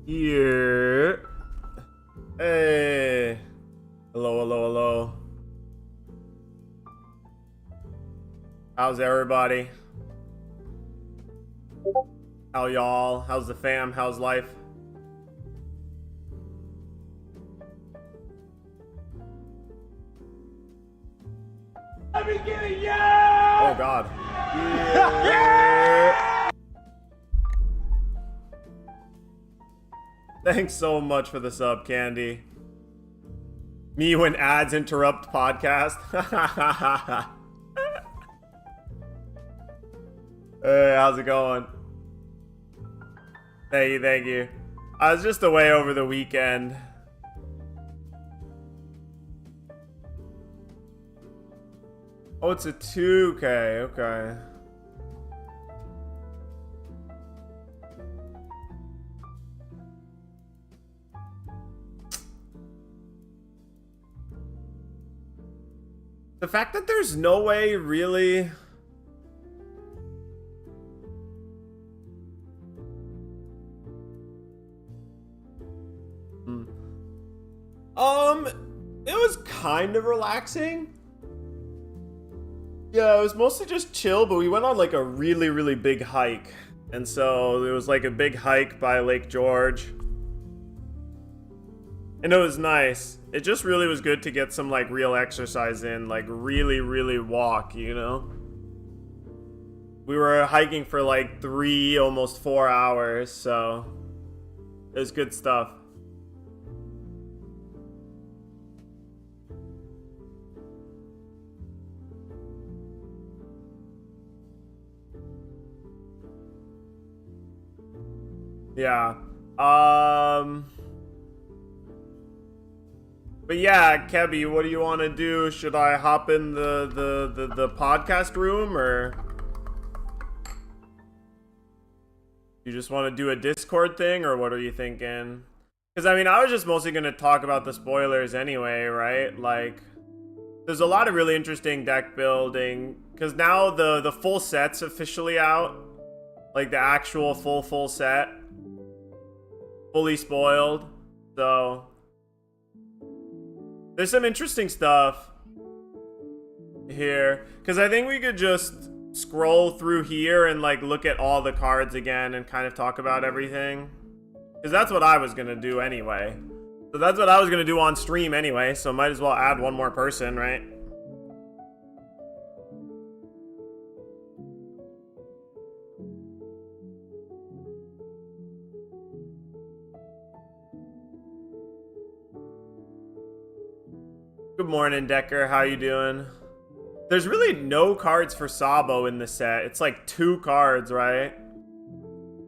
Here. Hey. Hello, hello, hello. How's everybody? How y'all? How's the fam? How's life? Let me get it, yeah! Oh God. Yeah. Thanks so much for the sub, Candy. Me when ads interrupt podcast. Hey, how's it going? Thank you, thank you. I was just away over the weekend. Oh, it's a 2K, okay. The fact that there's no way really... It was kind of relaxing. Yeah, it was mostly just chill, but we went on like a really, really big hike. And so it was like a big hike by Lake George. And it was nice. It just really was good to get some like real exercise in, like really, really walk, you know? We were hiking for like 3, almost 4 hours, so it was good stuff. Yeah. But yeah, Kebby, what do you want to do? Should I hop in the podcast room, or you just want to do a Discord thing, or what are you thinking? Because I mean, I was just mostly going to talk about the spoilers anyway, right? Like, there's a lot of really interesting deck building, because now the full set's officially out. Like the actual full set. Fully spoiled. So there's some interesting stuff here, because I think we could just scroll through here and like look at all the cards again and kind of talk about everything, because that's what I was gonna do anyway. So that's what I was gonna do on stream anyway, so might as well add one more person, right? Good morning, Decker. How you doing? There's really no cards for Sabo in the set. It's like 2 cards, right?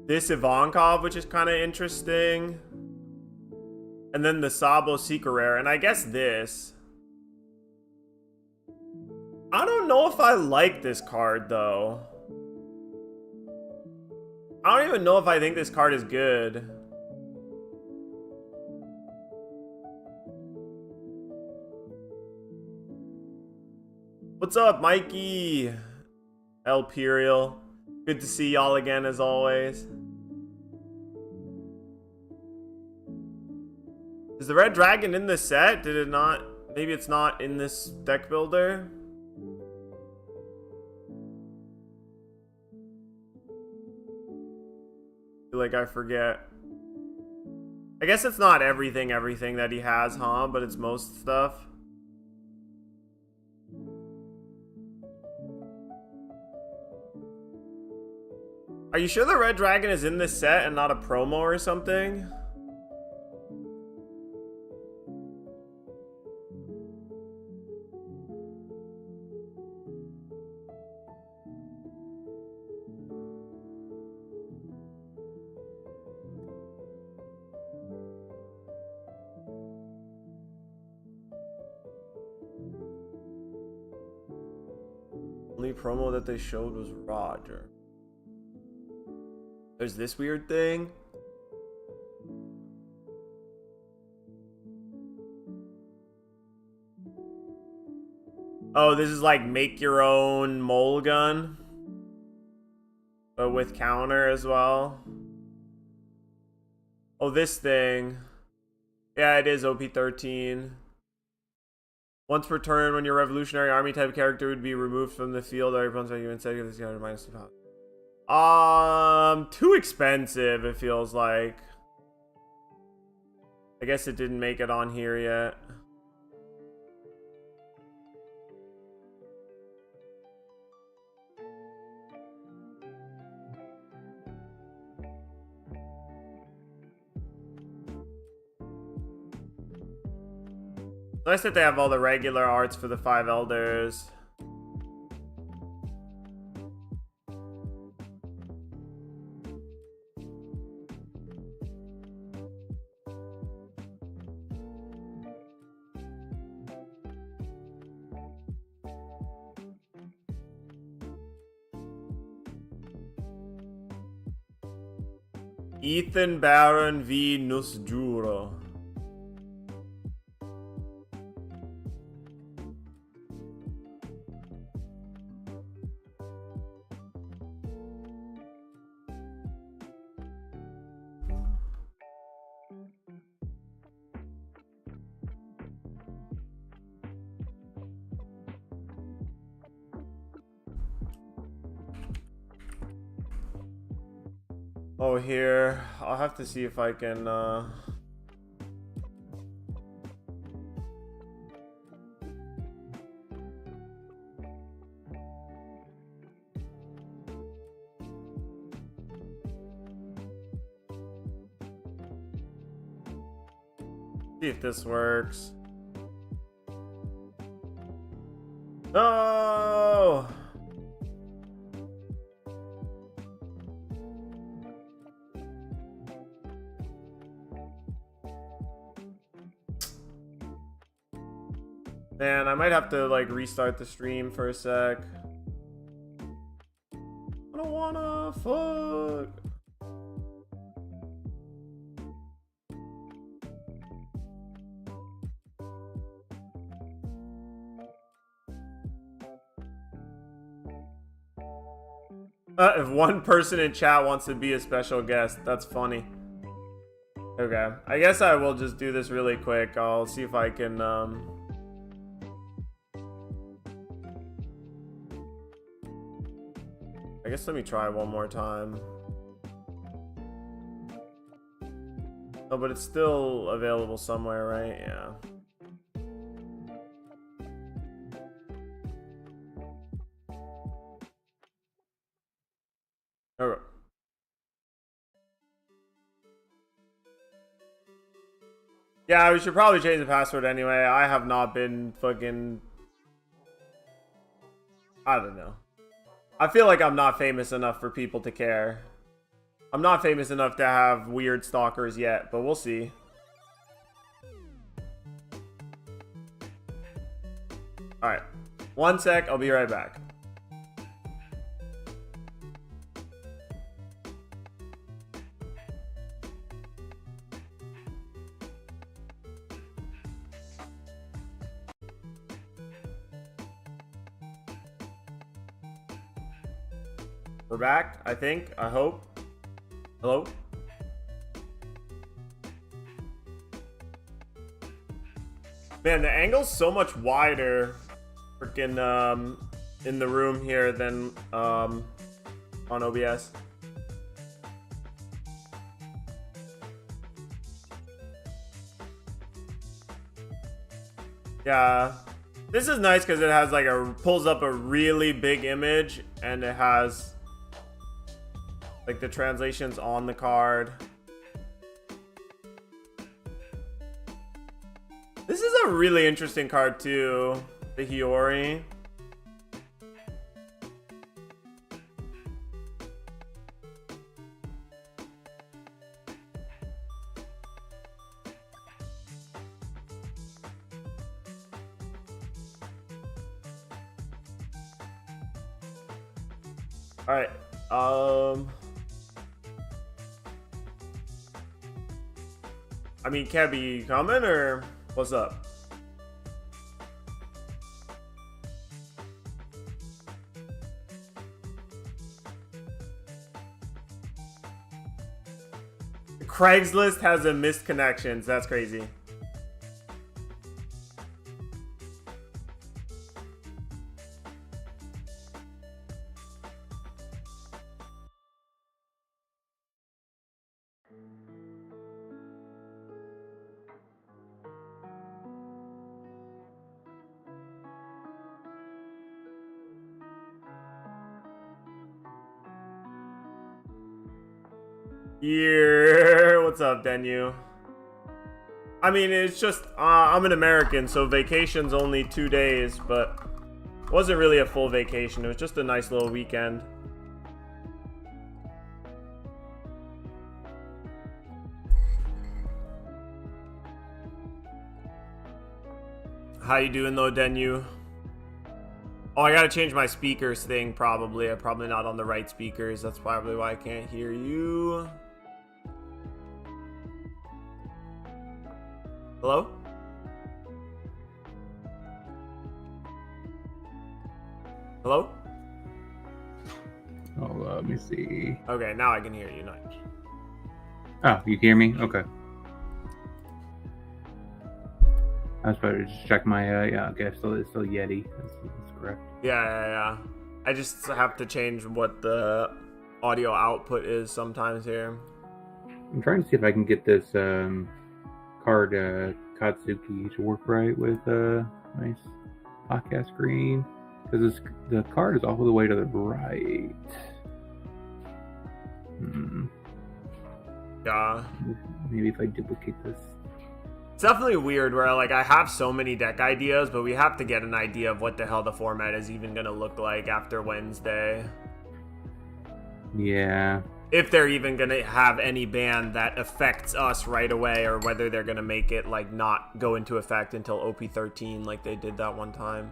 This Ivankov, which is kind of interesting. And then the Sabo Secret Rare. And I guess this. I don't know if I like this card, though. I don't even know if I think this card is good. What's up, Mikey? Elperial. Good to see y'all again, as always. Is the Red Dragon in this set? Did it not? Maybe it's not in this deck builder? I feel like I forget. I guess it's not everything that he has, huh? But it's most stuff. Are you sure the Red Dragon is in this set and not a promo or something? Only promo that they showed was Roger. There's this weird thing. Oh, this is like make your own mole gun, but with counter as well. Oh, this thing. Yeah, it is OP13. Once per turn, when your revolutionary army type character would be removed from the field, or opponents you instead give this guy minus 2 power. Too expensive, it feels like. I guess it didn't make it on here yet. Nice that they have all the regular arts for the 5 elders. Ethan Baron v Nusjuro. Oh, here. I'll have to see if I can, see if this works. No! Man, I might have to like restart the stream for a sec. I don't wanna fuck. If one person in chat wants to be a special guest, that's funny. Okay, I guess I will just do this really quick. I'll see if I can, I guess let me try one more time. Oh, but it's still available somewhere, right? Yeah. Okay. Yeah, we should probably change the password anyway. I have not been fucking... I don't know. I feel like I'm not famous enough for people to care. I'm not famous enough to have weird stalkers yet, but we'll see. Alright. One sec, I'll be right back. We're back, I think. I hope. Hello? Man, the angle's so much wider freaking in the room here than on OBS. Yeah. This is nice because it has like pulls up a really big image and it has like the translations on the card. This is a really interesting card too, the Hiyori. All right. I mean, Kebby, you coming or what's up? Craigslist has a missed connections. That's crazy. Yeah, what's up, Denu? I mean, it's just, I'm an American, so vacation's only 2 days, but it wasn't really a full vacation. It was just a nice little weekend. How you doing, though, Denu? Oh, I gotta change my speakers thing, probably. I'm probably not on the right speakers. That's probably why I can't hear you. Hello? Hello? Oh, let me see. Okay, now I can hear you. Nice. Oh, you hear me? Okay. I was about to just check my, yeah, okay, it's still Yeti. That's correct. Yeah. I just have to change what the audio output is sometimes here. I'm trying to see if I can get this card Katsuki to work right with nice podcast screen. Because the card is all the way to the right. Yeah. Maybe if I duplicate this. It's definitely weird where like I have so many deck ideas, but we have to get an idea of what the hell the format is even gonna look like after Wednesday. Yeah. If they're even gonna have any ban that affects us right away, or whether they're gonna make it like not go into effect until OP13 like they did that one time.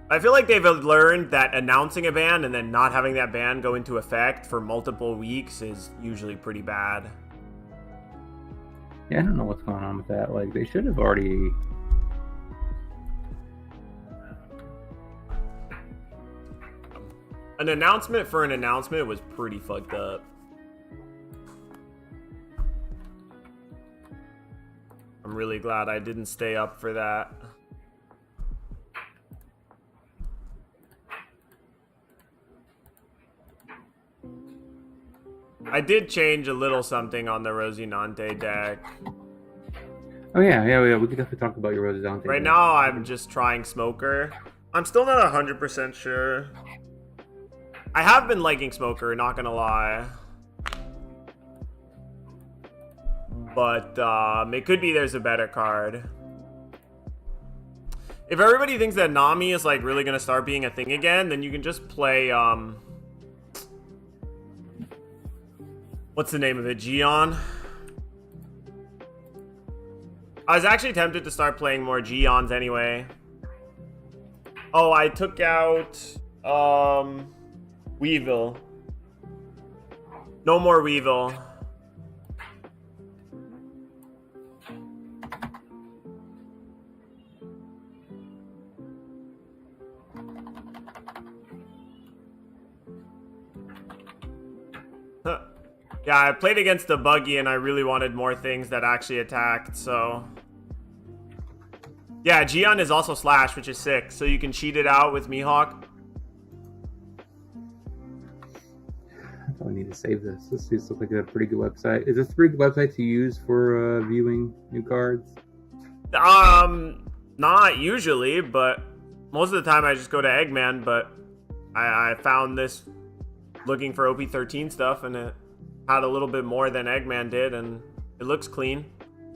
I feel like they've learned that announcing a ban and then not having that ban go into effect for multiple weeks is usually pretty bad. Yeah, I don't know what's going on with that. Like, they should have already... An announcement for an announcement was pretty fucked up. I'm really glad I didn't stay up for that. I did change a little something on the Rosinante deck. Oh yeah, we could definitely talk about your Rosinante. Right now, I'm just trying Smoker. I'm still not 100% sure. I have been liking Smoker, not gonna lie. But it could be there's a better card. If everybody thinks that Nami is like really gonna start being a thing again, then you can just play what's the name of it? Gion? I was actually tempted to start playing more Gions anyway. Oh, I took out Weevil. No more Weevil. Huh. Yeah, I played against the buggy and I really wanted more things that actually attacked, so... Yeah, Gion is also Slash, which is sick, so you can cheat it out with Mihawk. I need to save this. This seems like a pretty good website. Is this a pretty good website to use for viewing new cards? Not usually, but most of the time I just go to Eggman, but I found this looking for OP13 stuff, and it had a little bit more than Eggman did, and it looks clean.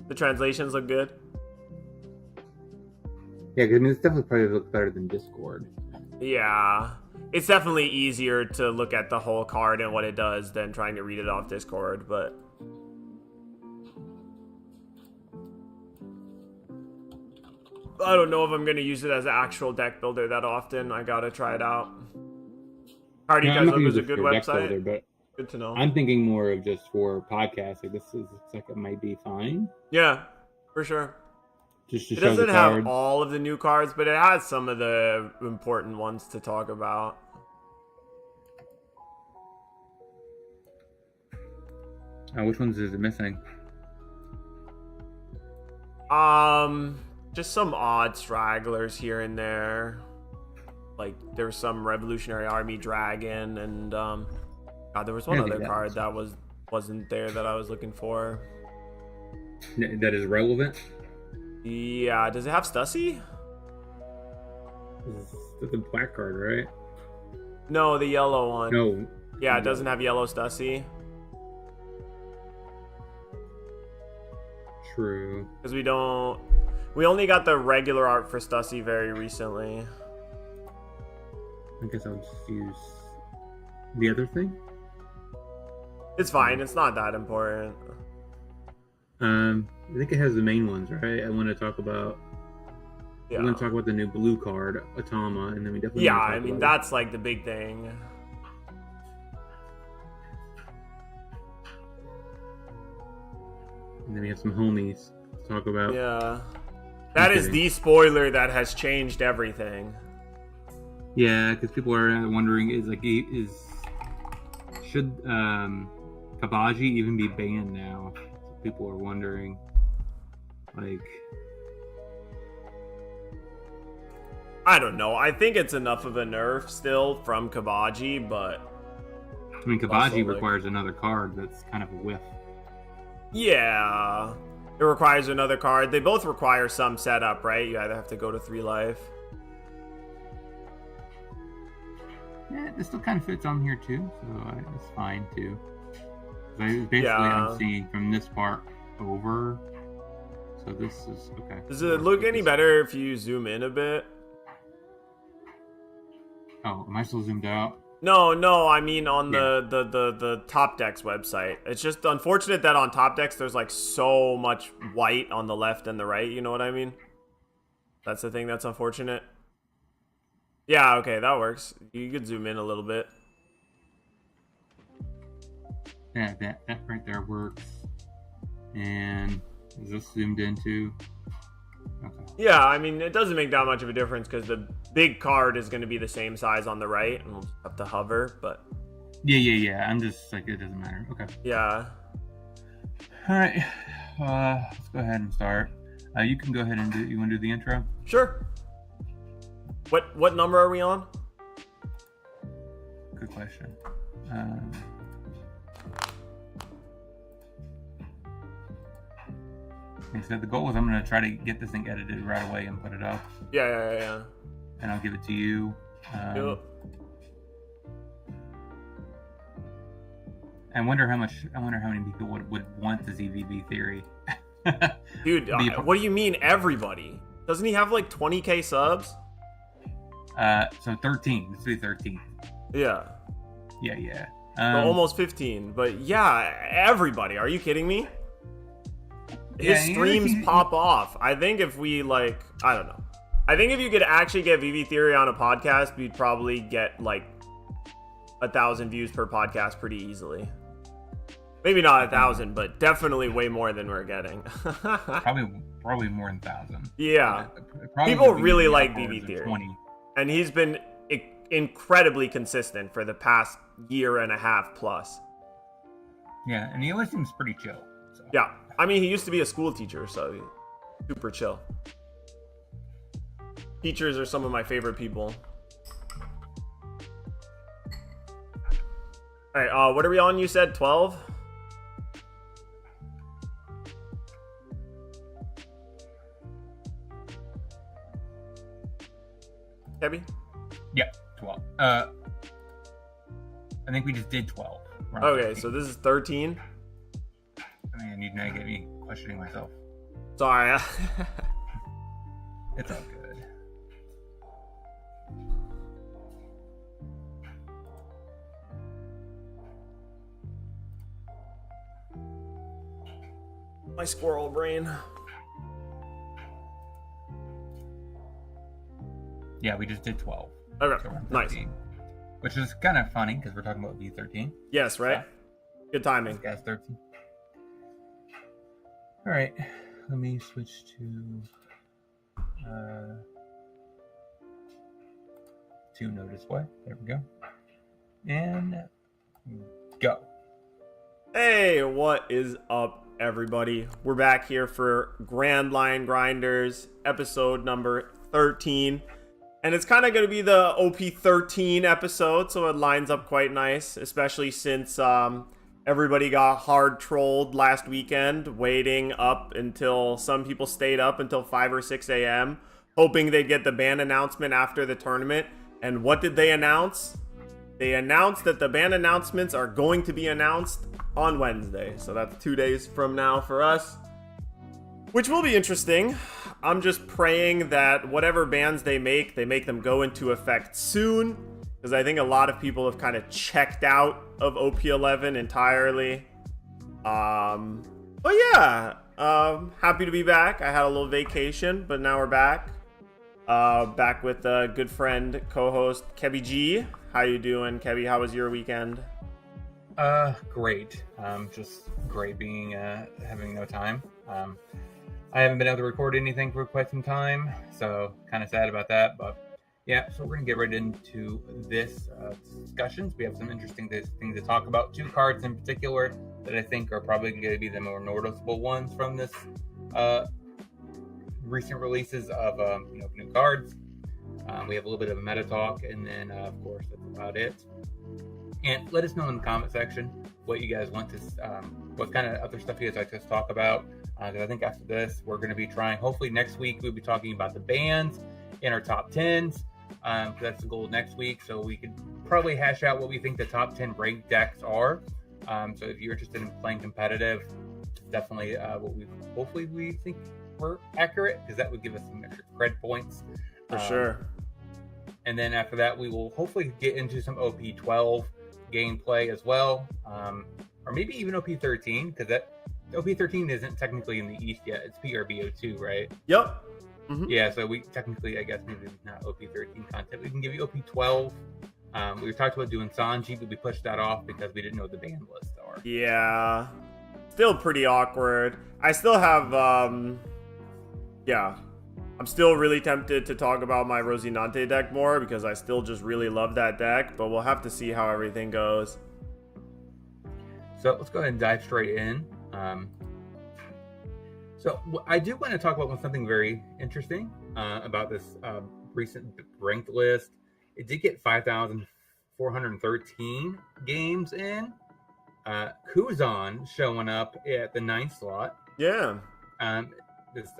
The translations look good. Yeah, because I mean, it's definitely probably looks better than Discord. Yeah. It's definitely easier to look at the whole card and what it does than trying to read it off Discord, but... I don't know if I'm going to use it as an actual deck builder that often. I gotta try it out. How do you guys look? Is a good website? Builder, but good to know. I'm thinking more of just for podcasts. Like this is looks like it might be fine. Yeah, for sure. Just to it show doesn't the have card. all of the new cards, but it has some of the important ones to talk about. Which ones is it missing? Just some odd stragglers here and there. Like there was some Revolutionary Army Dragon, and God, there was one other card that wasn't there that I was looking for. That is relevant. Yeah, does it have Stussy? That's the black card, right? No, the yellow one. No. Yeah, it doesn't have yellow Stussy. True. Because we only got the regular art for Stussy very recently. I guess I'll just use the other thing. It's fine. It's not that important. I think it has the main ones, right? I want to talk about. Yeah. We're going to talk about the new blue card, Atama, and then we definitely. Yeah, I mean that's like the big thing. And then we have some homies to talk about. Yeah, that is the spoiler that has changed everything. Yeah, because people are wondering, should Kabaji even be banned now? So people are wondering, like, I don't know. I think it's enough of a nerf still from Kabaji, but I mean, Kabaji requires another card that's kind of a whiff. Yeah, it requires another card. They both require some setup, right? You either have to go to 3 life. Yeah, this still kind of fits on here too, so it's fine too. Basically, I'm seeing from this part over. So this is okay. Does it look any better if you zoom in a bit? Oh, am I still zoomed out? No, I mean on the Top Decks website. It's just unfortunate that on Top Decks there's like so much white on the left and the right, you know what I mean? That's the thing that's unfortunate. Yeah, okay, that works. You could zoom in a little bit. Yeah, that right there works. And is this zoomed into? Okay. Yeah, I mean, it doesn't make that much of a difference because the big card is going to be the same size on the right, and we'll just have to hover, but... Yeah. I'm just like, it doesn't matter. Okay. Yeah. All right. Let's go ahead and start. You can go ahead and you want to do the intro? Sure. What number are we on? Good question. Like I said, the goal is I'm going to try to get this thing edited right away and put it up. Yeah. And I'll give it to you. Yep. I wonder how many people would want the ZVB theory. Dude, what do you mean everybody? Doesn't he have like 20k subs? So 13. Let's do 13. Yeah. Yeah. So almost 15. But yeah, everybody. Are you kidding me? His streams pop off. I think if we I don't know. I think if you could actually get VV Theory on a podcast, we'd probably get like 1,000 views per podcast pretty easily. Maybe not 1,000, but definitely way more than we're getting. probably more than 1,000. Yeah. People really like VV Theory. 20. And he's been incredibly consistent for the past year and a half plus. Yeah, and he always seems pretty chill. So. Yeah. I mean, he used to be a school teacher, so super chill. Teachers are some of my favorite people. All right, what are we on? You said 12? Kebby? Yeah, 12. I think we just did 12. Okay, 15. So this is 13? I mean, you'd now get me questioning myself. Sorry. It's all good. My squirrel brain. Yeah, we just did 12. Okay, so nice. Which is kind of funny because we're talking about V13. Yes, right? Yeah. Good timing. This guy's 13. All right, let me switch to no display. There we go. And go. Hey, what is up, everybody? We're back here for Grand Line Grinders, episode number 13. And it's kind of going to be the OP13 episode, so it lines up quite nice, especially since everybody got hard trolled last weekend, waiting up until some people stayed up until 5 or 6 a.m., hoping they'd get the ban announcement after the tournament. And what did they announce? They announced that the ban announcements are going to be announced on Wednesday. So that's 2 days from now for us, which will be interesting. I'm just praying that whatever bans they make them go into effect soon, because I think a lot of people have kind of checked out of OP11 entirely. But yeah, happy to be back. I had a little vacation, but now we're back. Back with a good friend, co-host Kebby G. How you doing, Kebby? How was your weekend? Great. Just great being having no time. I haven't been able to record anything for quite some time, so kind of sad about that. But yeah, so we're gonna get right into this discussions. We have some interesting things to talk about. 2 cards in particular that I think are probably going to be the more noticeable ones from this recent releases of new cards. We have a little bit of a meta talk, and then of course that's about it. And let us know in the comment section what you guys want to, what kind of other stuff you guys like us to talk about. Because I think after this, we're going to be trying. Hopefully next week we'll be talking about the bans in our top 10s. That's the goal next week, so we could probably hash out what we think the top 10 ranked decks are. So if you're interested in playing competitive, definitely hopefully we think we're accurate, because that would give us some extra cred points. For sure. And then after that, we will hopefully get into some OP12 gameplay as well, or maybe even OP13, because that OP13 isn't technically in the East yet. It's PRBO2, right? Yep. Mm-hmm. Yeah, so we technically, I guess, maybe not OP13 content. We can give you OP12. We talked about doing Sanji, but we pushed that off because we didn't know what the ban lists are. Yeah. Still pretty awkward. I still have, I'm still really tempted to talk about my Rosinante deck more, because I still just really love that deck, but we'll have to see how everything goes. So let's go ahead and dive straight in. So I do want to talk about something very interesting about this recent ranked list. It did get 5,413 games in. Kuzan showing up at the 9th slot. Yeah. I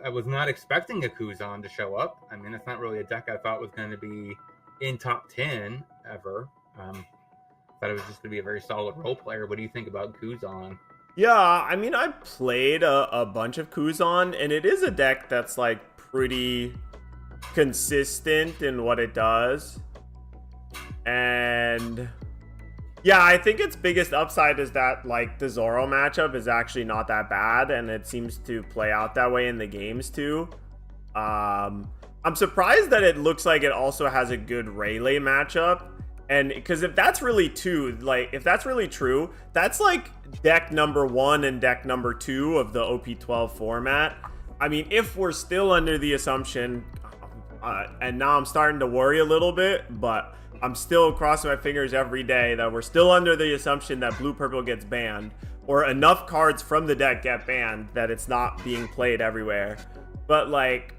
was not expecting a Kuzan to show up. I mean, it's not really a deck I thought was going to be in top 10 ever. Thought it was just going to be a very solid role player. What do you think about Kuzan? Yeah, I mean, I played a bunch of Kuzan, and it is a deck that's, like, pretty consistent in what it does. And yeah, I think its biggest upside is that, like, the Zoro matchup is actually not that bad, and it seems to play out that way in the games, too. I'm surprised that it looks like it also has a good Rayleigh matchup. And because if that's really true, that's like deck number 1 and deck number 2 of the OP12 format. I mean, if we're still under the assumption, and now I'm starting to worry a little bit, but I'm still crossing my fingers every day that we're still under the assumption that blue purple gets banned, or enough cards from the deck get banned that it's not being played everywhere. But like,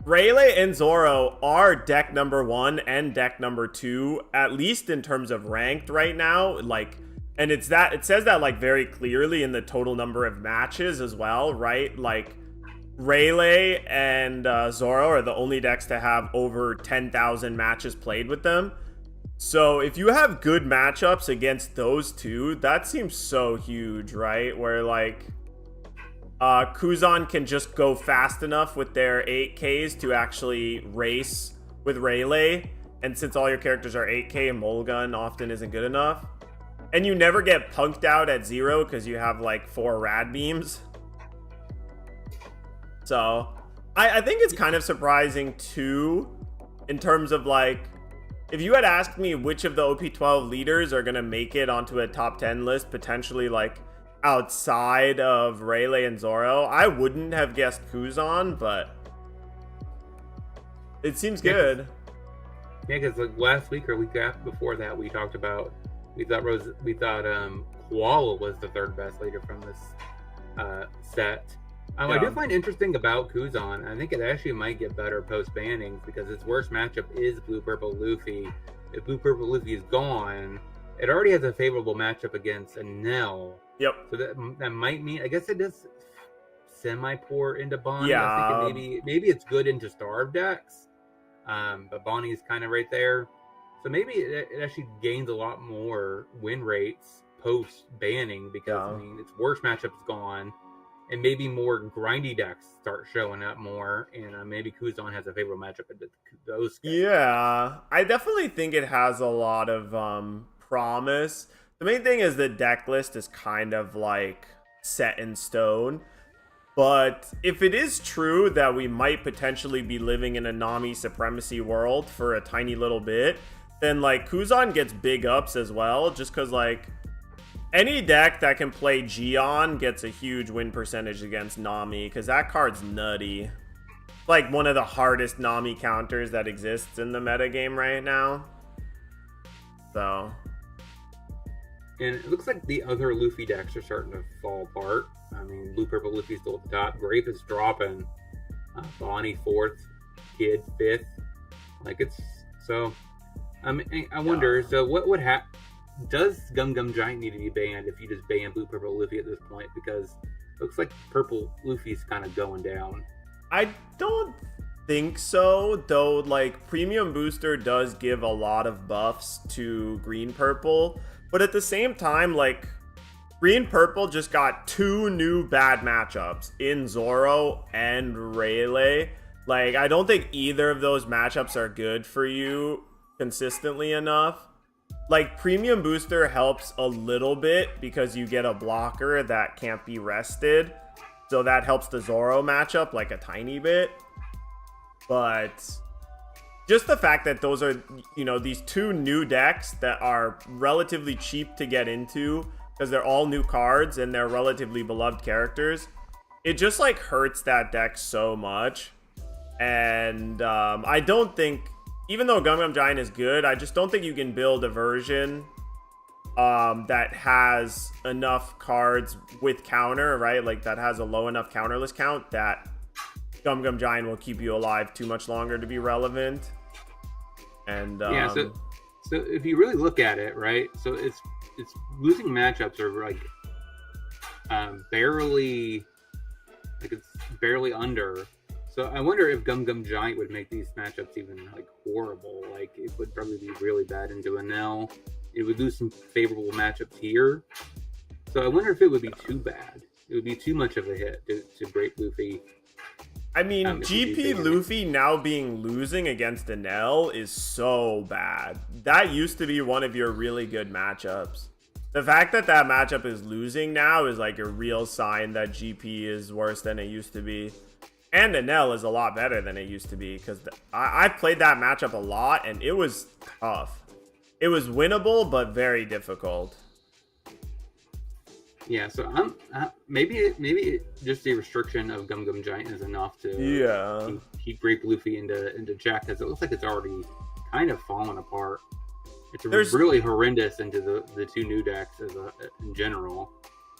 Rayleigh and Zoro are deck number 1 and deck number 2, at least in terms of ranked right now. Like, and it says that like very clearly in the total number of matches as well, right? Like, Rayleigh and Zoro are the only decks to have over 10,000 matches played with them. So if you have good matchups against those two, that seems so huge, right? Where like Kuzan can just go fast enough with their 8Ks to actually race with Rayleigh. And since all your characters are 8K, Mulligan often isn't good enough. And you never get punked out at 0 because you have like 4 rad beams. So I think it's kind of surprising too, in terms of like, if you had asked me which of the OP12 leaders are going to make it onto a top 10 list, potentially like outside of Rayleigh and Zoro, I wouldn't have guessed Kuzan, but it seems good. Yeah, because like last week or week before that, we talked about, we thought Koala was the third best leader from this set. I do find interesting about Kuzan. I think it actually might get better post banning because its worst matchup is Blue Purple Luffy. If Blue Purple Luffy is gone, it already has a favorable matchup against Enel. Yep. So that might mean, I guess it does semi-poor into Bonnie. Yeah. I think maybe it's good into Starve decks. But Bonnie's kind of right there. So maybe it actually gains a lot more win rates post banning because I mean its worst matchup's gone. And maybe more grindy decks start showing up more, and maybe Kuzan has a favorable matchup into those guys. Yeah, I definitely think it has a lot of promise. The main thing is the deck list is kind of like set in stone. But if it is true that we might potentially be living in a Nami supremacy world for a tiny little bit, then like Kuzan gets big ups as well, just because like any deck that can play Gion gets a huge win percentage against Nami, because that card's nutty. Like one of the hardest Nami counters that exists in the metagame right now. So. And it looks like the other Luffy decks are starting to fall apart. I mean, Blue Purple Luffy's still at the top. Grape is dropping. Bonnie 4th. Kid 5th. Like it's so. I wonder. So what would happen? Does Gum Gum Giant need to be banned if you just ban Blue Purple Luffy at this point? Because it looks like Purple Luffy's kind of going down. I don't think so, though. Like Premium Booster does give a lot of buffs to Green Purple, but at the same time, like Green Purple just got 2 new bad matchups in Zoro and Rayleigh. Like I don't think either of those matchups are good for you consistently enough. Like Premium Booster helps a little bit because you get a blocker that can't be rested. So that helps the Zoro matchup like a tiny bit. But just the fact that those are, you know, these 2 new decks that are relatively cheap to get into because they're all new cards and they're relatively beloved characters, it just like hurts that deck so much. And I don't think, even though Gum Gum Giant is good, I just don't think you can build a version that has enough cards with counter, right? Like that has a low enough counterless count that Gum Gum Giant will keep you alive too much longer to be relevant. And yeah, so if you really look at it, right? So it's losing matchups are like barely, like it's barely under. So I wonder if Gum Gum Giant would make these matchups even like horrible. Like it would probably be really bad into Enel. It would lose some favorable matchups here. So I wonder if it would be too bad. It would be too much of a hit to break Luffy. I mean, GP Luffy now being losing against Enel is so bad. That used to be one of your really good matchups. The fact that that matchup is losing now is like a real sign that GP is worse than it used to be. And Enel is a lot better than it used to be, because I played that matchup a lot and it was tough. It was winnable, but very difficult. Yeah, so maybe just the restriction of Gum Gum Giant is enough to keep Grape Luffy into check, because it looks like it's already kind of fallen apart. It's really horrendous into the 2 new decks in general.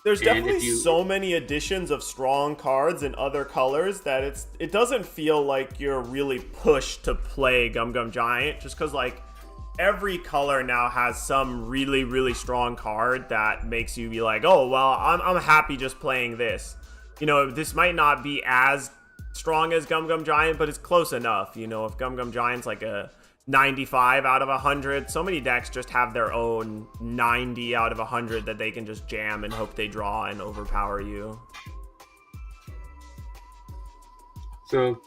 There's definitely so many additions of strong cards in other colors that it doesn't feel like you're really pushed to play Gum Gum Giant, just because like every color now has some really, really strong card that makes you be like, oh, well, I'm happy just playing this. You know, this might not be as strong as Gum Gum Giant, but it's close enough. You know, if Gum Gum Giant's like a 95 out of 100, so many decks just have their own 90 out of 100 that they can just jam and hope they draw and overpower you. So,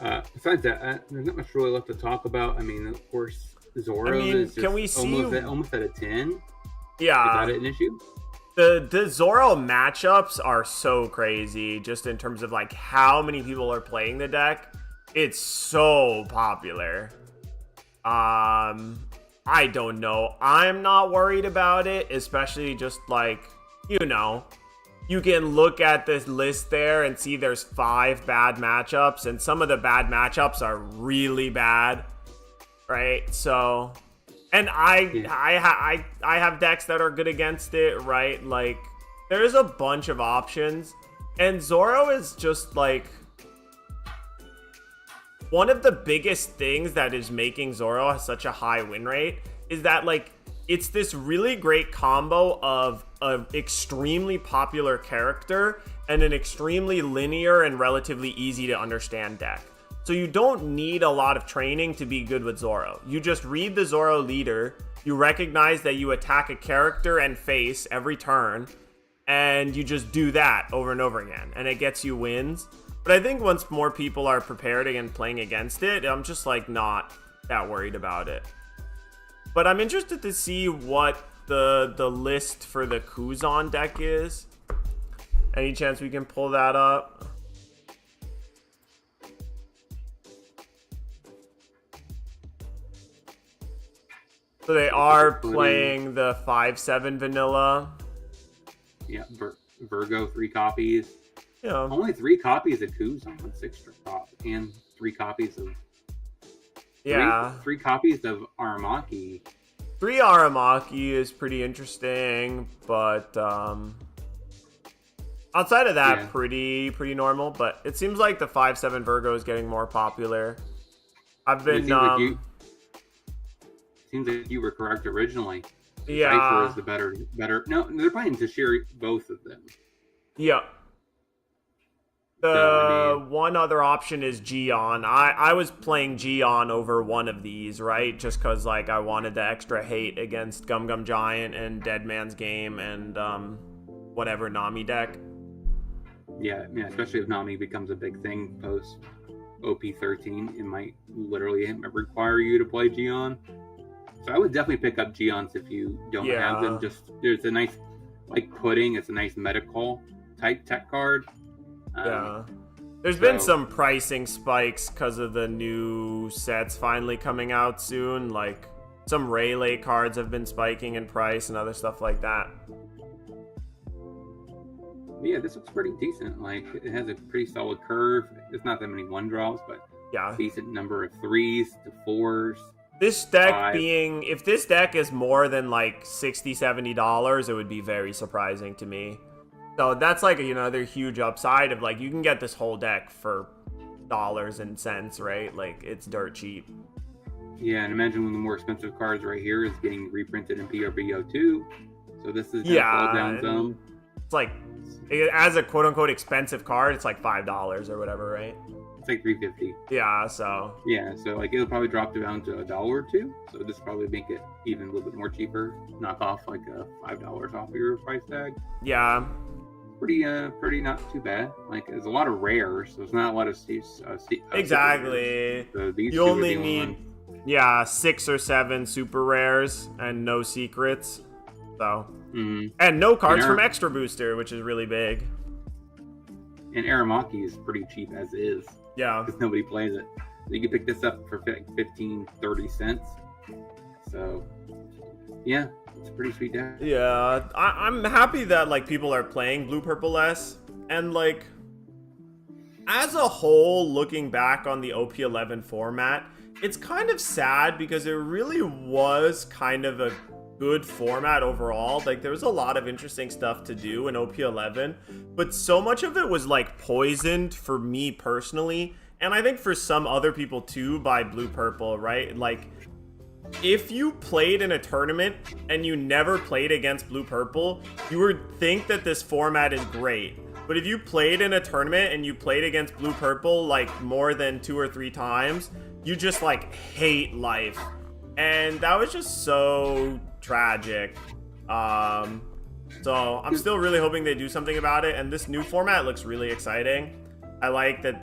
besides that, there's not much really left to talk about. I mean, of course, Zoro is just almost at a 10. Yeah. Is that an issue? The Zoro matchups are so crazy, just in terms of like how many people are playing the deck. It's so popular. I don't know. I'm not worried about it, especially just like, you know, you can look at this list there and see there's 5 bad matchups, and some of the bad matchups are really bad, right? So And I have decks that are good against it, right? Like, there's a bunch of options. And Zoro is just, like, one of the biggest things that is making Zoro such a high win rate is that, like, it's this really great combo of an extremely popular character and an extremely linear and relatively easy to understand deck. So you don't need a lot of training to be good with Zoro. You just read the Zoro leader, you recognize that you attack a character and face every turn, and you just do that over and over again, and it gets you wins. But I think once more people are prepared and playing against it, I'm just like not that worried about it. But I'm interested to see what the list for the Kuzan deck is. Any chance we can pull that up? So they are playing the 5/7 vanilla. Yeah, Virgo 3 copies. Yeah. Only 3 copies of Kuzan, 6 drop, and 3 copies of. Yeah. 3 copies of Aramaki. 3 Aramaki is pretty interesting, but outside of that, Yeah. pretty normal. But it seems like the 5/7 Virgo is getting more popular. I've It been seems like you were correct originally. yeah. Cypher is the better. No, they're playing to share both of them. Yeah. The So, I mean, one other option is Gion. I was playing Gion over one of these, right? Just because, like, I wanted the extra hate against Gum Gum Giant and Dead Man's Game and whatever Nami deck. yeah, especially if Nami becomes a big thing post OP13, it might literally require you to play Gion. So I would definitely pick up Gions if you don't have them. Just there's a nice, like Pudding. It's a nice medical type tech card. Yeah. There's been some pricing spikes because of the new sets finally coming out soon. Like, some Rayleigh cards have been spiking in price and other stuff like that. Yeah, this looks pretty decent. Like, it has a pretty solid curve. It's not that many 1-drops, but Yeah. decent number of 3s to 4s. This deck 5. if this deck is more than like $60, $70, it would be very surprising to me. So that's like another huge upside of, like, you can get this whole deck for dollars and cents, right? Like, it's dirt cheap. Yeah, and imagine one of the more expensive cards right here is getting reprinted in PRBO2. So this is fall down and zone. it's like, as a quote-unquote expensive card, it's like $5 or whatever, right? It's like $3.50. Yeah, so Yeah, so like it'll probably drop down to $1 or $2. So this will probably make it even a little bit more cheaper. Knock off like $5 off your price tag. yeah. Pretty not too bad. Like there's a lot of rares, so there's not a lot of Exactly. So these You two are only the only need ones. 6 or 7 super rares and no secrets. So Mhm. and no cards And from Extra Booster, which is really big. And Aramaki is pretty cheap as is Yeah. because nobody plays it. So you can pick this up for 15-30 cents. So yeah, it's a pretty sweet deck. Yeah, I'm happy that, like, people are playing Blue Purple S, and, like, as a whole, looking back on the OP11 format, it's kind of sad because it really was kind of a good format overall. Like, there was a lot of interesting stuff to do in OP11, but so much of it was, like, poisoned for me personally, and I think for some other people too, by Blue Purple, right? Like, if you played in a tournament and you never played against Blue Purple, you would think that this format is great. But if you played in a tournament and you played against Blue Purple like more than 2 or 3 times, you just like hate life. And that was just so tragic. So I'm still really hoping they do something about it. And this new format looks really exciting. I like that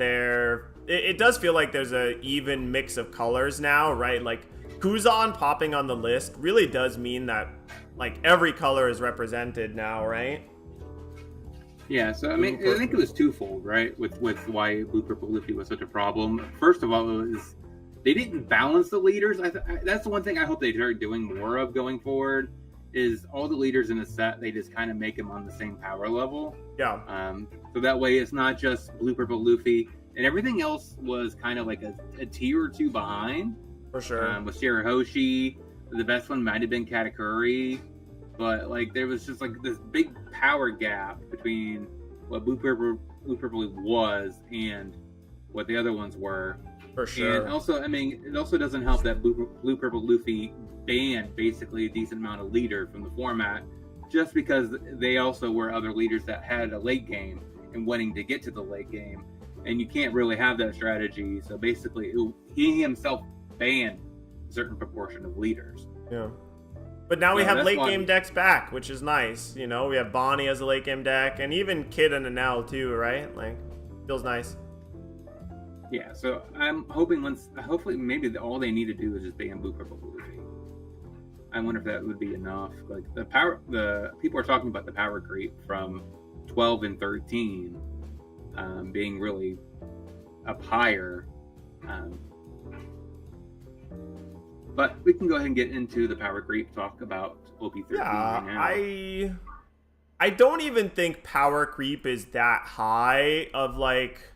it does feel like there's a even mix of colors now, right? Like, Kuzan popping on the list really does mean that, like, every color is represented now, right? Yeah, so I mean, I think it was twofold, right? With why Blue Purple Luffy was such a problem. First of all, it was they didn't balance the leaders. That's the one thing I hope they start doing more of going forward. Is all the leaders in the set, they just kind of make them on the same power level. Yeah. So that way, it's not just Blue Purple Luffy, and everything else was kind of like a tier or two behind. For sure. With Shirahoshi, the best one might have been Katakuri, but like there was just like this big power gap between what Blue Purple was and what the other ones were. For sure. And also, I mean, it also doesn't help that Blue Purple Luffy banned basically a decent amount of leader from the format, just because they also were other leaders that had a late game and wanting to get to the late game, and you can't really have that strategy. So basically, he himself banned a certain proportion of leaders. Yeah. But now we have late game decks back, which is nice. You know, we have Bonnie as a late game deck, and even Kid and Anel too, right? Like, feels nice. Yeah, so I'm hoping hopefully maybe all they need to do is just ban Blue Purple Luffy. I wonder if that would be enough. Like the people are talking about the power creep from 12 and 13 being really up higher. But we can go ahead and get into the power creep, talk about OP13 right now. I don't even think power creep is that high of like...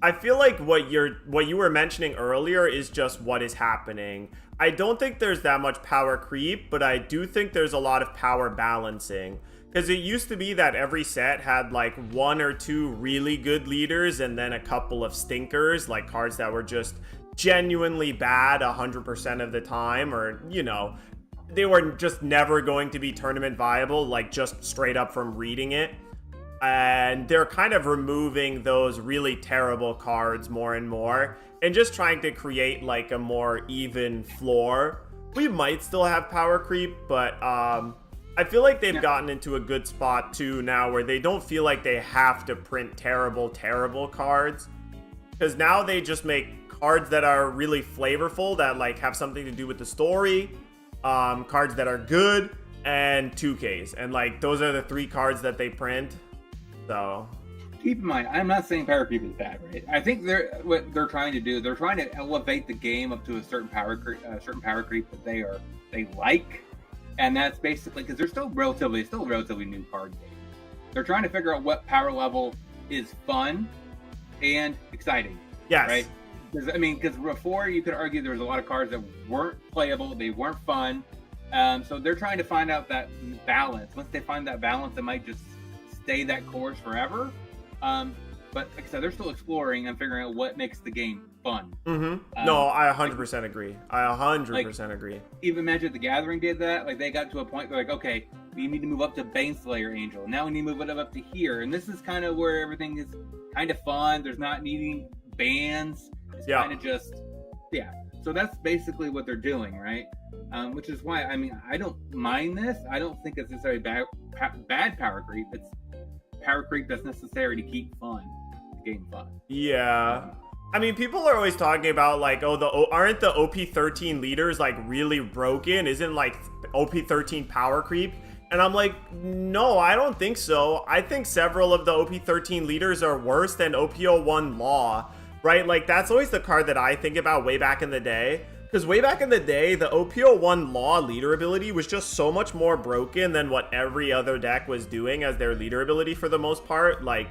I feel like what you were mentioning earlier is just what is happening. I don't think there's that much power creep, but I do think there's a lot of power balancing. Because it used to be that every set had like 1 or 2 really good leaders and then a couple of stinkers, like cards that were just genuinely bad 100% of the time, or, you know, they were just never going to be tournament viable, like just straight up from reading it. And they're kind of removing those really terrible cards more and more and just trying to create like a more even floor. We might still have power creep, but I feel like they've gotten into a good spot too now where they don't feel like they have to print terrible cards, because now they just make cards that are really flavorful, that like have something to do with the story, cards that are good, and 2Ks, and like those are the 3 cards that they print. So keep in mind, I'm not saying power creep is bad, right? I think what they're trying to do, they're trying to elevate the game up to a certain power creep that they like, and that's basically because they're still relatively new card game. They're trying to figure out what power level is fun and exciting. Yes. Right. Because before you could argue there was a lot of cards that weren't playable, they weren't fun. So they're trying to find out that balance. Once they find that balance, it might just stay that course forever. But like I said, they're still exploring and figuring out what makes the game fun. Mm-hmm. No, I 100% agree. I 100% agree. Even Magic the Gathering did that. Like, they got to a point where, like, okay, we need to move up to Baneslayer Angel. Now we need to move it up to here. And this is kind of where everything is kind of fun. There's not needing bans. It's kind of just, So that's basically what they're doing, right? Which is why, I mean, I don't mind this. I don't think it's necessarily bad power creep. It's power creep that's necessary to keep the game fun. Yeah. I mean, people are always talking about like, aren't the OP13 leaders like really broken? Isn't like OP13 power creep? And I'm like, no, I don't think so. I think several of the OP13 leaders are worse than OP01 Law, right? Like, that's always the card that I think about way back in the day. Because way back in the day, the OP01 Law leader ability was just so much more broken than what every other deck was doing as their leader ability for the most part. Like,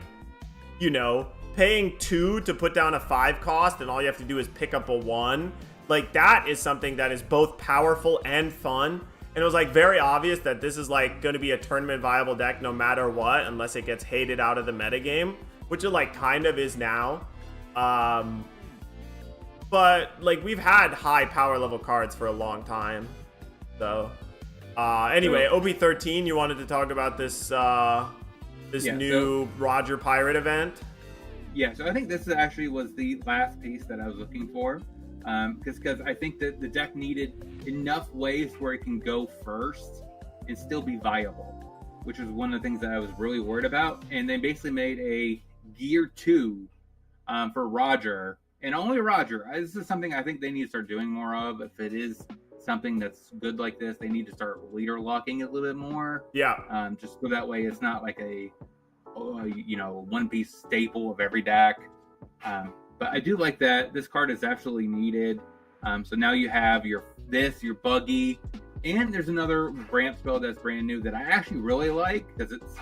you know, paying 2 to put down a 5 cost and all you have to do is pick up a 1. Like, that is something that is both powerful and fun. And it was like very obvious that this is like going to be a tournament viable deck no matter what, unless it gets hated out of the metagame, which it like kind of is now. But like, we've had high power level cards for a long time. So anyway, OP13, you wanted to talk about this new Roger Pirate event? Yeah, so I think this actually was the last piece that I was looking for. Because I think that the deck needed enough ways where it can go first and still be viable, which was one of the things that I was really worried about. And they basically made a Gear 2 for Roger, and only Roger. This is something I think they need to start doing more of. If it is something that's good like this, they need to start leader locking it a little bit more. Yeah. Just so that way it's not like a one-piece staple of every deck. But I do like that this card is absolutely needed. So now you have your buggy, and there's another ramp spell that's brand new that I actually really like because it's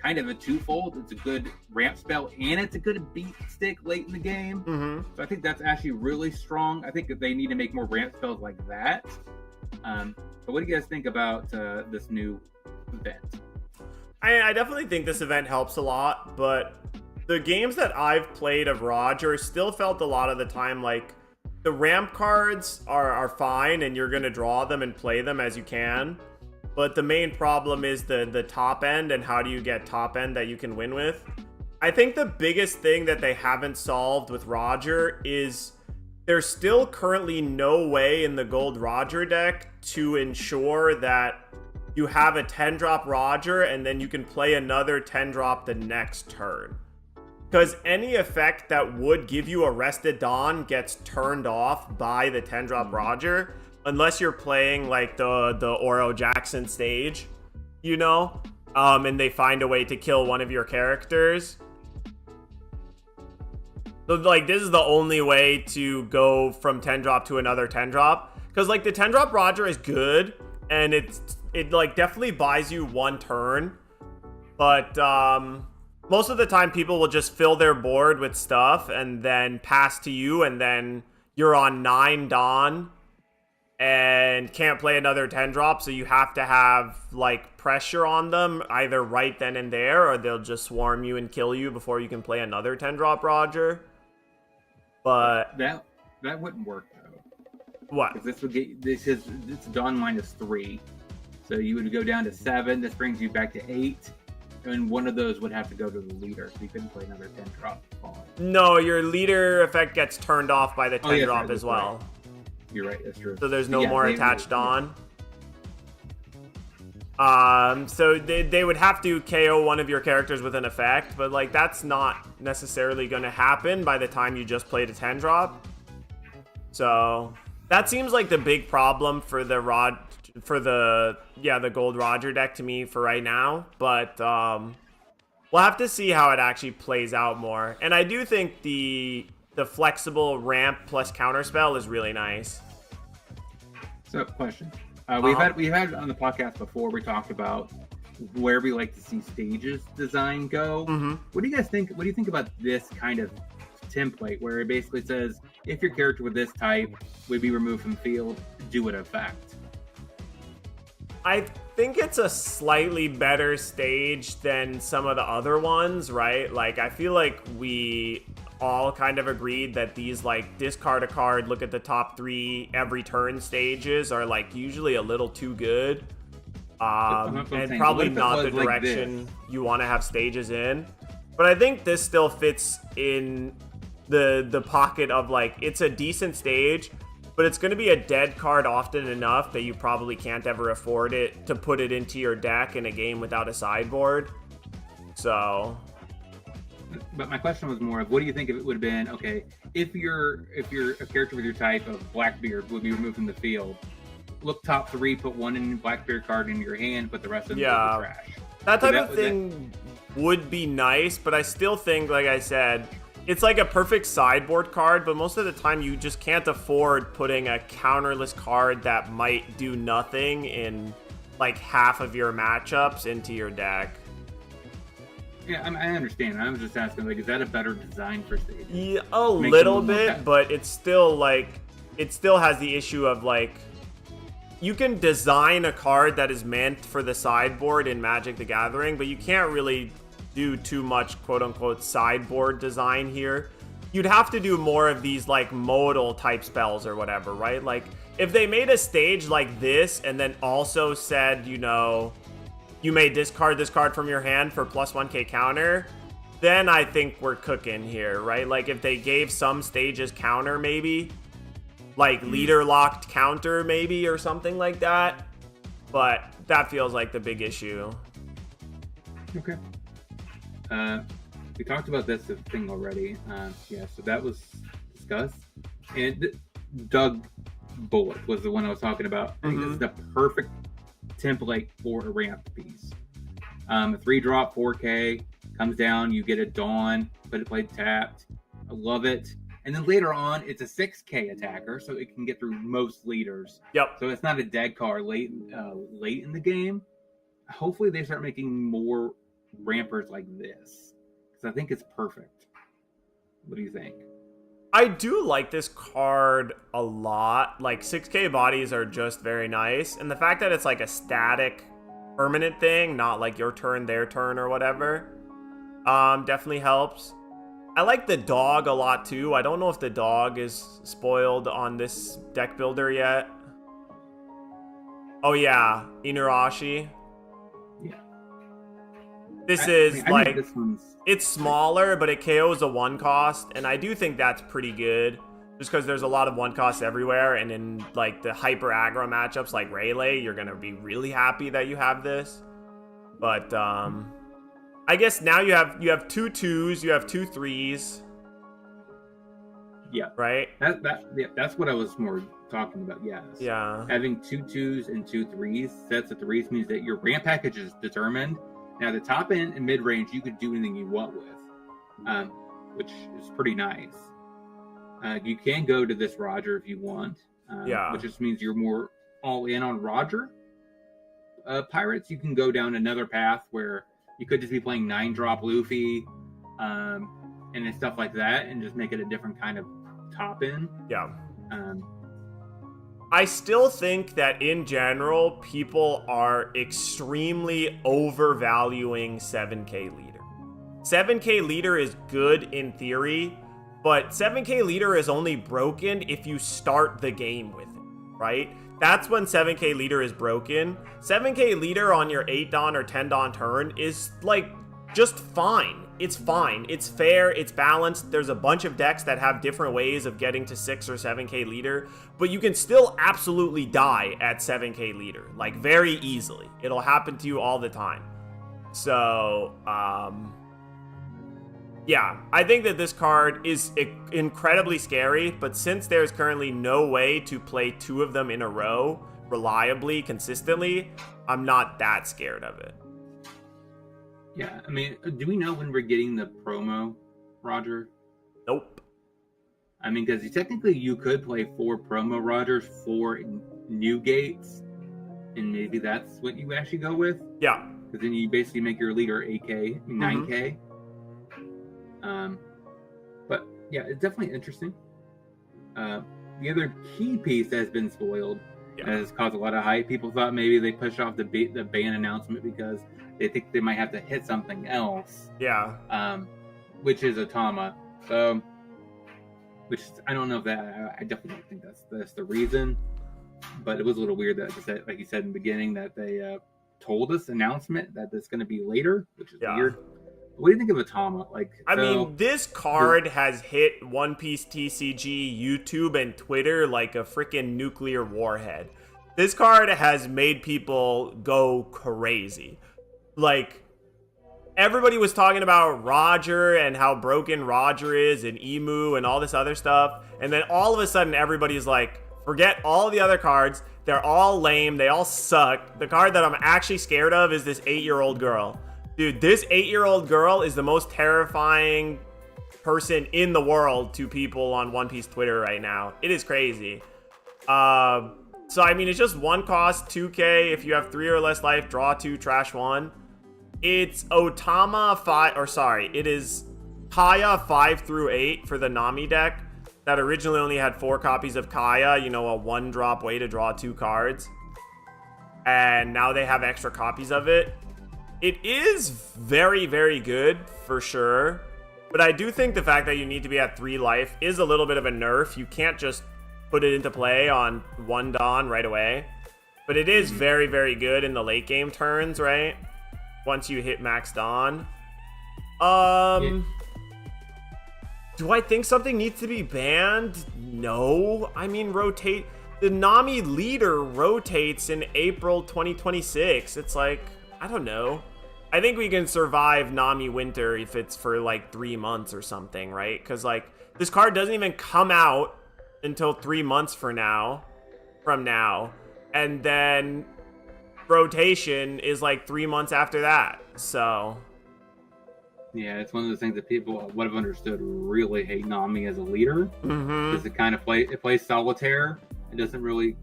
kind of a twofold. It's a good ramp spell and it's a good beat stick late in the game. Mm-hmm. So I think that's actually really strong. I think that they need to make more ramp spells like that. But what do you guys think about this new event? I definitely think this event helps a lot, but the games that I've played of Roger still felt a lot of the time like the ramp cards are fine and you're going to draw them and play them as you can. But the main problem is the top end and how do you get top end that you can win with. I think the biggest thing that they haven't solved with Roger is there's still currently no way in the Gold Roger deck to ensure that you have a 10-drop Roger and then you can play another 10-drop the next turn. Because any effect that would give you Arrested Dawn gets turned off by the 10-drop Roger, unless you're playing like the Oro Jackson stage, you know? And they find a way to kill one of your characters. So like this is the only way to go from 10-drop to another 10-drop. Because like the 10-drop Roger is good, and it like definitely buys you one turn, but most of the time people will just fill their board with stuff and then pass to you, and then you're on 9 Dawn and can't play another 10-drop, so you have to have like pressure on them either right then and there, or they'll just swarm you and kill you before you can play another 10-drop Roger. But that wouldn't work though. What? Because this would get it's Dawn -3. So you would go down to 7. This brings you back to 8. And one of those would have to go to the leader. So you couldn't play another 10-drop. No, your leader effect gets turned off by the 10-drop as well. Right. You're right, that's true. So there's no more attached on. So they would have to KO one of your characters with an effect, but like that's not necessarily going to happen by the time you just played a 10-drop. So that seems like the big problem for the Gold Roger deck to me for right now, but we'll have to see how it actually plays out more. And I do think the flexible ramp plus counterspell is really nice. So, question: we've had on the podcast before. We talked about where we like to see stages design go. Mm-hmm. What do you guys think? What do you think about this kind of template where it basically says if your character with this type would be removed from field, do an effect? I think it's a slightly better stage than some of the other ones, right? Like, I feel like we all kind of agreed that these, like, discard a card, look at the top 3 every turn stages are, like, usually a little too good. And probably not the direction you want to have stages in. But I think this still fits in the pocket of, like, it's a decent stage, but it's going to be a dead card often enough that you probably can't ever afford it to put it into your deck in a game without a sideboard. So, but my question was more of what do you think if it would have been okay if you're a character with your type of Blackbeard would be removed from the field. Look top 3, put one in Blackbeard card in your hand, put the rest of them in the trash. That type of thing would be nice, but I still think, like I said, it's like a perfect sideboard card, but most of the time you just can't afford putting a counterless card that might do nothing in like half of your matchups into your deck. Yeah, I understand. I was just asking, like, is that a better design for stages? Yeah, a little bit, but it's still like, it still has the issue of like, you can design a card that is meant for the sideboard in Magic the Gathering, but you can't really do too much quote-unquote sideboard design here. You'd have to do more of these like modal type spells or whatever, right? Like if they made a stage like this and then also said, you know, you may discard this card from your hand for plus 1k counter, then I think we're cooking here, right? Like if they gave some stages counter maybe, like leader locked counter maybe or something like that, but that feels like the big issue. Okay. We talked about this thing already. So that was discussed. And Doug Bullock was the one I was talking about. I think this is the perfect template for a ramp piece. 3-drop, 4K, comes down, you get a Dawn, put it played tapped. I love it. And then later on, it's a 6K attacker, so it can get through most leaders. Yep. So it's not a dead card late in the game. Hopefully they start making more rampers like this, because I think it's perfect. What do you think? I do like this card a lot. Like 6k bodies are just very nice. And the fact that it's like a static permanent thing, not like your turn, their turn or whatever, definitely helps. I like the dog a lot too. I don't know if the dog is spoiled on this deck builder yet. Oh yeah, Inurashi. Yeah. This I is think like, this one's it's smaller, but it KOs a 1 cost, and I do think that's pretty good. Just because there's a lot of 1 costs everywhere, and in like the hyper aggro matchups like Rayleigh, you're gonna be really happy that you have this. But I guess now you have 2 2s, you have 2 3s. Yeah. Right? That's what I was more talking about, yes. Yeah. Having 2 2s and 2 3s, sets of 3s means that your ramp package is determined. Now, the top end and mid range, you could do anything you want with, which is pretty nice. You can go to this Roger if you want, which just means you're more all in on Roger. Pirates, you can go down another path where you could just be playing 9-drop Luffy and stuff like that, and just make it a different kind of top end. Yeah. I still think that in general, people are extremely overvaluing 7k leader. 7k leader is good in theory, but 7k leader is only broken if you start the game with it, right? That's when 7k leader is broken. 7k leader on your 8 Dawn or 10 Dawn turn is like just fine. It's fine. It's fair. It's balanced. There's a bunch of decks that have different ways of getting to 6 or 7k leader, but you can still absolutely die at 7k leader, like very easily. It'll happen to you all the time. So, yeah, I think that this card is incredibly scary, but since there's currently no way to play 2 of them in a row reliably, consistently, I'm not that scared of it. Yeah, I mean, do we know when we're getting the promo, Roger? Nope. I mean, because technically you could play 4 promo Rogers, 4 new gates, and maybe that's what you actually go with. Yeah. Because then you basically make your leader 8k, 9k. But yeah, it's definitely interesting. The other key piece that has been spoiled has caused a lot of hype. People thought maybe they pushed off the ban announcement because they think they might have to hit something else. Yeah. Which is Otama. So, which I don't know if that. I definitely don't think that's the reason. But it was a little weird that, like you said in the beginning, that they told us announcement that it's going to be later, which is weird. What do you think of Otama? I mean, this card has hit One Piece TCG, YouTube, and Twitter like a freaking nuclear warhead. This card has made people go crazy. Like, everybody was talking about Roger and how broken Roger is and Emu and all this other stuff. And then all of a sudden, everybody's like, forget all the other cards. They're all lame. They all suck. The card that I'm actually scared of is this 8-year-old girl. Dude, this 8-year-old girl is the most terrifying person in the world to people on One Piece Twitter right now. It is crazy. So, I mean, it's just 1 cost, 2k. If you have 3 or less life, draw 2, trash 1. It's Otama 5, or sorry, it is Kaya 5 through 8 for the Nami deck that originally only had 4 copies of Kaya, you know, a 1-drop way to draw 2 cards. And now they have extra copies of it. It is very, very good, for sure. But I do think the fact that you need to be at 3 life is a little bit of a nerf. You can't just put it into play on 1 Dawn right away. But it is very, very good in the late game turns, right? Once you hit max Dawn. Do I think something needs to be banned? No. I mean, the Nami leader rotates in April 2026. It's like, I don't know. I think we can survive Nami Winter if it's for like 3 months or something, right? Because like this card doesn't even come out until 3 months from now, and then rotation is like 3 months after that. So yeah, it's one of those things that people, what I've understood, really hate Nami as a leader. Because it plays solitaire. It doesn't really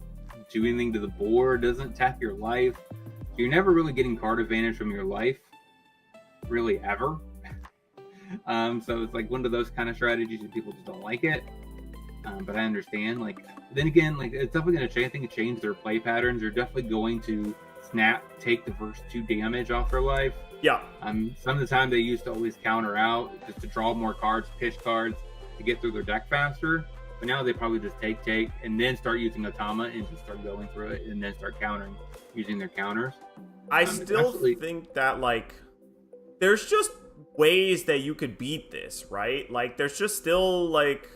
do anything to the board. Doesn't tap your life. You're never really getting card advantage from your life, really ever. So it's like one of those kind of strategies that people just don't like it. but I understand. Like, then again, like it's definitely going to change. I think it changed their play patterns. They're definitely going to take the first 2 damage off their life. Yeah. Some of the time they used to always counter out just to draw more cards, pitch cards to get through their deck faster. But now they probably just take, and then start using Otama and just start going through it, and then start countering using their counters. I still think that, like, there's just ways that you could beat this, right? Like, there's just still, like...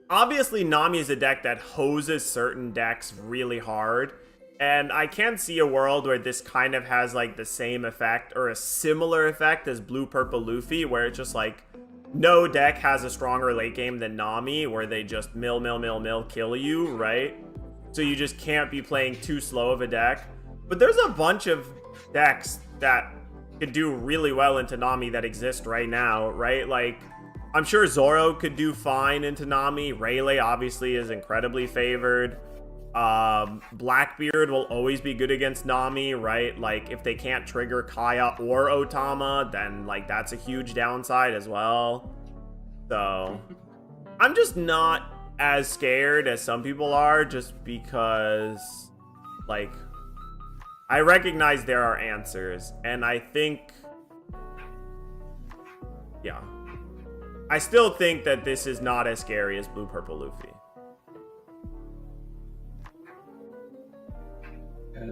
Obviously, Nami is a deck that hoses certain decks really hard. And I can see a world where this kind of has, like, the same effect or a similar effect as Blue-Purple Luffy, where it's just, like, no deck has a stronger late game than Nami, where they just mill, kill you, right? So you just can't be playing too slow of a deck. But there's a bunch of decks that could do really well into Nami that exist right now, right? Like, I'm sure Zoro could do fine into Nami. Rayleigh obviously is incredibly favored. Blackbeard will always be good against Nami, right? Like, if they can't trigger Kaya or Otama, then, like, that's a huge downside as well. So, I'm just not as scared as some people are, just because, like, I recognize there are answers, and I think, yeah. I still think that this is not as scary as Blue Purple Luffy.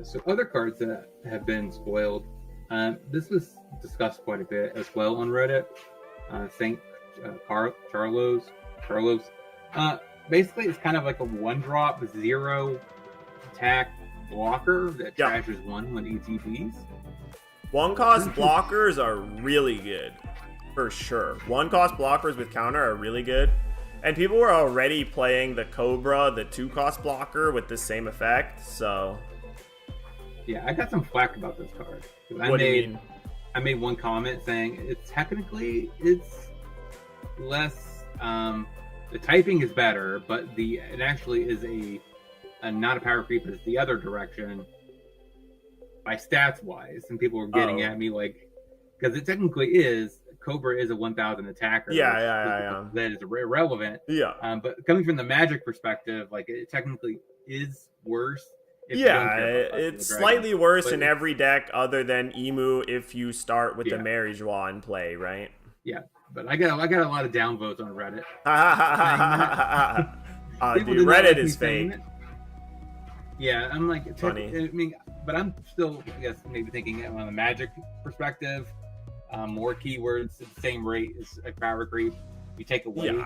So other cards that have been spoiled, this was discussed quite a bit as well on Reddit. Saint Charlos. Basically, it's kind of like a 1-drop 0 attack blocker that trashes 1 when ETBs. 1-cost blockers are really good, for sure. 1-cost blockers with counter are really good. And people were already playing the Cobra, the 2-cost blocker, with the same effect, so... Yeah, I got some flack about this card. What do you mean? I made one comment saying it's less. The typing is better, but it actually is a not a power creep. It's the other direction by stats wise, and people were getting at me like, because it technically is. Cobra is a 1,000 attacker. Yeah. That is irrelevant. Yeah. But coming from the Magic perspective, like it technically is worse. Yeah, it's slightly worse in every deck other than Emu if you start with the Mary Joie in play, right? Yeah, but I got a lot of downvotes on Reddit. Dude, Reddit is fake. Yeah, I'm like, funny. I mean, but I'm still, I guess, maybe thinking on the Magic perspective, more keywords at the same rate as a power creep. You take away,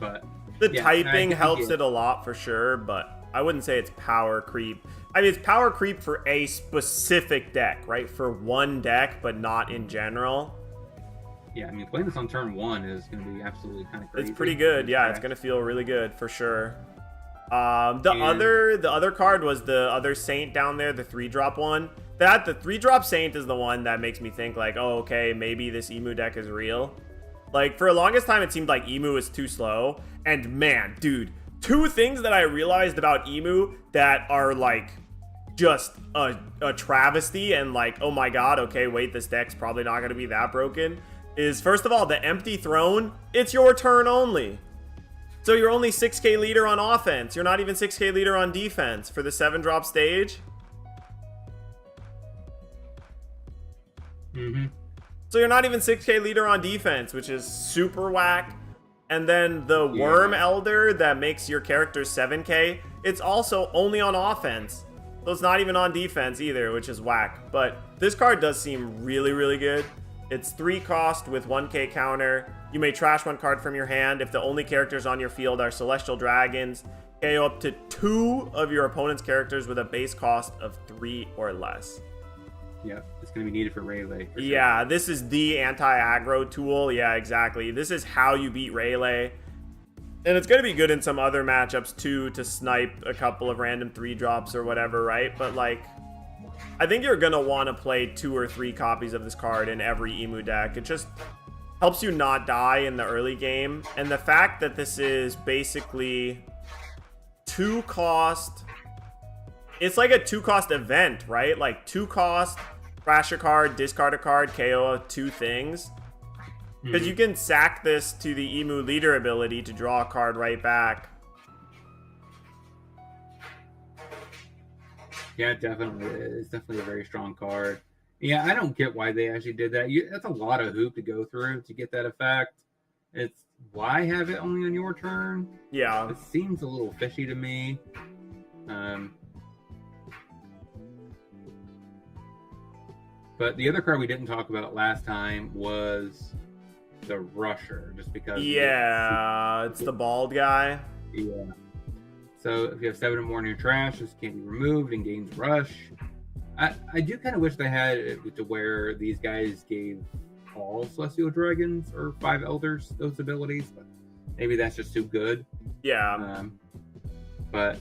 but the typing helps it a lot for sure, but I wouldn't say it's power creep. I mean, it's power creep for a specific deck, right? For one deck, but not in general. Yeah, I mean, playing this on turn 1 is going to be absolutely kind of crazy. It's pretty good. Yeah, it's going to feel really good for sure. The other card was the other Saint down there, the 3-drop one. The 3-drop Saint is the one that makes me think like, oh, okay, maybe this Emu deck is real. Like, for the longest time, it seemed like Emu is too slow. And man, dude, 2 things that I realized about Emu that are like just a travesty and like, oh my god, okay, wait, this deck's probably not going to be that broken, is first of all, the Empty Throne, it's your turn only. So you're only 6k leader on offense. You're not even 6k leader on defense for the 7-drop stage. So you're not even 6k leader on defense, which is super whack. And then the Worm Elder that makes your character 7k, it's also only on offense. So it's not even on defense either, which is whack. But this card does seem really, really good. It's 3 cost with 1k counter. You may trash 1 card from your hand if the only characters on your field are Celestial Dragons. KO up to 2 of your opponent's characters with a base cost of 3 or less. Yeah, it's going to be needed for Rayleigh. For yeah, sure. This is the anti-aggro tool. Yeah, exactly. This is how you beat Rayleigh. And it's going to be good in some other matchups, too, to snipe a couple of random 3-drops or whatever, right? But, like, I think you're going to want to play 2 or 3 copies of this card in every Emu deck. It just helps you not die in the early game. And the fact that this is basically 2 cost... It's like a 2-cost event, right? Like 2 cost, crash a card, discard a card, KO 2 things. Because you can sack this to the Emu leader ability to draw a card right back. Yeah, definitely. It's definitely a very strong card. Yeah, I don't get why they actually did that. That's a lot of hoop to go through to get that effect. It's why have it only on your turn? Yeah. It seems a little fishy to me. But the other card we didn't talk about last time was the Rusher, just because. Yeah, it's the bald guy. Yeah. So if you have 7 or more in your trash, this can be removed and gains Rush. I do kind of wish they had it to where these guys gave all Celestial Dragons or 5 Elders those abilities, but maybe that's just too good. Yeah. But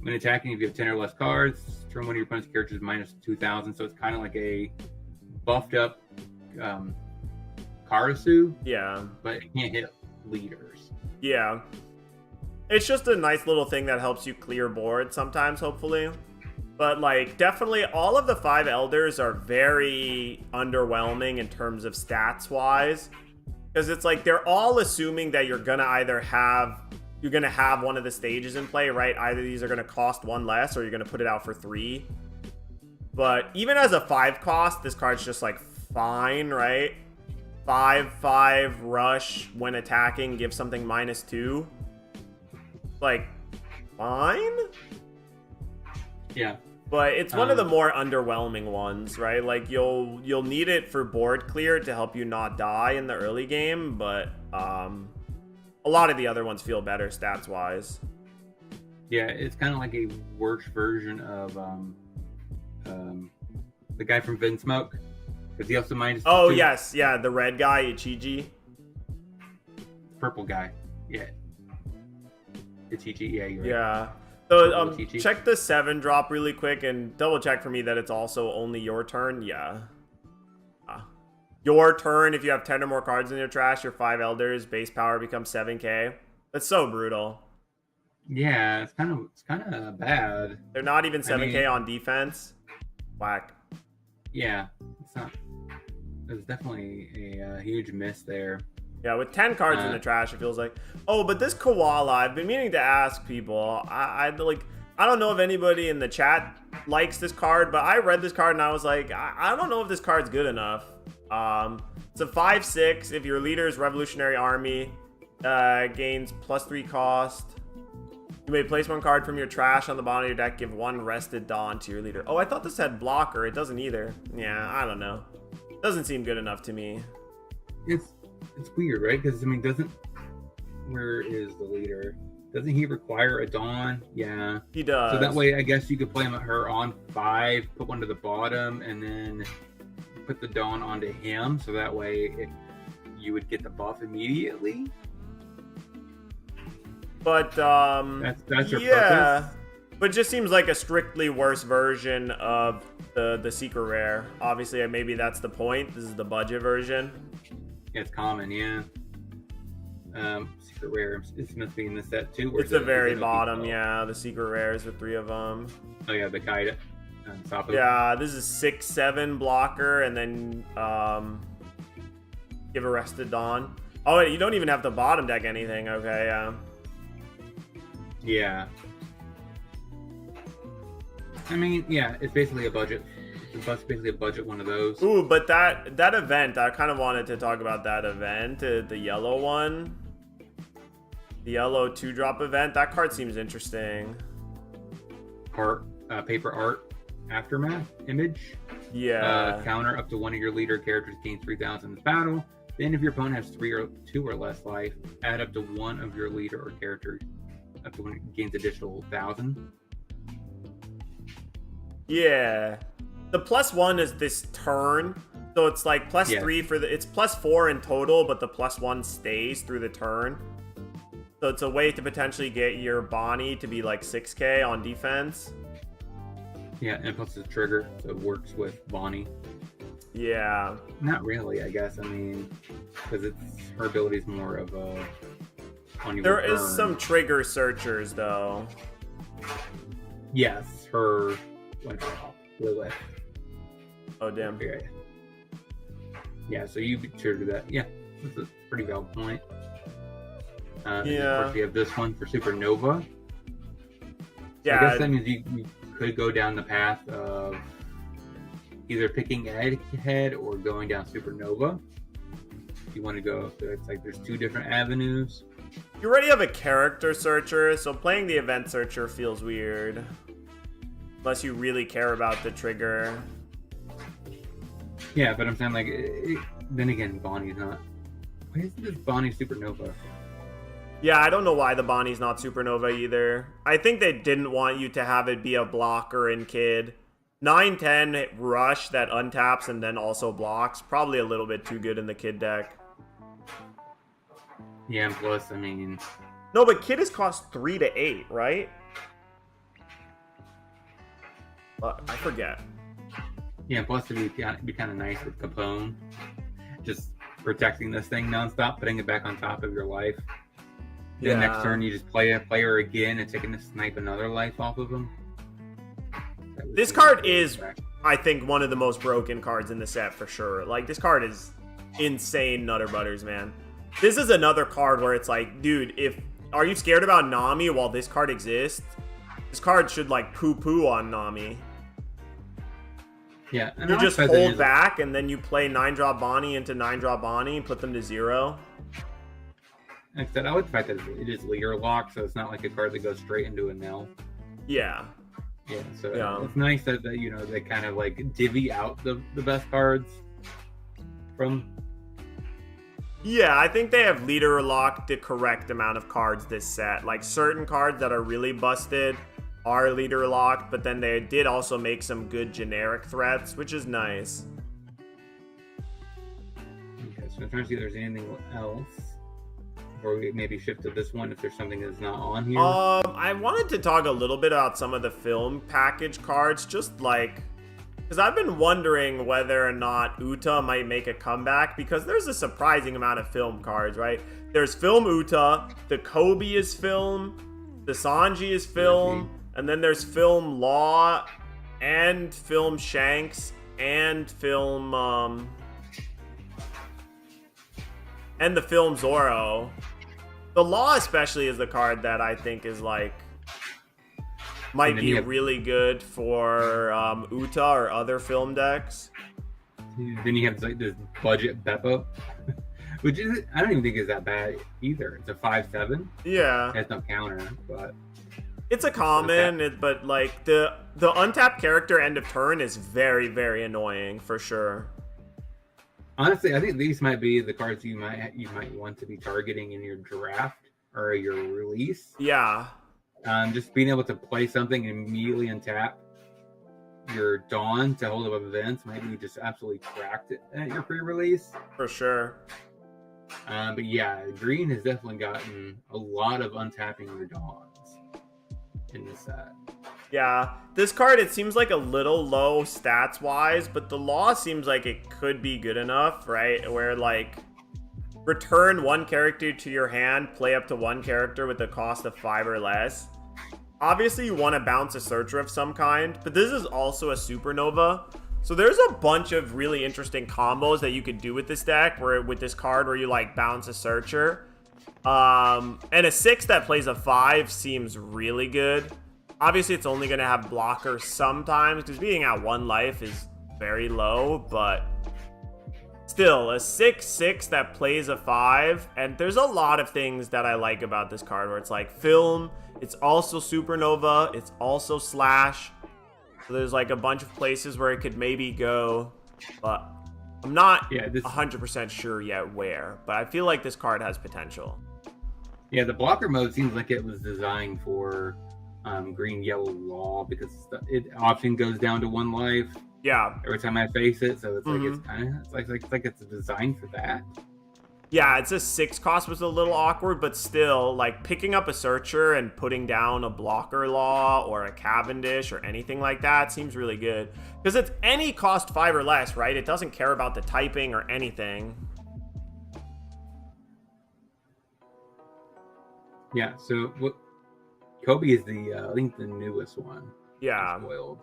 when attacking, if you have 10 or less cards, turn one of your opponent's characters minus 2,000, so it's kind of like a buffed up Karasu. Yeah. But it can't hit leaders. Yeah. It's just a nice little thing that helps you clear board sometimes, hopefully. But, like, definitely all of the 5 Elders are very underwhelming in terms of stats-wise. Because it's like they're all assuming that you're going to either have... You're going to have one of the stages in play, right? Either these are going to cost 1 less or you're going to put it out for 3. But even as a 5 cost, this card's just, like, fine, right? 5/5 rush when attacking, give something -2. Like, fine? Yeah. But it's one of the more underwhelming ones, right? Like, you'll need it for board clear to help you not die in the early game, but a lot of the other ones feel better stats-wise. Yeah, it's kind of like a worse version of the guy from Vinsmoke. Because he also minus. Oh, 2. yes. Yeah, the red guy, Ichiji. Purple guy. Yeah. Ichiji, yeah, you're right. Yeah. So, check the 7 drop really quick and double check for me that it's also only your turn. Yeah. Your turn, if you have 10 or more cards in your trash, your 5 Elders, base power becomes 7k. That's so brutal. Yeah, it's kind of bad. They're not even 7k on defense. Whack. Yeah, it's not. There's definitely a huge miss there. Yeah, with 10 cards in the trash, it feels like. Oh, but this koala, I've been meaning to ask people. I don't know if anybody in the chat likes this card, but I read this card and I was like, I don't know if this card's good enough. It's a 5/6. If your leader's Revolutionary Army gains +3 cost, you may place 1 card from your trash on the bottom of your deck. Give 1 Rested Dawn to your leader. Oh, I thought this had blocker. It doesn't either. Yeah, I don't know. Doesn't seem good enough to me. It's weird, right? Because, I mean, where is the leader? Doesn't he require a Dawn? Yeah. He does. So that way, I guess you could play her on 5, put 1 to the bottom, and then put the Dawn onto him. So that way, you would get the buff immediately. But, that's your yeah. purpose? But it just seems like a strictly worse version of the secret rare. Obviously, maybe that's the point. This is the budget version. It's common, yeah. Secret rare. It's supposed to be in the set too. It's the very bottom, yeah. The secret rares, the 3 of them. Oh yeah, the Kaida. Yeah, this is 6/7 blocker, and then give Arrested Dawn. Oh, wait, you don't even have to bottom deck anything. Okay, yeah. Yeah. I mean, yeah, it's basically a budget. It's basically a budget one of those. Ooh, but that event, I kind of wanted to talk about that event, the yellow one. The yellow 2-drop event. That card seems interesting. Paper art aftermath image. Yeah. Counter up to 1 of your leader characters gains 3,000 in this battle. Then if your opponent has 2 or less life, add up to 1 of your leader or character up to 1 gains additional 1,000. Yeah. The +1 is this turn. So it's like +3 for it's +4 in total, but the +1 stays through the turn. So it's a way to potentially get your Bonnie to be like 6k on defense. Yeah, and plus it's a trigger, so it works with Bonnie. Yeah. Not really, I guess. I mean, because her ability is more of a on your There turn. is some trigger searchers though. Yes, her Lilith. Oh damn. Yeah, so you could trigger that. Yeah. That's a pretty valid point. And of Yeah. course, we have this one for Supernova. So I Yeah. guess that means you could go down the path of either picking Egghead or going down Supernova. If you want to go, so it's like there's two different avenues. You already have a character searcher, so playing the event searcher feels weird. Unless you really care about the trigger. Yeah, but I'm saying, like, then again, Bonnie's not. Why isn't this Bonnie Supernova? Yeah, I don't know why the Bonnie's not Supernova either. I think they didn't want you to have it be a blocker in Kid. 9-10 Rush that untaps and then also blocks. Probably a little bit too good in the Kid deck. Yeah, and plus, I mean, No, but Kid is cost 3 to 8, right? I forget. yeah, plus it'd be kind of nice with Capone. Just protecting this thing nonstop, putting it back on top of your life. Then next turn you just play her again and taking to snipe another life off of him. This card is, I think, one of the most broken cards in the set for sure. Like, this card is insane Nutter Butters, man. This is another card where it's like, dude, are you scared about Nami while this card exists? This card should, like, poo-poo on Nami. Yeah, and You just hold back, and then you play 9-drop Bonnie into 9-drop Bonnie and put them to 0. Like I said, I like the fact that it is leader lock, so it's not like a card that goes straight into a nil. Yeah. Yeah, so Yeah. it's nice that you know, they kind of like divvy out the best cards from. Yeah, I think they have leader locked the correct amount of cards this set. Like, certain cards that are really busted are leader locked, but then they did also make some good generic threats, which is nice. Okay, so I'm trying to see if there's anything else. Or we maybe shift to this one if there's something that's not on here. I wanted to talk a little bit about some of the film package cards, just like, because I've been wondering whether or not Uta might make a comeback, because there's a surprising amount of film cards, right? There's film Uta, the Kobe is film, the Sanji is film, and then there's film Law, and film Shanks, and film, and the film Zoro. The Law especially is the card that I think is like might be really good for Uta or other film decks. Then you have like this budget Beppo, which is, I don't even think is that bad either. It's a 5/7. Yeah, it has no counter, but it's a common. But like the untapped character end of turn is very, very annoying for sure. Honestly, I think these might be the cards you might want to be targeting in your draft or your release. Yeah. Just being able to play something and immediately untap your Dawn to hold up events. Maybe you just absolutely cracked it at your pre-release. For sure. But yeah, Green has definitely gotten a lot of untapping your Dawns in this set. Yeah, this card, it seems like a little low stats-wise, but the Law seems like it could be good enough, right? Where, like, return one character to your hand, play up to one character with a cost of 5 or less. Obviously, you want to bounce a Searcher of some kind, but this is also a Supernova. So there's a bunch of really interesting combos that you could do with this deck, with this card, where you, like, bounce a Searcher. And a 6 that plays a 5 seems really good. Obviously, it's only going to have blockers sometimes, because being at 1 life is very low, but still, a 6/6 that plays a 5, and there's a lot of things that I like about this card, where it's like film, it's also Supernova, it's also Slash, so there's like a bunch of places where it could maybe go, but I'm not 100% sure yet where, but I feel like this card has potential. Yeah, the blocker mode seems like it was designed for green yellow Law, because it often goes down to 1 life. Yeah. Every time I face it, so it's like it's kind of like it's designed for that. Yeah, it's a 6 cost was a little awkward, but still, like, picking up a Searcher and putting down a blocker Law or a Cavendish or anything like that seems really good, because it's any cost 5 or less, right? It doesn't care about the typing or anything. Yeah. So what? Kobe is I think the newest one. Yeah. Spoiled.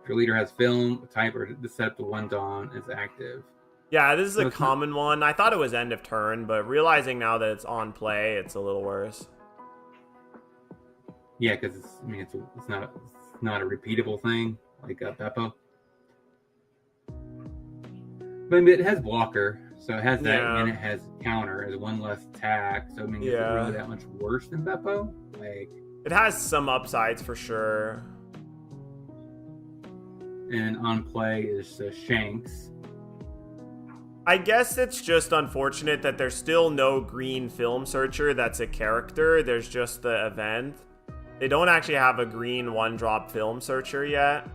If your leader has film, type, or the set up to 1 Dawn is active. Yeah, this is So a it's not- common one. I thought it was end of turn, but realizing now that it's on play, it's a little worse. Yeah, because it's not a repeatable thing like Beppo. But I mean, it has blocker, so it has that, Yeah. and it has counter as one less attack. So I mean, is it Yeah. really that much worse than Beppo? Like, It has some upsides for sure. and on play is Shanks. I guess it's just unfortunate that there's still no green film searcher that's a character. There's just the event. They don't actually have a green one-drop film searcher yet.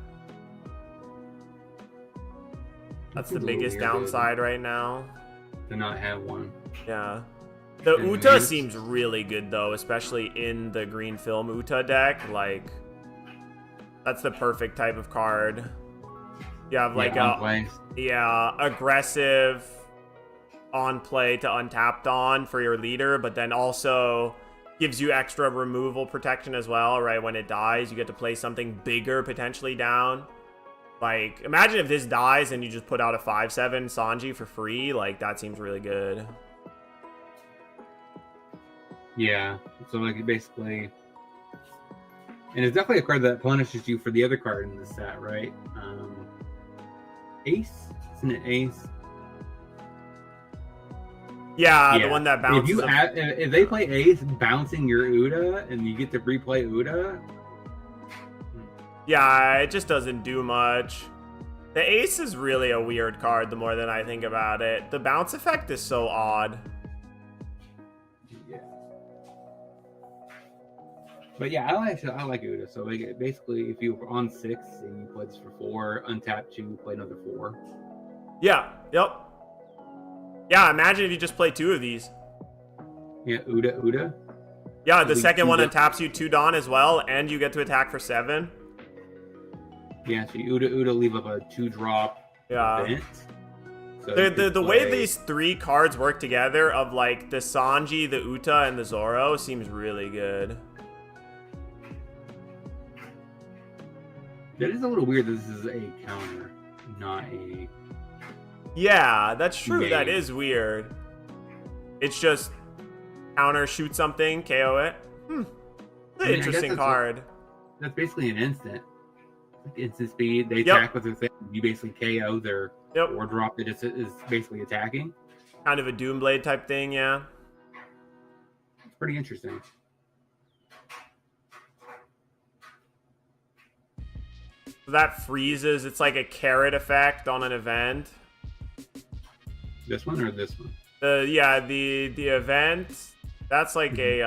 That's the biggest downside right now. To not have one. Yeah. The And Uta it's- seems really good though, especially in the green film Uta deck. Like, that's the perfect type of card. You have like on play. aggressive on play to untapped on for your leader, but then also gives you extra removal protection as well, right? When it dies, you get to play something bigger potentially down. Like, imagine if this dies and you just put out a 5/7 Sanji for free. Like, that seems really good. Yeah. So like basically, and it's definitely a card that punishes you for the other card in the set, right? Ace, isn't it Ace? Yeah, the one that If bounces. if they play Ace, bouncing your Uda, and you get to replay Uda. Yeah, it just doesn't do much. The Ace is really a weird card the more that I think about it. The bounce effect is so odd. Yeah. But yeah, I like Uda. So like, basically, if you were on 6 and you play this for 4, untap 2, play another 4. Yeah, yep. Yeah, imagine if you just play 2 of these. Yeah, Uda. Yeah, the Like second one Uda. untaps you 2 Dawn as well, and you get to attack for 7. Yeah, so Uda leave up a 2-drop Yeah. event. So you The could way play- these 3 cards work together of like the Sanji, the Uta, and the Zoro seems really good. That is a little weird that this is a counter, not a... Yeah, that's true. That Game. is weird. It's just counter, shoot something, KO it. It's an I mean, I guess interesting that's card. That's basically an instant. Like instant speed. They Yep. attack with their thing. You basically KO their Yep. 4-drop that is basically attacking. Kind of a Doomblade type thing, yeah. It's pretty interesting. So that freezes. It's like a carrot effect on an event. This one or this one? The event, that's like a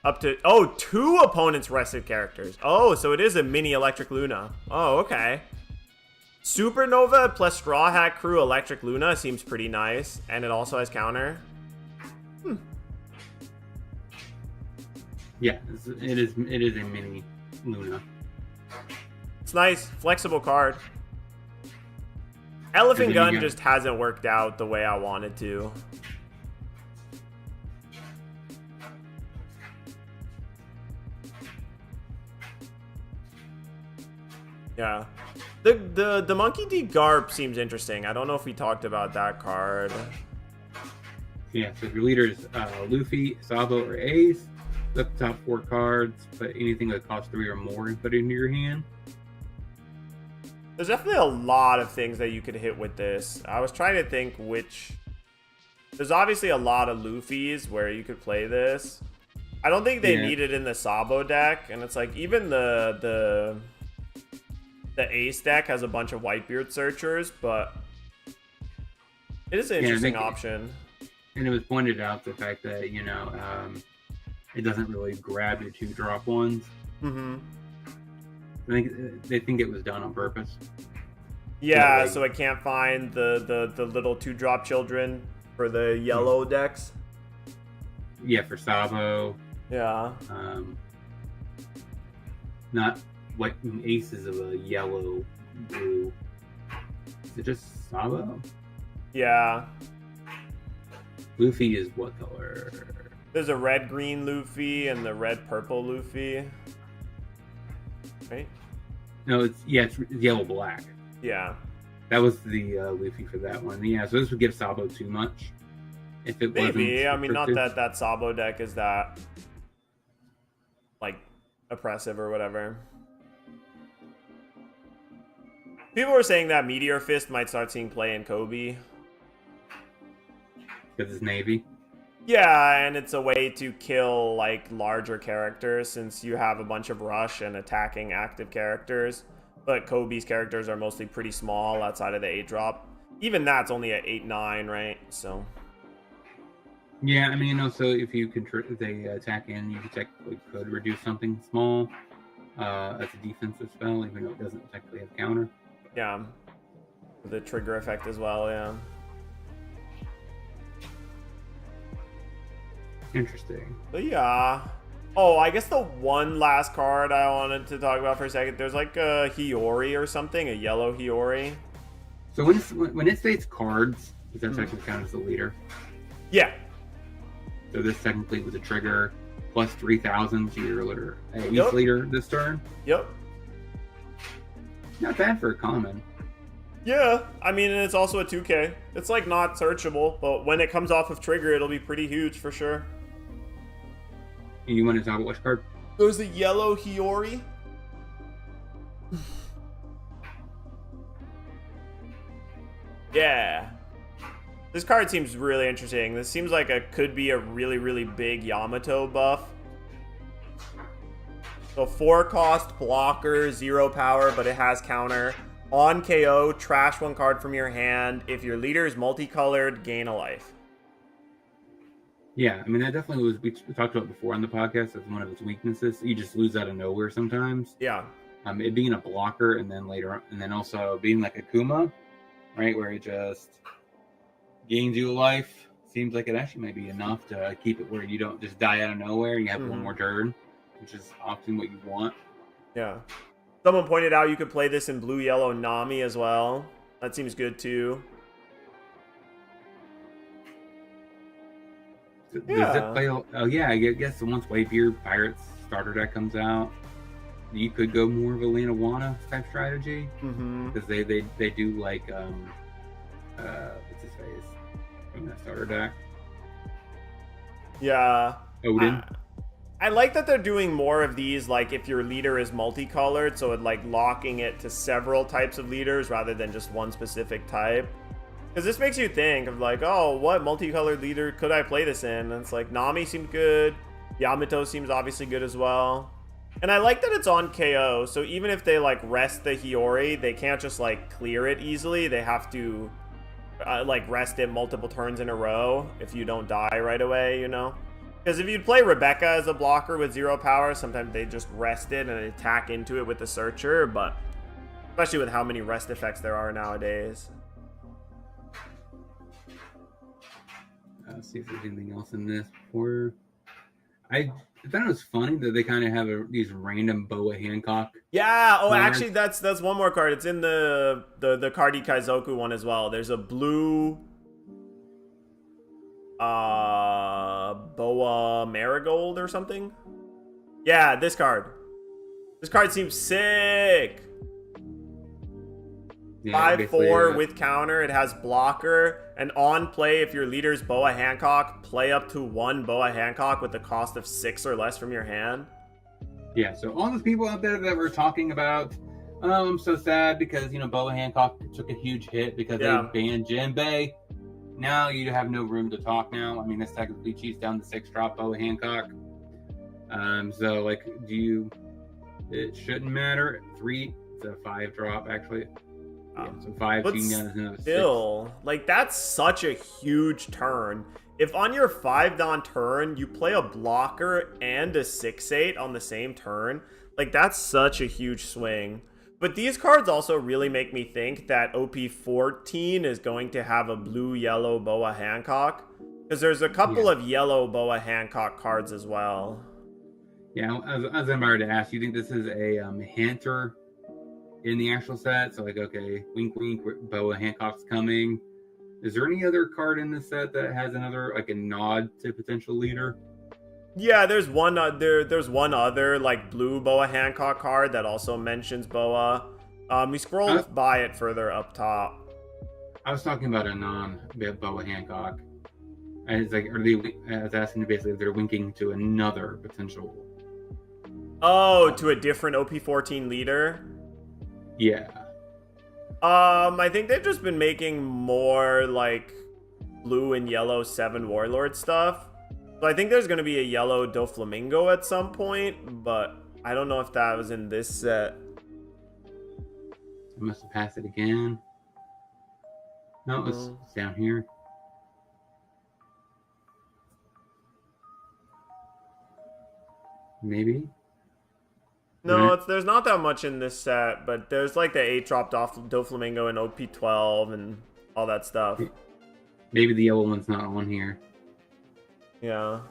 up to 2 opponents rested characters. Oh, so it is a mini Electric Luna. Oh, okay. Supernova plus Straw Hat Crew Electric Luna seems pretty nice, and it also has counter. Yeah, it is a mini Luna. It's nice, flexible card. Elephant And then Gun you got- just hasn't worked out the way I wanted to. Yeah. The Monkey D. Garp seems interesting. I don't know if we talked about that card. Yeah, so if your leader is Luffy, Sabo, or Ace, look the top 4 cards, put anything that costs 3 or more and put it into your hand. There's definitely a lot of things that you could hit with this. I was trying to think which... There's obviously a lot of Luffy's where you could play this. I don't think they Yeah. need it in the Sabo deck, and it's like even the Ace deck has a bunch of Whitebeard searchers, but it is an Yeah, I interesting think- option. And it was pointed out the fact that, it doesn't really grab your 2-drop ones. Mm-hmm. I think they think it was done on purpose. Yeah, like- so I can't find the little 2-drop children for the yellow decks. Yeah, for Sabo. Yeah. Not what aces of a yellow, blue. Is it just Sabo? Yeah. Luffy is what color? There's a red-green Luffy and the red-purple Luffy. Right? No, it's yellow black. Yeah. That was the Luffy for that one. Yeah, so this would give Sabo too much. If it Maybe. wasn't I mean, not restricted. that Sabo deck is that, like, oppressive or whatever. People were saying that Meteor Fist might start seeing play in Kobe. Because it's Navy. Yeah, and it's a way to kill, like, larger characters since you have a bunch of rush and attacking active characters. But Kobe's characters are mostly pretty small outside of the 8-drop. Even that's only at 8-9, right? So... Yeah, I mean, also if you if they attack in, you technically could reduce something small as a defensive spell, even though it doesn't technically have counter. yeah. The trigger effect as well, yeah. Interesting. But yeah. Oh, I guess the one last card I wanted to talk about for a second, there's like a Hiyori or something, a yellow Hiyori. So when it states cards, does that technically count as the leader? Yeah. So this technically was a trigger plus 3,000 to your each Yep. leader this turn. Yep. Not bad for a common. Yeah, I mean, and it's also a 2K. It's like not searchable, but when it comes off of trigger, it'll be pretty huge for sure. And you want to talk about which card? There's the yellow Hiyori. Yeah. This card seems really interesting. This seems like it could be a really, really big Yamato buff. So 4 cost, blocker, 0 power, but it has counter. On KO, trash 1 card from your hand. If your leader is multicolored, gain a life. Yeah, I mean that definitely was. We talked about before on the podcast as one of its weaknesses. You just lose out of nowhere sometimes. Yeah. It being a blocker, and then later on, and then also being like a Kuma, right, where it just gains you a life. Seems like it actually might be enough to keep it where you don't just die out of nowhere. And you have one more turn, which is often what you want. Yeah. Someone pointed out you could play this in blue, yellow, Nami as well. That seems good too. Does it play? Oh yeah, I guess once Wavebeard Pirates starter deck comes out, you could go more of a Lanawana type strategy because they do like what's his face from that starter deck. Yeah. Odin. I like that they're doing more of these, like if your leader is multicolored, so it like locking it to several types of leaders rather than just one specific type. Because this makes you think of like, oh, what multicolored leader could I play this in? And it's like Nami seemed good, Yamato seems obviously good as well. And I like that it's on KO, so even if they like rest the Hiyori, they can't just like clear it easily. They have to like rest it multiple turns in a row if you don't die right away, you know? Because if you'd play Rebecca as a blocker with 0 power, sometimes they just rest it and attack into it with the Searcher, but especially with how many rest effects there are nowadays. Let's see if there's anything else in this before. I thought it was funny that they kind of have these random Boa Hancock. Yeah. Oh, cards. actually, that's one more card. It's in the Cardi Kaizoku one as well. There's a blue Boa Marigold or something. Yeah, this card. This card seems sick. Yeah, 5/4 with counter. It has blocker. And on play, if your leader's Boa Hancock, play up to 1 Boa Hancock with the cost of 6 or less from your hand. Yeah, so all those people out there that were talking about, I'm so sad because, Boa Hancock took a huge hit because they banned Jinbei. Now you have no room to talk now. I mean, this technically cheats down the 6-drop Boa Hancock. So, like, it shouldn't matter. 3, it's a 5-drop, actually. Yeah, so 5 cheating down is another 6. Like, that's such a huge turn. If on your 5-don turn, you play a blocker and a 6/8 on the same turn, like, that's such a huge swing. But these cards also really make me think that OP14 is going to have a blue-yellow Boa Hancock. Because there's a couple of yellow Boa Hancock cards as well. Yeah, as I'm about to ask, you think this is a Hunter in the actual set? So, like, okay, wink, wink, Boa Hancock's coming. Is there any other card in this set that has another, like, a nod to potential leader? Yeah, there's one other like blue Boa Hancock card that also mentions Boa. We scrolled by it further up top. I was talking about a non-Boa Hancock. I was like, I was asking basically if they're winking to another potential. Oh, to a different OP14 leader? Yeah. I think they've just been making more, like, blue and yellow 7 Warlord stuff. So I think there's going to be a yellow Doflamingo at some point, but I don't know if that was in this set. I must have passed it again. No, it's down here. Maybe. No, there's not that much in this set, but there's like the 8-drop Doflamingo and OP12 and all that stuff. Maybe the yellow one's not on here. Yeah.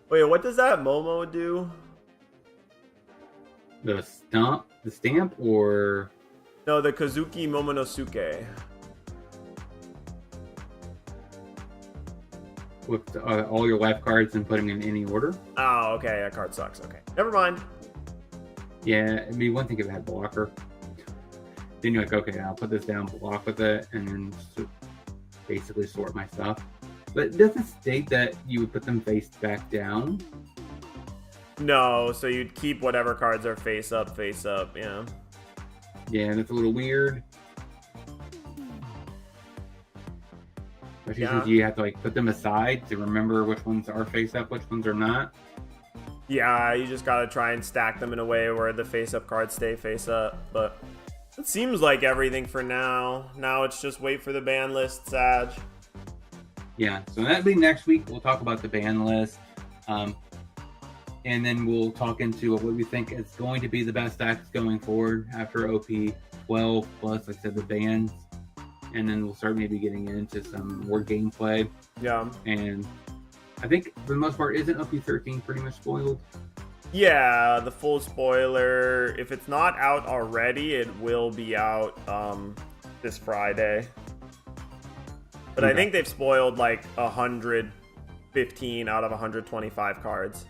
Wait, what does that Momo do? The stamp, or No, the Kazuki Momonosuke. with all your life cards and put them in any order. Oh, okay, that card sucks. Okay, never mind. Yeah, I mean, one thing if it had blocker. Then you're like, okay, I'll put this down, block with it, and then basically sort my stuff. But it doesn't state that you would put them face back down. No, so you'd keep whatever cards are face up, yeah. Yeah, that's a little weird. Especially since you have to like put them aside to remember which ones are face up, which ones are not. Yeah, you just gotta try and stack them in a way where the face up cards stay face up, but it seems like everything for now. Now it's just wait for the ban list, Sag. Yeah, so that'll be next week. We'll talk about the ban list. And then we'll talk into what we think is going to be the best decks going forward after OP 12 plus, like I said, the bans. And then we'll start maybe getting into some more gameplay. Yeah. And I think for the most part, isn't OP 13 pretty much spoiled? Yeah, the full spoiler. If it's not out already, it will be out this Friday. But okay. I think they've spoiled like 115 out of 125 cards.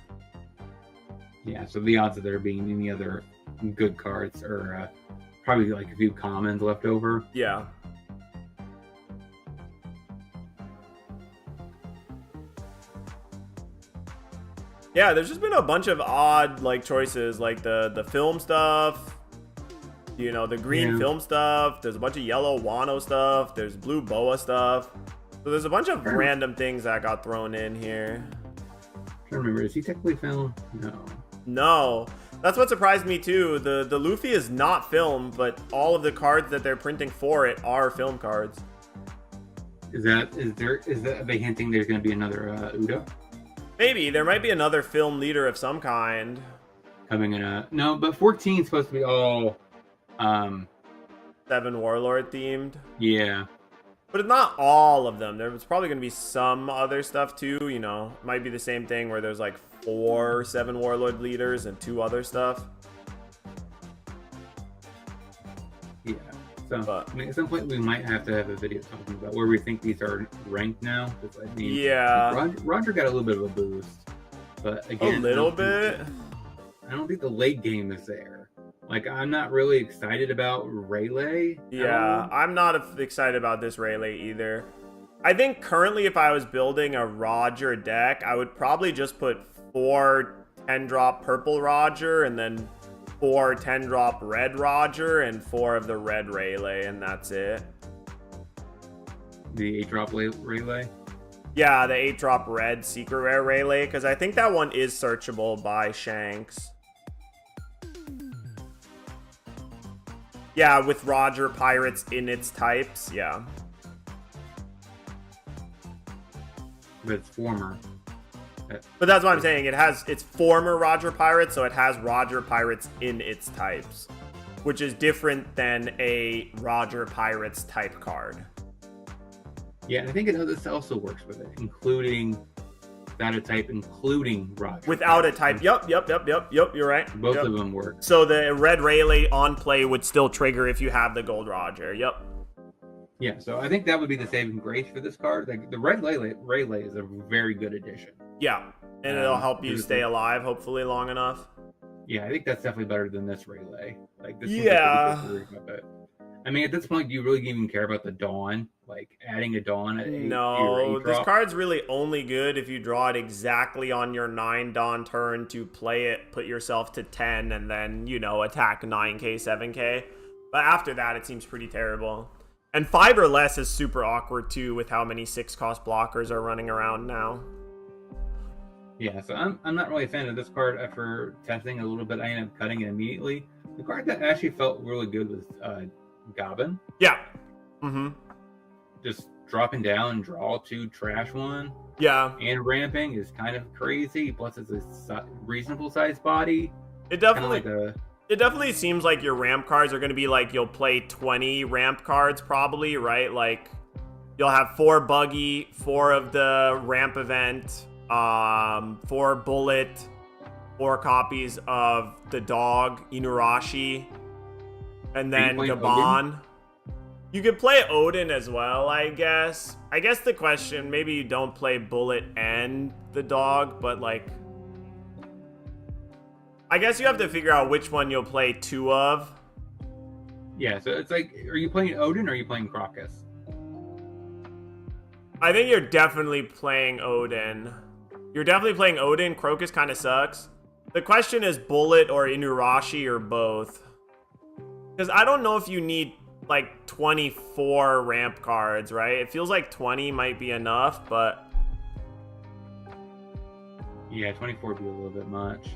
Yeah, so the odds of there being any other good cards are probably like a few commons left over. Yeah. Yeah, there's just been a bunch of odd like choices, like the film stuff, you know, the green film stuff. There's a bunch of yellow Wano stuff. There's blue Boa stuff. So there's a bunch of random things that got thrown in here. I don't remember. Is he technically film? No. No. That's what surprised me too. The Luffy is not film, but all of the cards that they're printing for it are film cards. Are they hinting there's going to be another Udo? Maybe. There might be another film leader of some kind. Coming in no, but 14 is supposed to be all 7 Warlord themed. Yeah. But it's not all of them. There's probably going to be some other stuff too, you know. It might be the same thing where there's like 4 7 Warlord leaders and 2 other stuff. Yeah. So, I mean, at some point we might have to have a video talking about where we think these are ranked now. I mean, yeah. Roger got a little bit of a boost. But again, a little bit. I don't think the late game is there. Like, I'm not really excited about Rayleigh. Yeah, I'm not excited about this Rayleigh either. I think currently if I was building a Roger deck, I would probably just put 4 10-drop purple Roger and then 4 10-drop red Roger and 4 of the red Rayleigh, and that's it. The 8-drop Rayleigh? Yeah, the 8-drop red secret rare Rayleigh, because I think that one is searchable by Shanks. Yeah, with Roger Pirates in its types, yeah. But it's former. But that's what I'm saying. It's former Roger Pirates, so it has Roger Pirates in its types, which is different than a Roger Pirates type card. Yeah, and I think this also works with it, including without a type, including Roger. Without a type. Yep, you're right. Both of them work. So the red Rayleigh on play would still trigger if you have the gold Roger. Yep. Yeah, so I think that would be the saving grace for this card. Like, the red Rayleigh is a very good addition. Yeah, and it'll help you stay alive, hopefully, long enough. Yeah, I think that's definitely better than this relay. Like this seems like Yeah. a good version of it. I mean, at this point, do you really even care about the dawn? Like adding a dawn to your No, eight this drop? card's really only good if you draw it exactly on your 9 Dawn turn to play it, put yourself to 10, and then, you know, attack 9k, 7k. But after that, it seems pretty terrible. And 5 or less is super awkward too, with how many 6-cost blockers are running around now. Yeah, so I'm not really a fan of this card. After testing a little bit, I ended up cutting it immediately. The card that actually felt really good was Goblin. Yeah. Mm-hmm. Just dropping down, draw 2, trash 1. Yeah. And ramping is kind of crazy. Plus, it's a reasonable sized body. It definitely... Like It definitely seems like your ramp cards are going to be like, you'll play 20 ramp cards probably, right? Like, you'll have 4 buggy, 4 of the ramp event, 4 bullet, 4 copies of the dog, Inuarashi, and then Gabon. You could play Odin as well, I guess. I guess the question, maybe you don't play bullet and the dog, but like... I guess you have to figure out which one you'll play 2 of. Yeah, so it's like, are you playing Odin or are you playing Crocus? I think you're definitely playing Odin. You're definitely playing Odin. Crocus kind of sucks. The question is Bullet or Inuarashi or both. Because I don't know if you need like 24 ramp cards, right? It feels like 20 might be enough, but... Yeah, 24 would be a little bit much.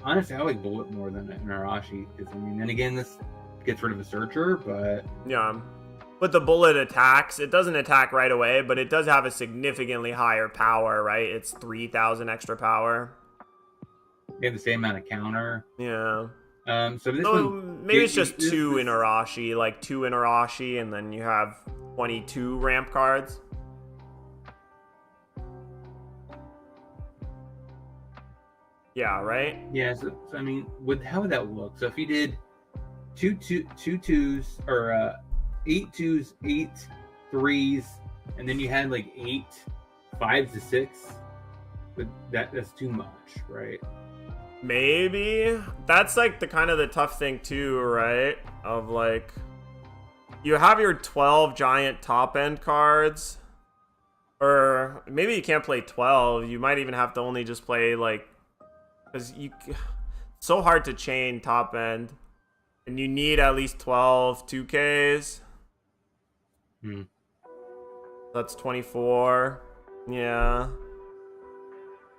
Honestly, I like Bullet more than Inuarashi, because I mean, then again, this gets rid of a Searcher, but yeah. But the Bullet attacks. It doesn't attack right away, but it does have a significantly higher power, right? It's 3,000 extra power. They have the same amount of counter. Yeah. So this one, maybe it's just 2 Inuarashi, like 2 Inuarashi, and then you have 22 ramp cards. Yeah, right? Yeah, so I mean, how would that look? So if you did two twos, or 8 twos, 8 threes, and then you had like 8 5s to 6, but that's too much, right? Maybe. That's like the kind of the tough thing too, right? Of like, you have your 12 giant top end cards, or maybe you can't play 12. You might even have to only just play like, because it's so hard to chain top end, and you need at least 12 2Ks. That's 24. Yeah.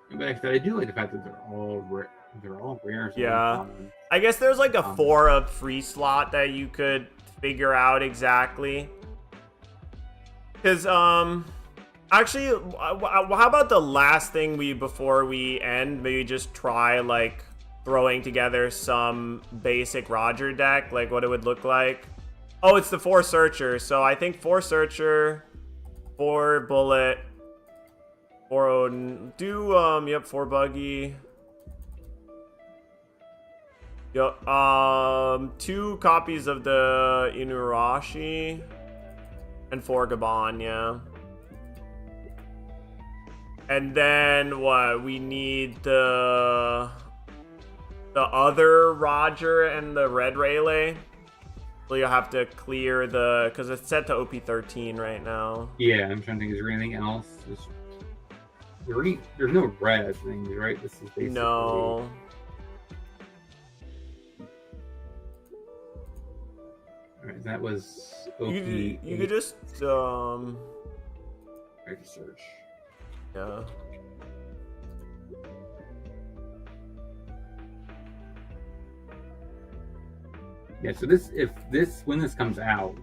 But actually, I do like the fact that they're all rare. Yeah. I guess there's like a 4-up free slot that you could figure out exactly. Because actually, how about the last thing before we end, maybe just try like throwing together some basic Roger deck, like what it would look like. Oh, it's the 4 Searcher. So I think 4 Searcher, 4 Bullet, 4 Odin. Yep, 4 Buggy. Yep, 2 copies of the Inuarashi and 4 Gabon, yeah. And then what? We need the other Roger and the Red Rayleigh. So you'll have to clear because it's set to OP13 right now. Yeah, I'm trying to think. Is there anything else? There's no red things, right? This is basically... No. Alright, that was OP. You could just I have to search. Yeah. Yeah, so when this comes out,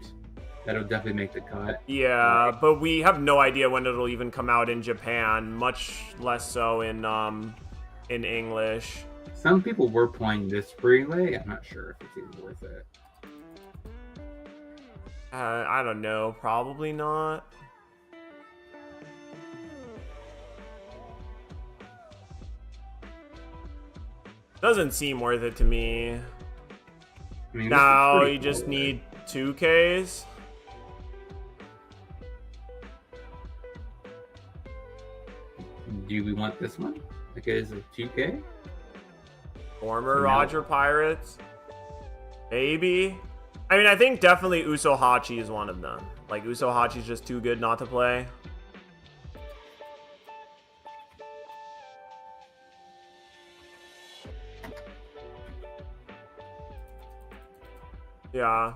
that'll definitely make the cut. Yeah, but we have no idea when it'll even come out in Japan, much less so in English. Some people were playing this relay. I'm not sure if it's even worth it. I don't know. Probably not. Doesn't seem worth it to me. I mean, Now you just need 2Ks. Do we want this one? Like, is it 2K? Former Roger Pirates? Maybe. I mean, I think definitely Usohachi is one of them. Like, Usohachi's just too good not to play. Yeah.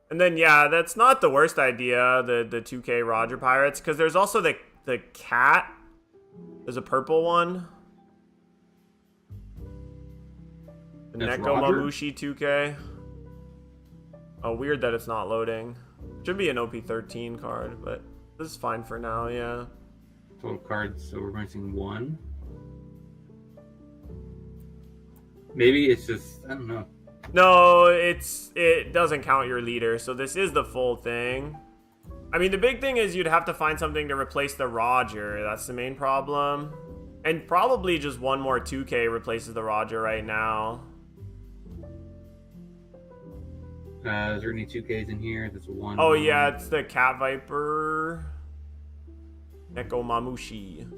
And then, yeah, that's not the worst idea, the 2K Roger Pirates, because there's also the cat. There's a purple one. The That's Neko Roger? Mamushi 2K. Oh, weird that it's not loading. Should be an OP13 card, but this is fine for now, yeah. Total cards, so we're missing 1. Maybe it's just, I don't know. No, it doesn't count your leader, so this is the full thing. I mean, the big thing is you'd have to find something to replace the Roger. That's the main problem. And probably just one more 2K replaces the Roger right now. Is there any 2Ks in here? That's 1. Oh, yeah, it's the Cat Viper. Neko Mamushi.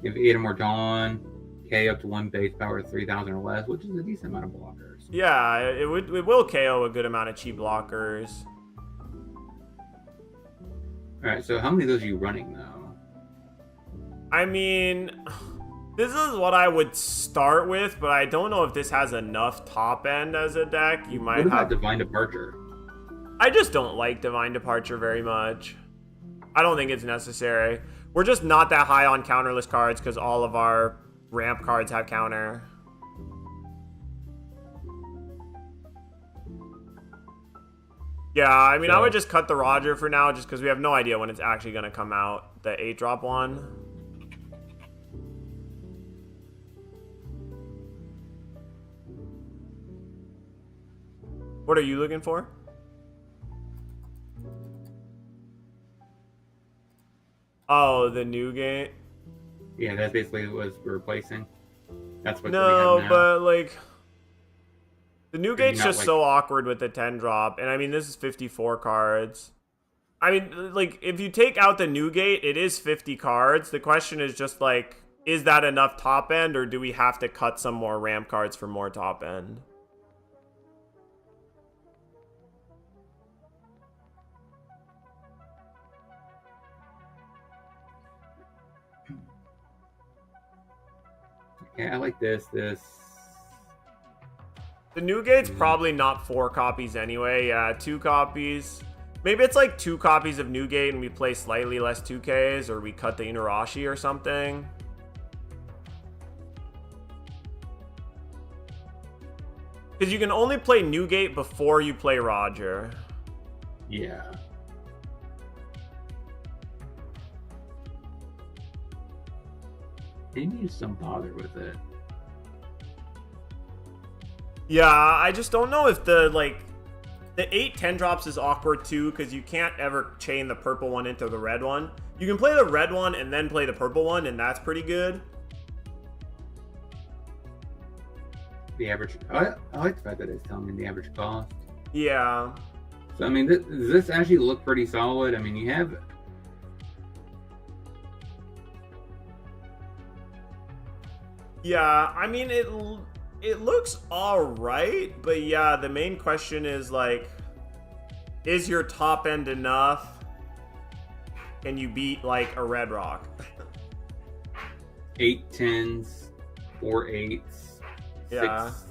You have 8 or more Dawn. K up to 1 base power 3,000 or less, which is a decent amount of blockers. Yeah, it will KO a good amount of cheap blockers. Alright, so how many of those are you running, though? I mean, this is what I would start with, but I don't know if this has enough top end as a deck. You might What about have Divine Departure? I just don't like Divine Departure very much. I don't think it's necessary. We're just not that high on counterless cards because all of our ramp cards have counter. Yeah, I mean, I would just cut the Roger for now just because we have no idea when it's actually going to come out. The 8-drop one. What are you looking for? Oh, the new game? Yeah, that's basically what we're replacing. That's what No, we have now. but like the new gate's not just like- so awkward with the 10 drop, and I mean this is 54 cards. I mean, like if you take out the new gate, it is 50 cards. The question is just like, is that enough top end, or do we have to cut some more ramp cards for more top end? Yeah, I like this. The new gate's probably not 4 copies anyway. Yeah, 2 copies. Maybe it's like 2 copies of new gate and we play slightly less 2Ks, or we cut the Inurashi or something. Because you can only play new gate before you play Roger. Yeah. Maybe just don't bother with it. Yeah, I just don't know if the 8-10 drops is awkward too, because you can't ever chain the purple one into the red one. You can play the red one and then play the purple one, and that's pretty good. The average. I like the fact that it's telling me the average cost. Yeah. So I mean, does this actually look pretty solid? I mean, you have. Yeah, I mean, it looks alright, but yeah, the main question is like, is your top end enough? Can you beat like a Red Rock? 8 10s, 4 8s, Yeah. 6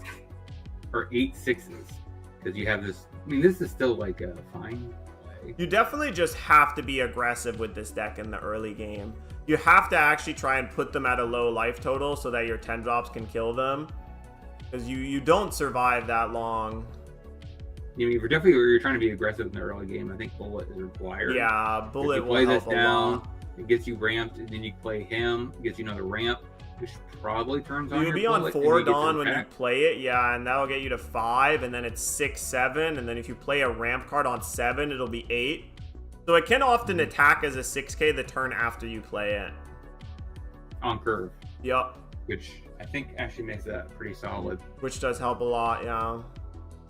or 8 6s, because you have this. I mean, this is still like a fine play. You definitely just have to be aggressive with this deck in the early game. You have to actually try and put them at a low life total so that your 10 drops can kill them. Because you don't survive that long. You mean, you're trying to be aggressive in the early game. I think Bullet is required. Yeah, If Bullet you will play help this a down, lot. it gets you ramped, and then you play him, it gets you another ramp, which probably turns on You'll your be on Bullet, and 4 you get Dawn your when you back. play it, yeah, and that'll get you to 5, and then it's 6, 7, and then if you play a ramp card on 7, it'll be 8. So it can often attack as a 6K the turn after you play it. on curve, Yup, which I think actually makes that pretty solid. which does help a lot, yeah.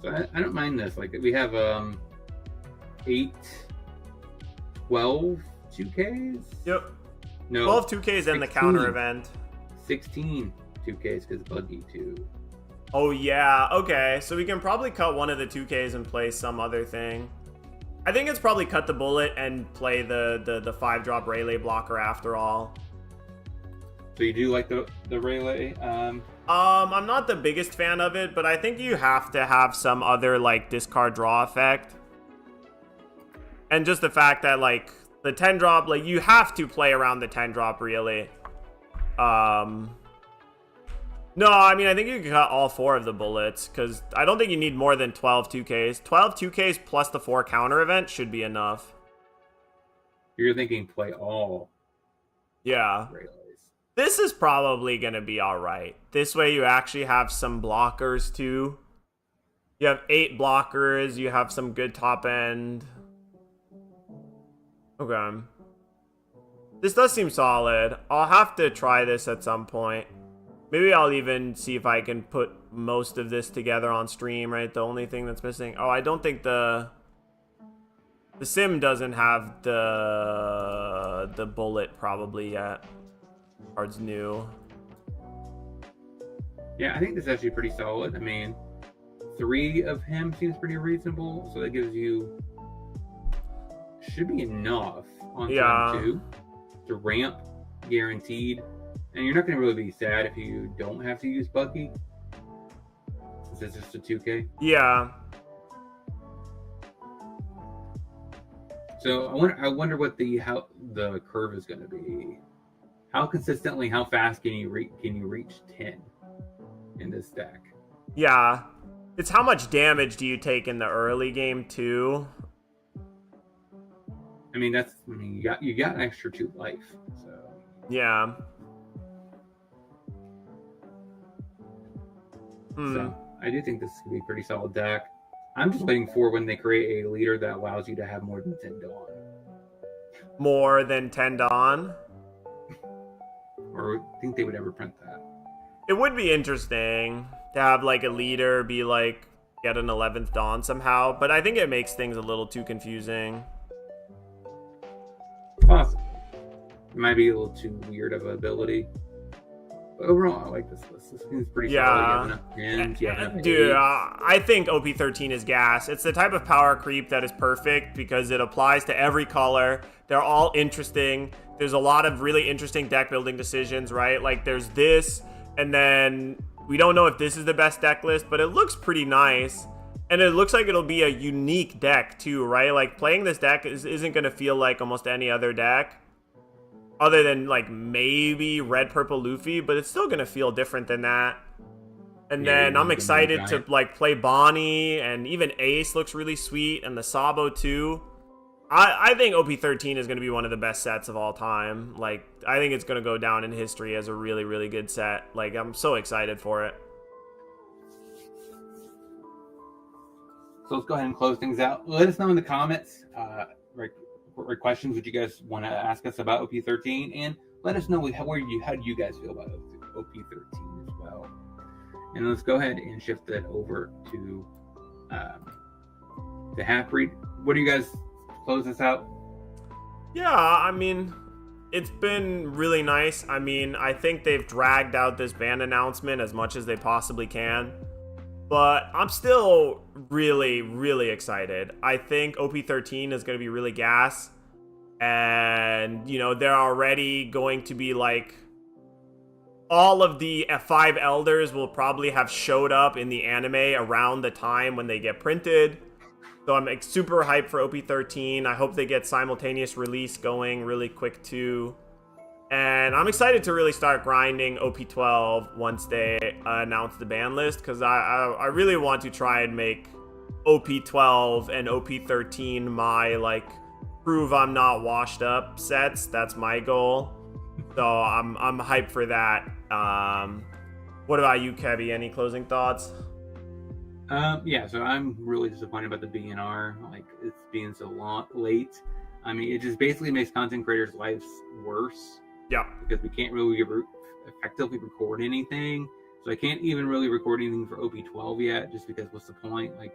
So I don't mind this. Like we have 8, 12, 2Ks? Yep. No. 12 2Ks and the counter event. 16 2Ks because Buggy 2. Oh, yeah. Okay, so we can probably cut one of the 2Ks and play some other thing. I think it's probably cut the bullet and play the 5-drop Rayleigh blocker after all. So you do like the Rayleigh? I'm not the biggest fan of it, but I think you have to have some other, like, discard draw effect. And just the fact that, like, the 10-drop, like, you have to play around the 10-drop, really. No, I mean, I think you can cut all 4 of the bullets, because I don't think you need more than 12 2Ks. 12 2Ks plus the 4 counter event should be enough. You're thinking play all. Yeah. Rayleighs. This is probably going to be alright. This way you actually have some blockers, too. You have 8 blockers, you have some good top end. Okay. This does seem solid. I'll have to try this at some point. Maybe I'll even see if I can put most of this together on stream, right? The only thing that's missing... Oh, I don't think the sim doesn't have the bullet probably yet. Card's new. Yeah, I think this is actually pretty solid. I mean, 3 of him seems pretty reasonable, so that gives you... should be enough on turn 2 to ramp, guaranteed. And you're not going to really be sad if you don't have to use Bucky, since it's just a 2K. Yeah. So I wonder what how the curve is going to be. How consistently, how fast can you reach 10 in this deck? Yeah. It's how much damage do you take in the early game too? I mean, you got an extra 2 life. So yeah. So I do think this could be a pretty solid deck. I'm just waiting for when they create a leader that allows you to have more than 10 Dawn. More than 10 Dawn? Or I think they would ever print that. It would be interesting to have like a leader be like get an 11th Dawn somehow, but I think it makes things a little too confusing. Possibly. It might be a little too weird of an ability. But overall, I like this list. This seems pretty solid. Dude, I think OP13 is gas. It's the type of power creep that is perfect because it applies to every color. They're all interesting. There's a lot of really interesting deck building decisions, right? Like there's this, and then we don't know if this is the best deck list, but it looks pretty nice. And it looks like it'll be a unique deck too, right? Like playing this deck isn't going to feel like almost any other deck. Other than, like, maybe Red Purple Luffy, but it's still going to feel different than that. And then I'm excited to, like, play Bonnie, and even Ace looks really sweet, and the Sabo, too. I think OP13 is going to be one of the best sets of all time. Like, I think it's going to go down in history as a really, really good set. Like, I'm so excited for it. So let's go ahead and close things out. Let us know in the comments, what questions would you guys want to ask us about OP13, and let us know how do you guys feel about OP13 as well. And let's go ahead and shift that over to the Halfbreed. What do you guys close this out? Yeah, I mean, it's been really nice. I mean, I think they've dragged out this ban announcement as much as they possibly can, but I'm still really, really excited. I think OP13 is going to be really gas. And, you know, they're already going to be like... all of the F5 elders will probably have showed up in the anime around the time when they get printed. So I'm like, super hyped for OP13. I hope they get simultaneous release going really quick too. And I'm excited to really start grinding OP12 once they announce the ban list, because I really want to try and make OP12 and OP13 my, like, prove I'm not washed up sets. That's my goal. So I'm hyped for that. What about you, Kevy? Any closing thoughts? Yeah, so I'm really disappointed about the BNR. Like, it's being so late. I mean, it just basically makes content creators' lives worse. Yeah. Because we can't really effectively record anything. So I can't even really record anything for OP12 yet, just because what's the point? Like,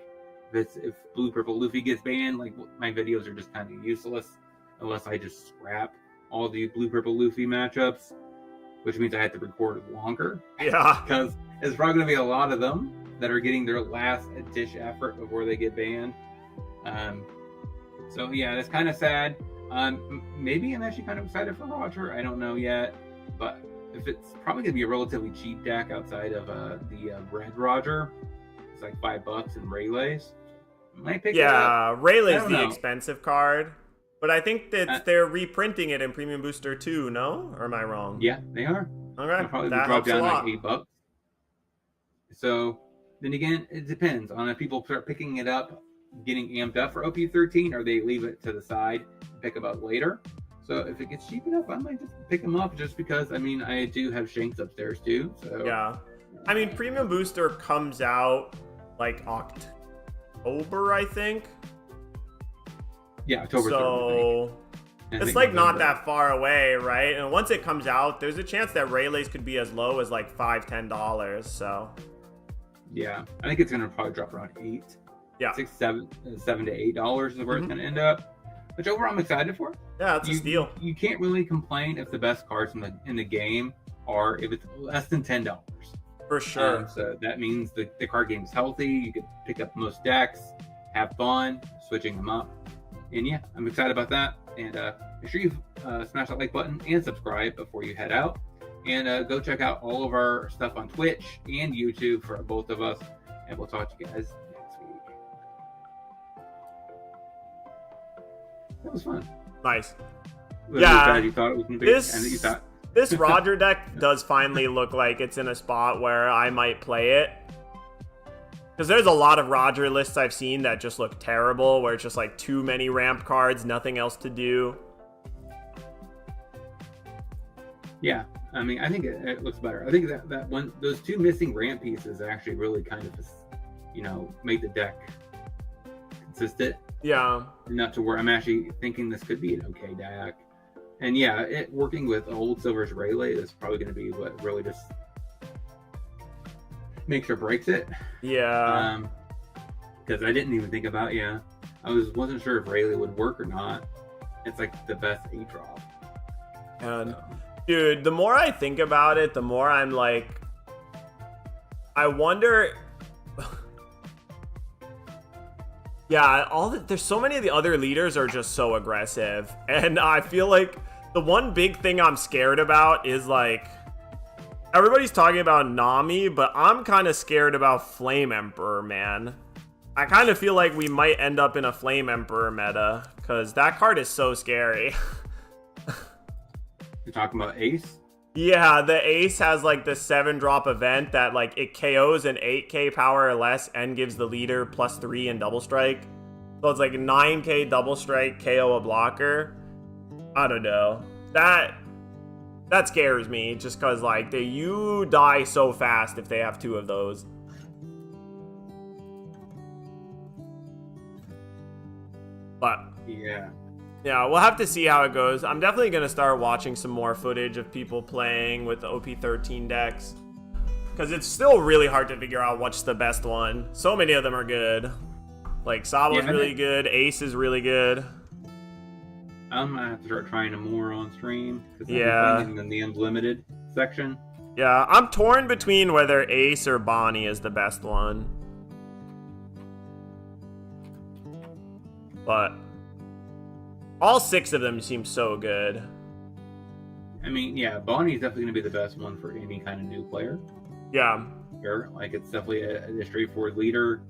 if Blue Purple Luffy gets banned, like, my videos are just kind of useless. unless I just scrap all the blue purple Luffy matchups, which means I have to record longer. Yeah. Because there's probably going to be a lot of them that are getting their last ditch effort before they get banned. So yeah, that's kind of sad. Maybe I'm actually kind of excited for Roger. I don't know yet, but if it's probably going to be a relatively cheap deck outside of the Red Roger, it's like $5 in Rayleighs. Might pick it up. Yeah, Rayleigh's the know. expensive card. But I think that they're reprinting it in Premium Booster 2, no? Or am I wrong? Yeah, they are. Okay, It'll probably that drop helps a down lot. like $8. So then again, it depends on if people start picking it up, getting amped up for OP13, or they leave it to the side and pick them up later. So if it gets cheap enough, I might just pick them up just because, I mean, I do have Shanks upstairs too. So Yeah. I mean, Premium Booster comes out like October, I think. Yeah, October 3rd. I So think. And I it's think like not November. that far away, right? And once it comes out, there's a chance that Rayleigh's could be as low as like $5-10. So Yeah, I think it's going to probably drop around $8. yeah, $7 to $8 is where it's going to end up. Which overall I'm excited for. yeah, it's a steal. You can't really complain if the best cards in the game are if it's less than $10. For sure. So that means the card game is healthy. You can pick up most decks, have fun, switching them up. And yeah, I'm excited about that. And make sure you smash that like button and subscribe before you head out. And go check out all of our stuff on Twitch and YouTube for both of us. And we'll talk to you guys next week. That was fun. Nice. Was Yeah. it as bad as you thought it was going to be? This- And that you thought, This Roger deck does finally look like it's in a spot where I might play it. Because there's a lot of Roger lists I've seen that just look terrible, where it's just like too many ramp cards, nothing else to do. yeah, I mean, I think it looks better. I think that one, those two missing ramp pieces actually really kind of just, make the deck consistent. Yeah. Enough to where I'm actually thinking this could be an okay deck. And yeah, working with Old Silver's Rayleigh is probably going to be what really just makes or breaks it. Yeah. Because I didn't even think about, wasn't sure if Rayleigh would work or not. It's like the best 8-drop. And dude, the more I think about it, the more I'm like, I wonder. Yeah, there's so many of the other leaders are just so aggressive, and I feel like the one big thing I'm scared about is like everybody's talking about Nami, but I'm kind of scared about Flame Emperor, man. I kind of feel like we might end up in a Flame Emperor meta because that card is so scary. You're talking about Ace? Yeah, the Ace has like the 7-drop event that like it KOs an 8k power or less and gives the leader +3 in double strike. So it's like 9k double strike, KO a blocker. I don't know. That scares me just because like you die so fast if they have 2 of those. But yeah, we'll have to see how it goes. I'm definitely going to start watching some more footage of people playing with the OP13 decks. Because it's still really hard to figure out what's the best one. So many of them are good. Like, Sabo's really good. Ace is really good. I'm going to have to start trying them more on stream. Yeah. In the Unlimited section. Yeah, I'm torn between whether Ace or Bonnie is the best one. But all 6 of them seem so good. I mean, yeah, Bonnie's definitely going to be the best one for any kind of new player. Yeah. Sure. Like, it's definitely a straightforward leader.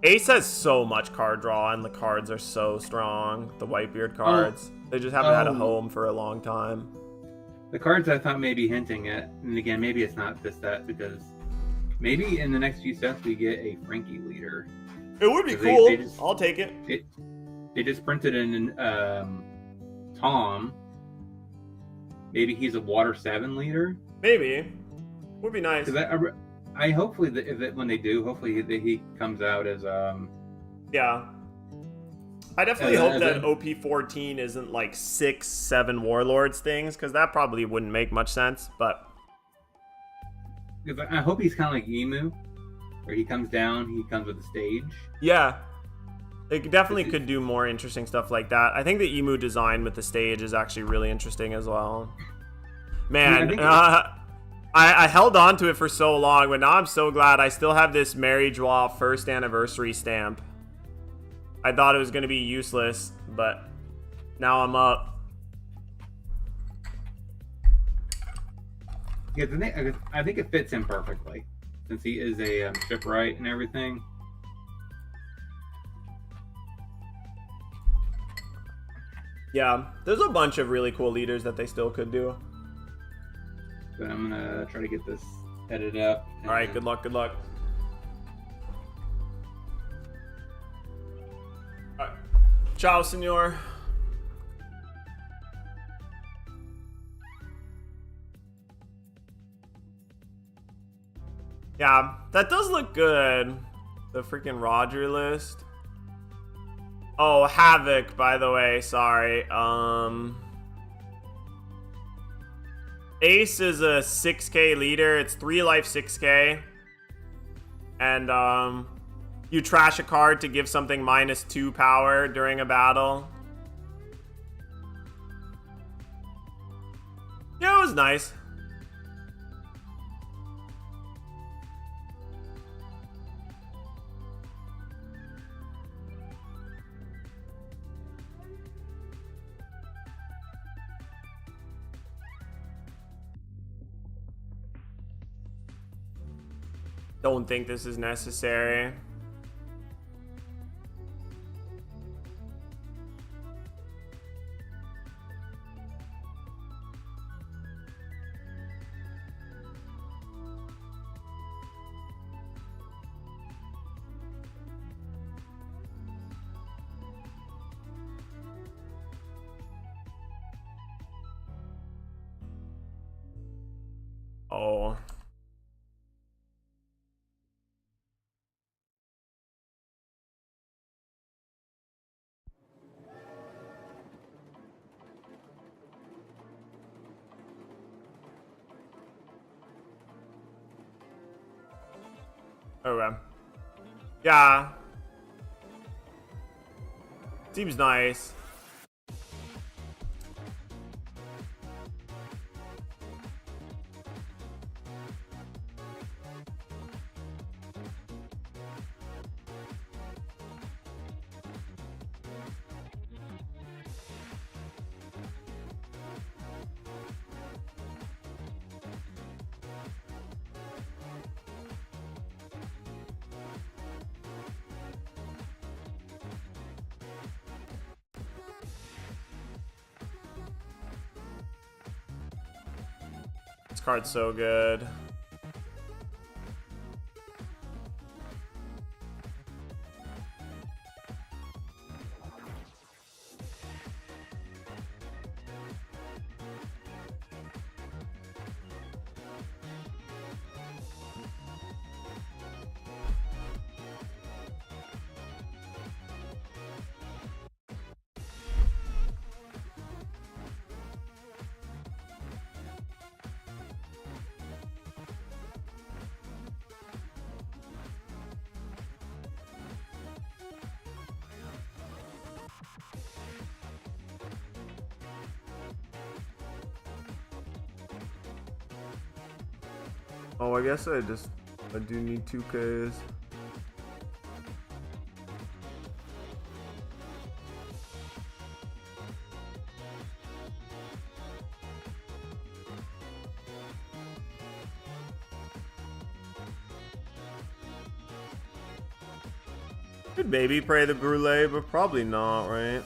Ace has so much card draw, and the cards are so strong. The Whitebeard cards. They just haven't had a home for a long time. The cards I thought maybe hinting at, and again, maybe it's not this set, because maybe in the next few sets we get a Frankie leader. It would be cool. They just, I'll take it. They just printed in Tom. Maybe he's a Water 7 leader. Maybe. Would be nice. I hopefully that when they do, hopefully he comes out as Yeah. I definitely hope that OP14 isn't like 6, 7 Warlords things, because that probably wouldn't make much sense, but because I hope he's kind of like Emu, where he comes down, he comes with the stage. yeah. They definitely could do more interesting stuff like that. I think the emu design with the stage is actually really interesting as well. Man, I held on to it for so long, but now I'm so glad I still have this Mary Joie first anniversary stamp. I thought it was going to be useless, but now I'm up. Yeah, I think it fits him perfectly, since he is a shipwright and everything. Yeah, there's a bunch of really cool leaders that they still could do. But I'm gonna try to get this edited up. All right, good luck, good luck. All right. Ciao, senor. Yeah, that does look good. The freaking Roger list. Oh, Havoc, by the way, sorry. Ace is a 6k leader. It's 3 life 6k. And you trash a card to give something -2 power during a battle. Yeah, it was nice. Don't think this is necessary. Oh. Okay. Yeah. Seems nice. This card's so good. Oh, I guess I do need 2Ks. Could maybe pray the Brule, but probably not, right?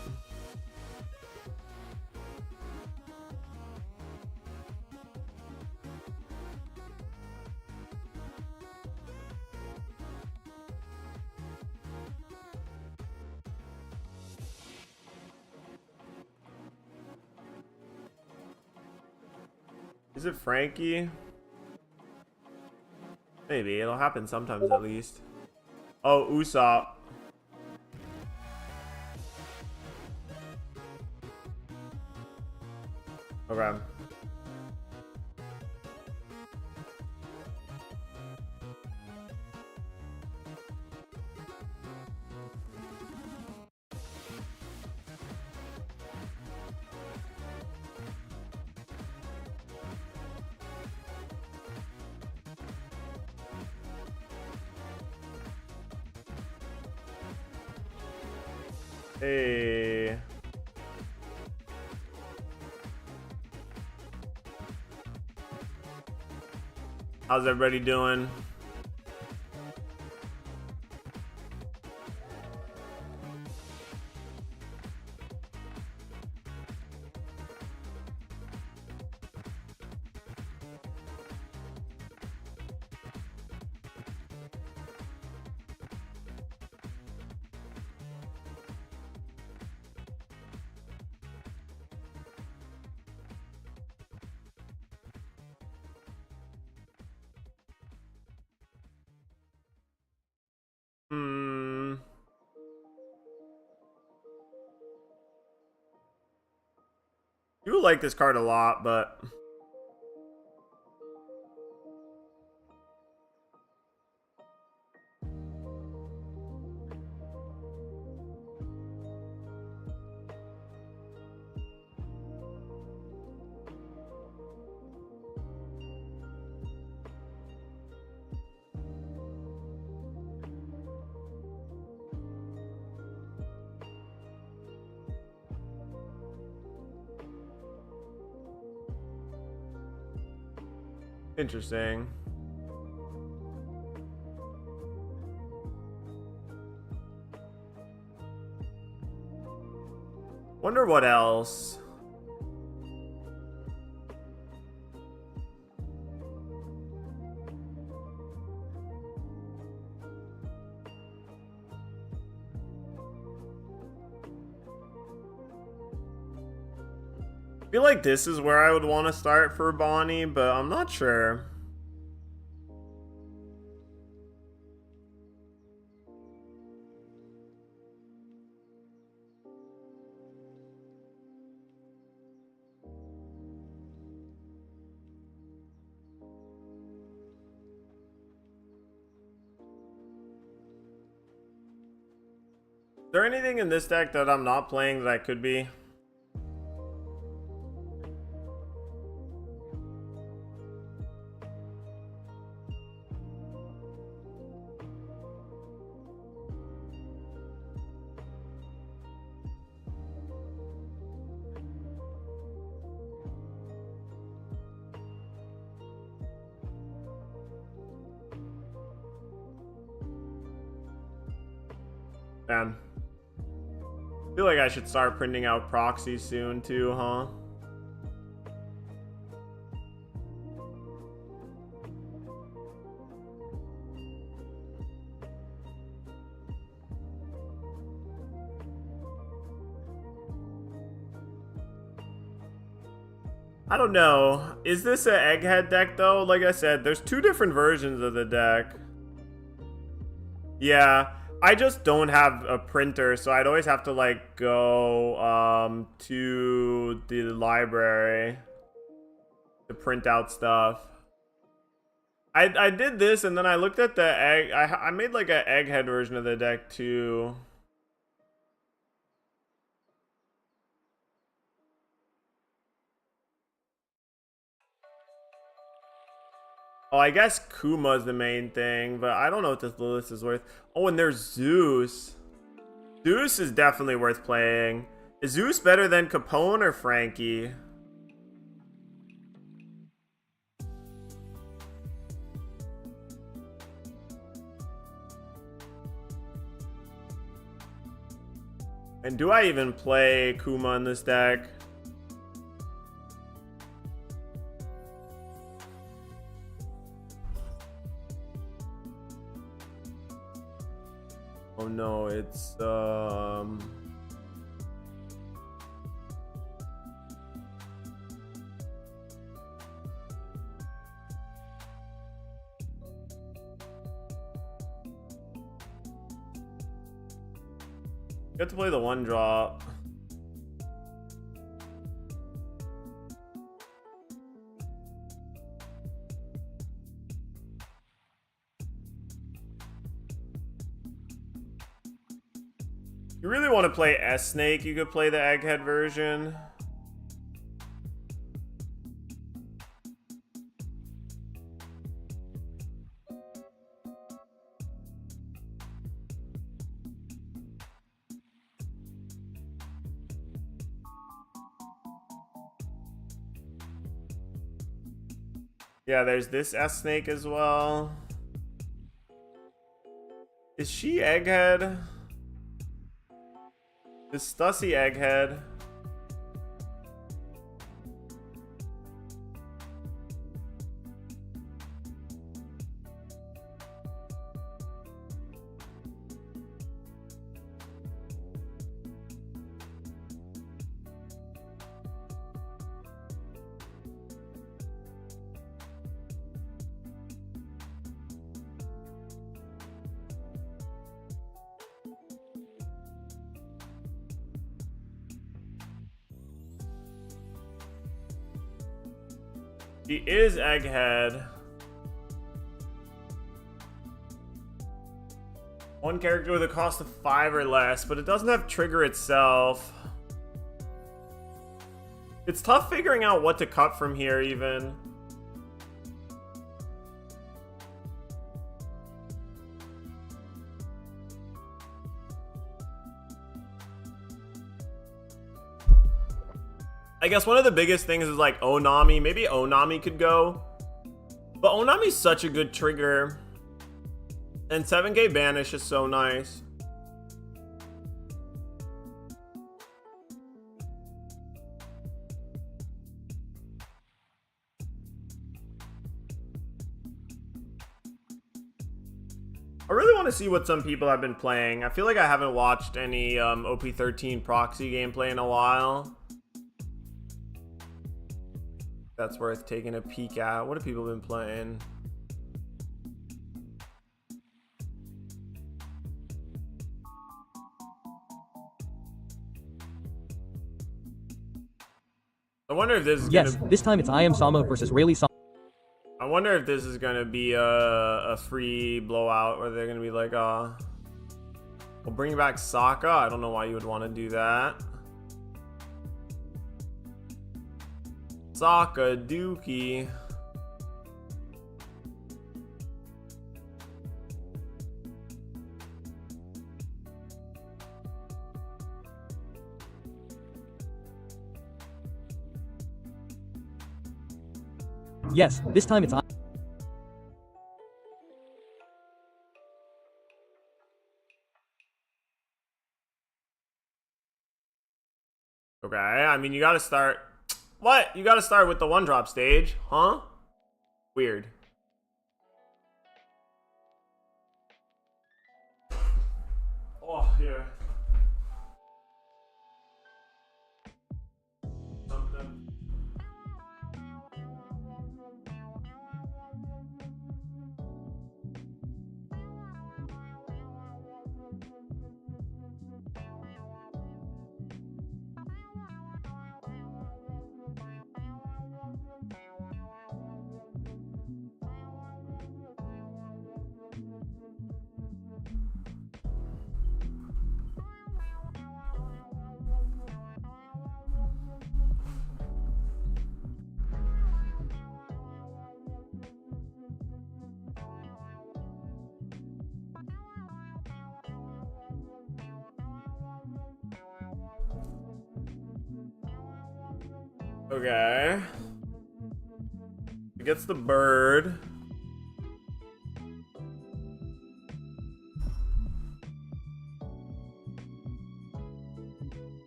Is it Frankie? Maybe. It'll happen sometimes at least. Oh, Usopp. Okay. Hey. How's everybody doing? You like this card a lot, but interesting. Wonder what else. I feel like this is where I would want to start for Bonnie, but I'm not sure. Is there anything in this deck that I'm not playing that I could be? Man. I feel like I should start printing out proxies soon too, huh? I don't know. Is this an egghead deck though? Like I said, there's two different versions of the deck. Yeah. I just don't have a printer, so I'd always have to like go to the library to print out stuff. I did this and then I looked at the egg. I made like an egghead version of the deck too. Oh, I guess Kuma's the main thing, but I don't know what this list is worth. Oh, and there's Zeus. Zeus is definitely worth playing. Is Zeus better than Capone or Frankie? And do I even play Kuma in this deck? Oh no, it's you have to play the one drop. You really want to play S-Snake, you could play the Egghead version. Yeah, there's this S snake as well. Is she Egghead? Is Stussy Egghead? She is Egghead. One character with a cost of 5 or less, but it doesn't have trigger itself. It's tough figuring out what to cut from here, even. I guess one of the biggest things is like Nami. Maybe Nami could go. But Nami's such a good trigger. And 7K Banish is so nice. I really want to see what some people have been playing. I feel like I haven't watched any OP13 proxy gameplay in a while. That's worth taking a peek at. What have people been playing? I wonder if this is this time it's I Am Sama versus Rayleigh Sama. I wonder if this is gonna be a free blowout, or they're gonna be like, we'll bring back Sokka. I don't know why you would want to do that. Sokka Dookie. Yes, this time it's I. Okay, I mean, you gotta start. What? You gotta start with the one drop stage, huh? Weird. Oh, here. Something. Okay. It gets the bird.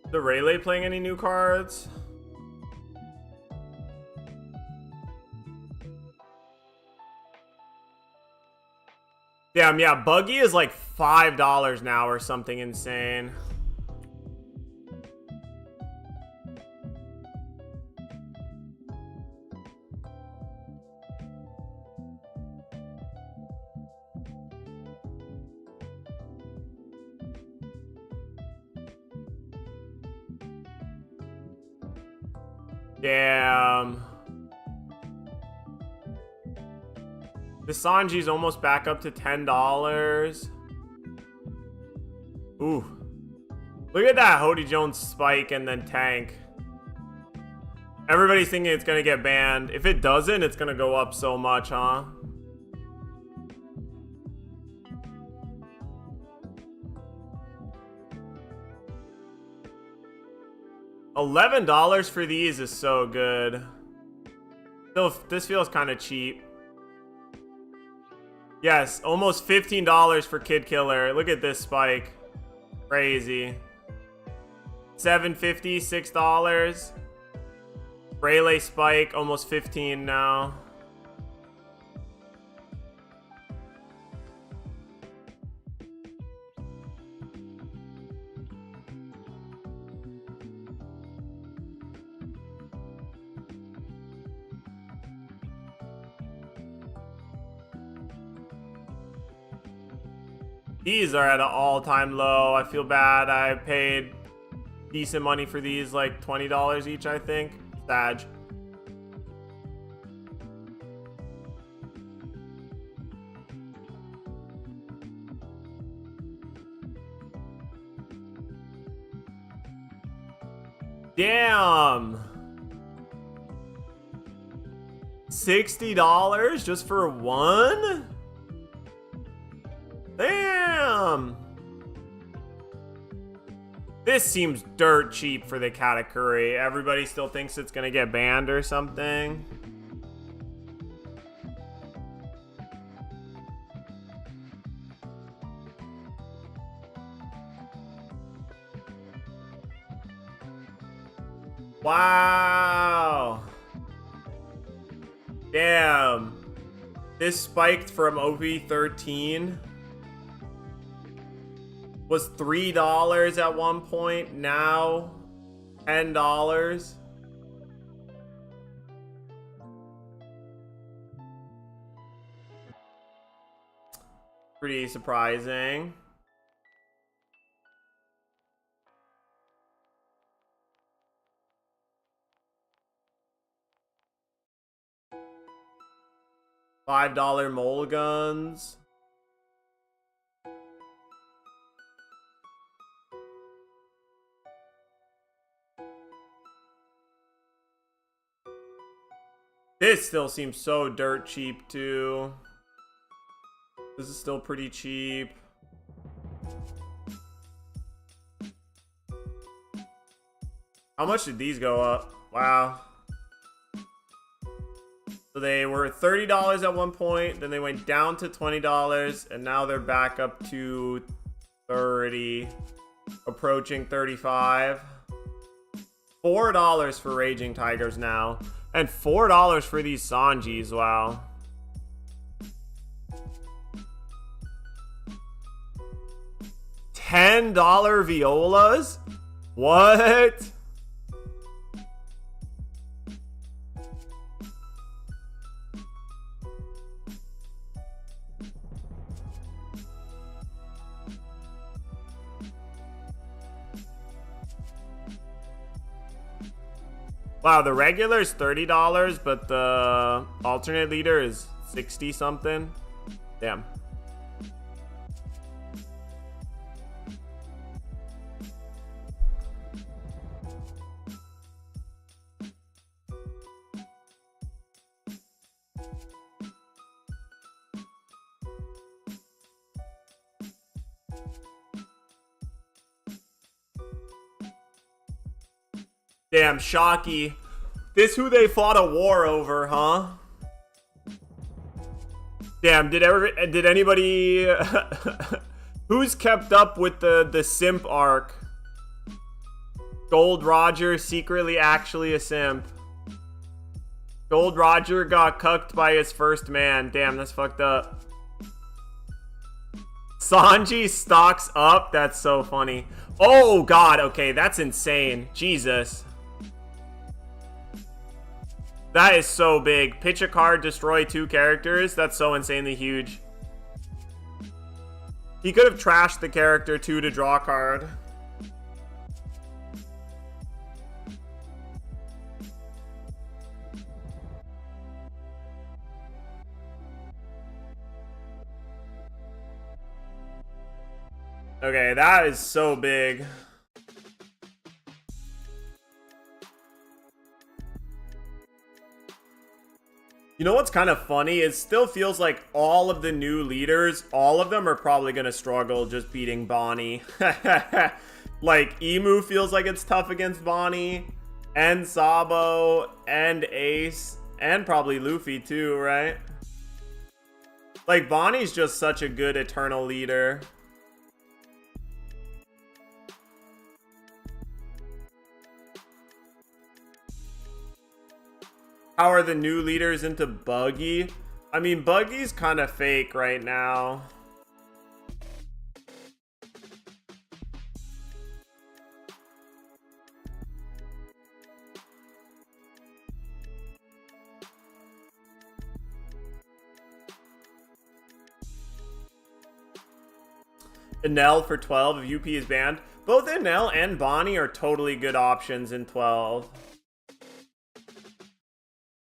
The Rayleigh playing any new cards? Damn, yeah, Buggy is like $5 now or something insane. Damn. The Sanji's almost back up to $10. Ooh. Look at that Hody Jones spike and then tank. Everybody's thinking it's gonna get banned. If it doesn't, it's gonna go up so much, huh? $11 for these is so good. Still, this feels kind of cheap. Yes, almost $15 for Kid Killer. Look at this spike. Crazy. $7.50, $6. Rayleigh spike, almost 15 now. These are at an all-time low. I feel bad. I paid decent money for these, like $20 each, I think. Sag. Damn. $60 just for one? Damn. This seems dirt cheap for the Katakuri. Everybody still thinks it's gonna get banned or something. Wow. Damn. This spiked from OP13. Was $3 at one point, now $10. Pretty surprising. $5 mulligans. This still seems so dirt cheap, too. This is still pretty cheap. How much did these go up? Wow. So they were $30 at one point, then they went down to $20, and now they're back up to 30, approaching 35. $4 for Raging Tigers now. And $4 for these Sanjis, wow. $10 Violas? What? Wow, the regular is $30, but the alternate leader is 60 something. Damn. Damn, Shocky. This who they fought a war over, huh? Damn, did anybody who's kept up with the simp arc? Gold Roger secretly actually a simp. Gold Roger got cucked by his first man. Damn, that's fucked up. Sanji stocks up? That's so funny. Oh god, okay, that's insane. Jesus. That is so big. Pitch a card, destroy 2 characters. That's so insanely huge. He could have trashed the character too to draw a card. Okay, that is so big. You know what's kind of funny? It still feels like all of the new leaders, all of them are probably going to struggle just beating Bonnie. Like, Emu feels like it's tough against Bonnie, and Sabo, and Ace, And probably Luffy too, right? Like, Bonnie's just such a good eternal leader. How are the new leaders into Buggy? I mean, Buggy's kind of fake right now. Enel for 12 if UP is banned. Both Enel and Bonnie are totally good options in 12.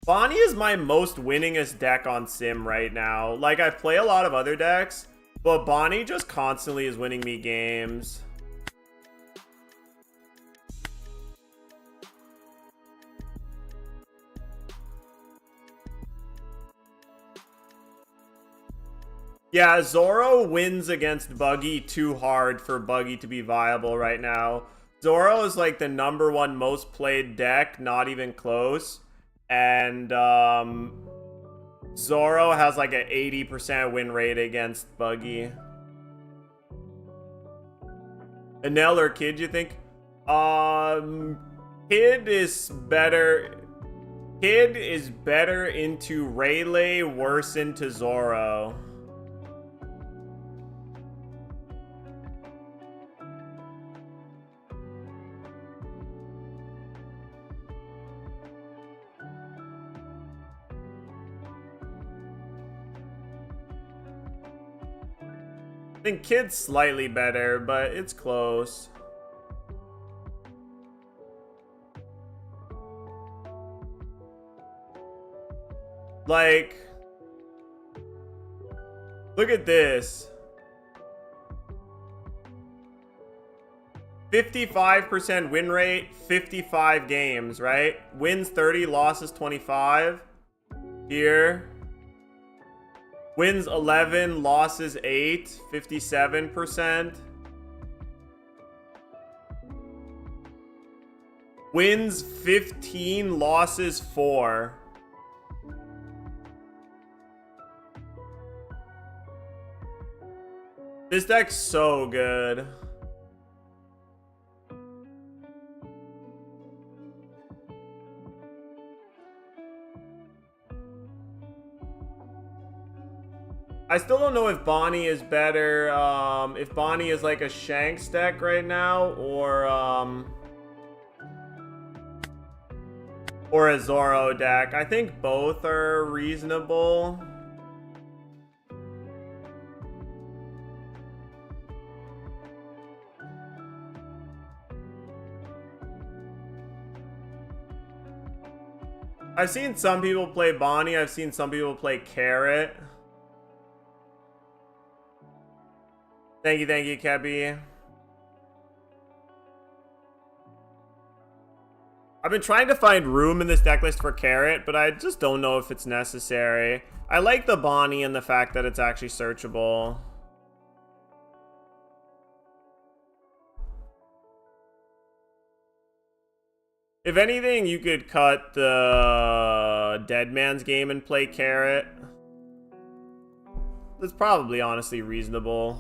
Bonnie is my most winningest deck on Sim right now. Like, I play a lot of other decks, but Bonnie just constantly is winning me games. Yeah, Zoro wins against Buggy too hard for Buggy to be viable right now. Zoro is like the #1 most played deck, not even close. And Zoro has like an 80% win rate against Buggy. Enel or Kid, you think? Kid is better. Kid is better into Rayleigh, worse into Zoro. I think Kid's slightly better, but it's close. Like, look at this. 55% win rate, 55 games, right? Wins 30, losses 25. Here. Wins 11, losses 8, 57%. Wins 15, losses 4. This deck's so good. I still don't know if Bonnie is better, if Bonnie is like a Shanks deck right now, or a Zoro deck. I think both are reasonable. I've seen some people play Bonnie, I've seen some people play Carrot. Thank you, Kebby. I've been trying to find room in this deck list for Carrot, but I just don't know if it's necessary. I like the Bonnie and the fact that it's actually searchable. If anything, you could cut the Dead Man's Game and play Carrot. That's probably honestly reasonable.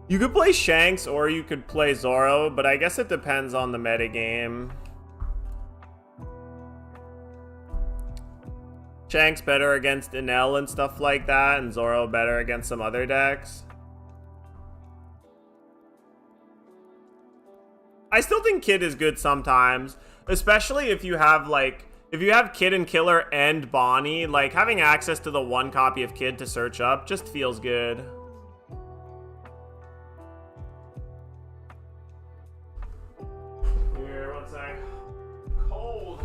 You could play Shanks or you could play Zoro, but I guess it depends on the metagame. Shanks better against Enel and stuff like that, and Zoro better against some other decks. I still think Kid is good sometimes, especially if you have Kid and Killer and Bonnie, like having access to the one copy of Kid to search up just feels good. Here, one sec. Cold.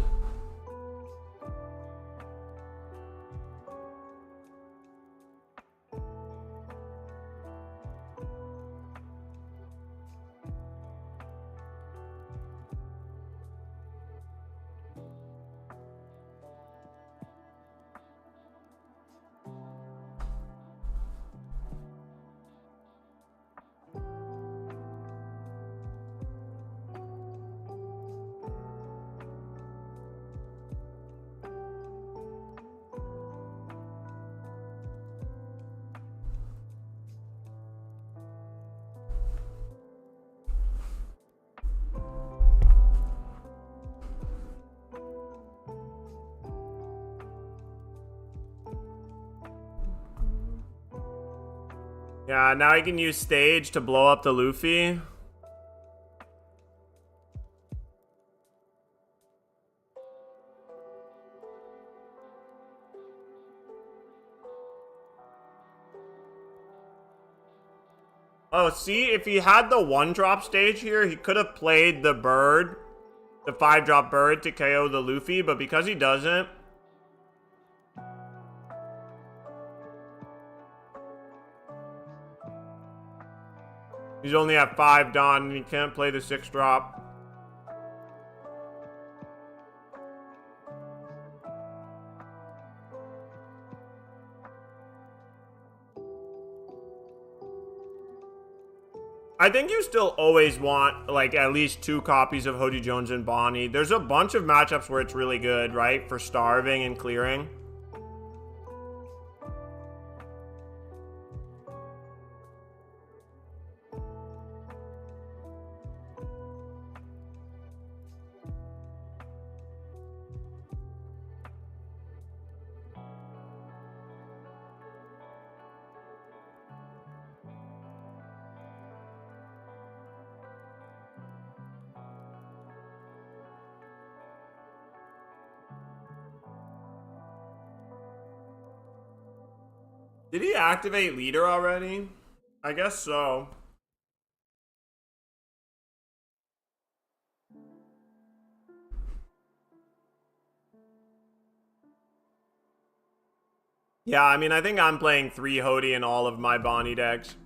Yeah, now he can use stage to blow up the Luffy. Oh, see, if he had the 1-drop stage here, he could have played the bird, the 5-drop bird to KO the Luffy, but because he doesn't, he's only at 5 Dawn, and he can't play the 6-drop. I think you still always want, like, at least 2 copies of Hoji Jones and Bonnie. There's a bunch of matchups where it's really good, right? For starving and clearing. Did he activate leader already? I guess so. Yeah, I mean, I think I'm playing 3 Hody in all of my Bonnie decks.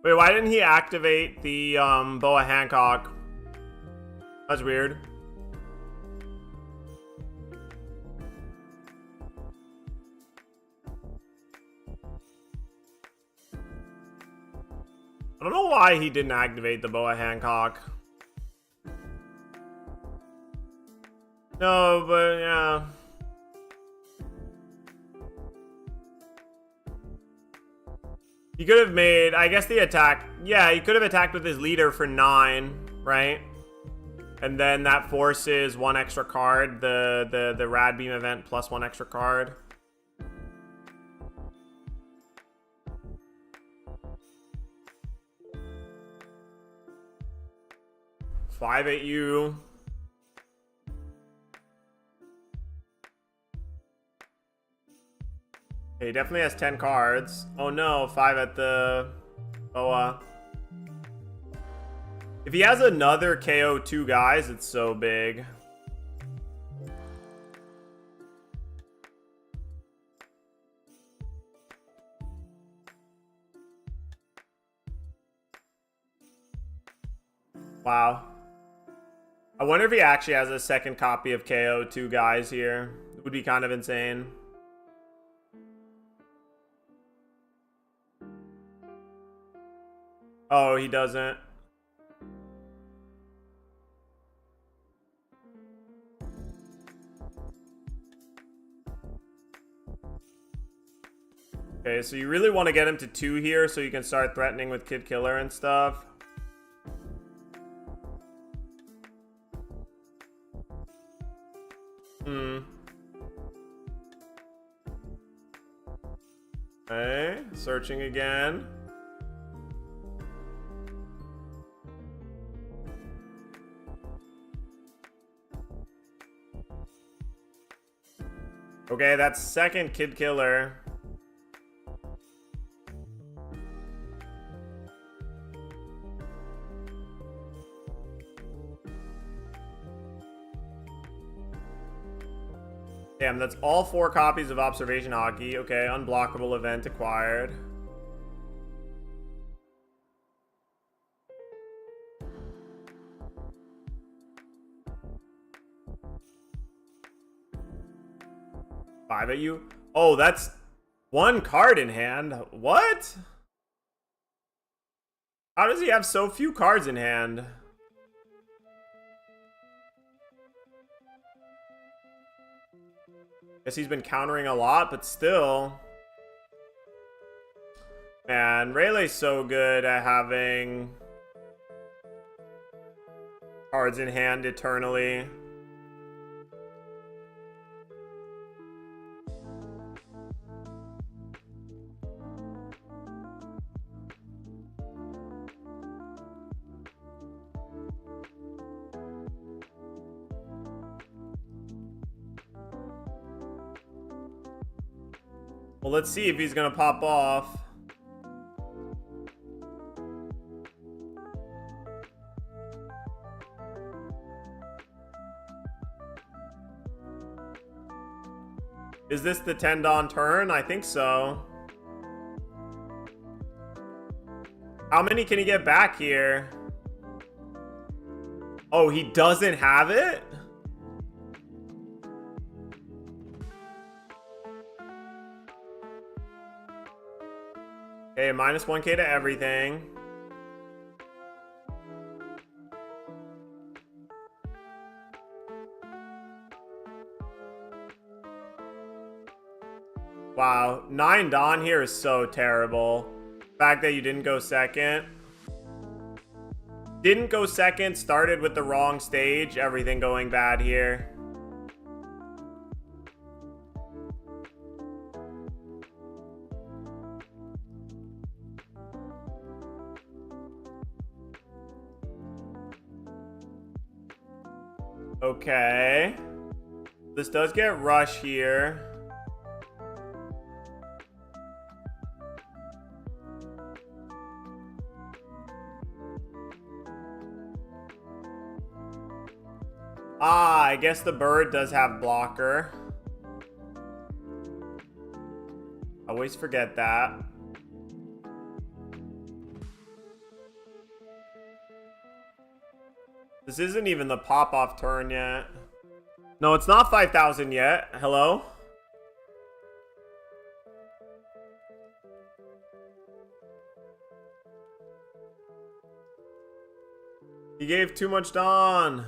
Wait, why didn't he activate the Boa Hancock? That's weird. I don't know why he didn't activate the Boa Hancock. No, but yeah. He could have made, I guess, the attack. Yeah, he could have attacked with his leader for 9, right? And then that forces 1 extra card, the Rad Beam event plus 1 extra card. Five at you. Okay, he definitely has 10 cards. Oh no, 5 at the Boa. If he has another KO 2 guys, it's so big. Wow. I wonder if he actually has a second copy of KO 2 guys here. It would be kind of insane. Oh, he doesn't. Okay, so you really want to get him to 2 here so you can start threatening with Kid Killer and stuff. Okay, searching again. Okay, that's second Kid Killer. Damn, that's all 4 copies of Observation Hockey. Okay, unblockable event acquired. Five at you? Oh, that's 1 card in hand. What? How does he have so few cards in hand? Guess he's been countering a lot, but still. Man, Rayleigh's so good at having cards in hand eternally. Well, let's see if he's gonna pop off. Is this the 10 Dawn turn? I think so. How many can he get back here? Oh, he doesn't have it? Okay, minus 1k to everything. Wow, 9 Dawn here is so terrible. The fact that you didn't go second. Didn't go second, started with the wrong stage, everything going bad here. Okay. This does get rush here. Ah, I guess the bird does have blocker. I always forget that. This isn't even the pop-off turn yet. No, it's not 5,000 yet. Hello? He gave too much Dawn.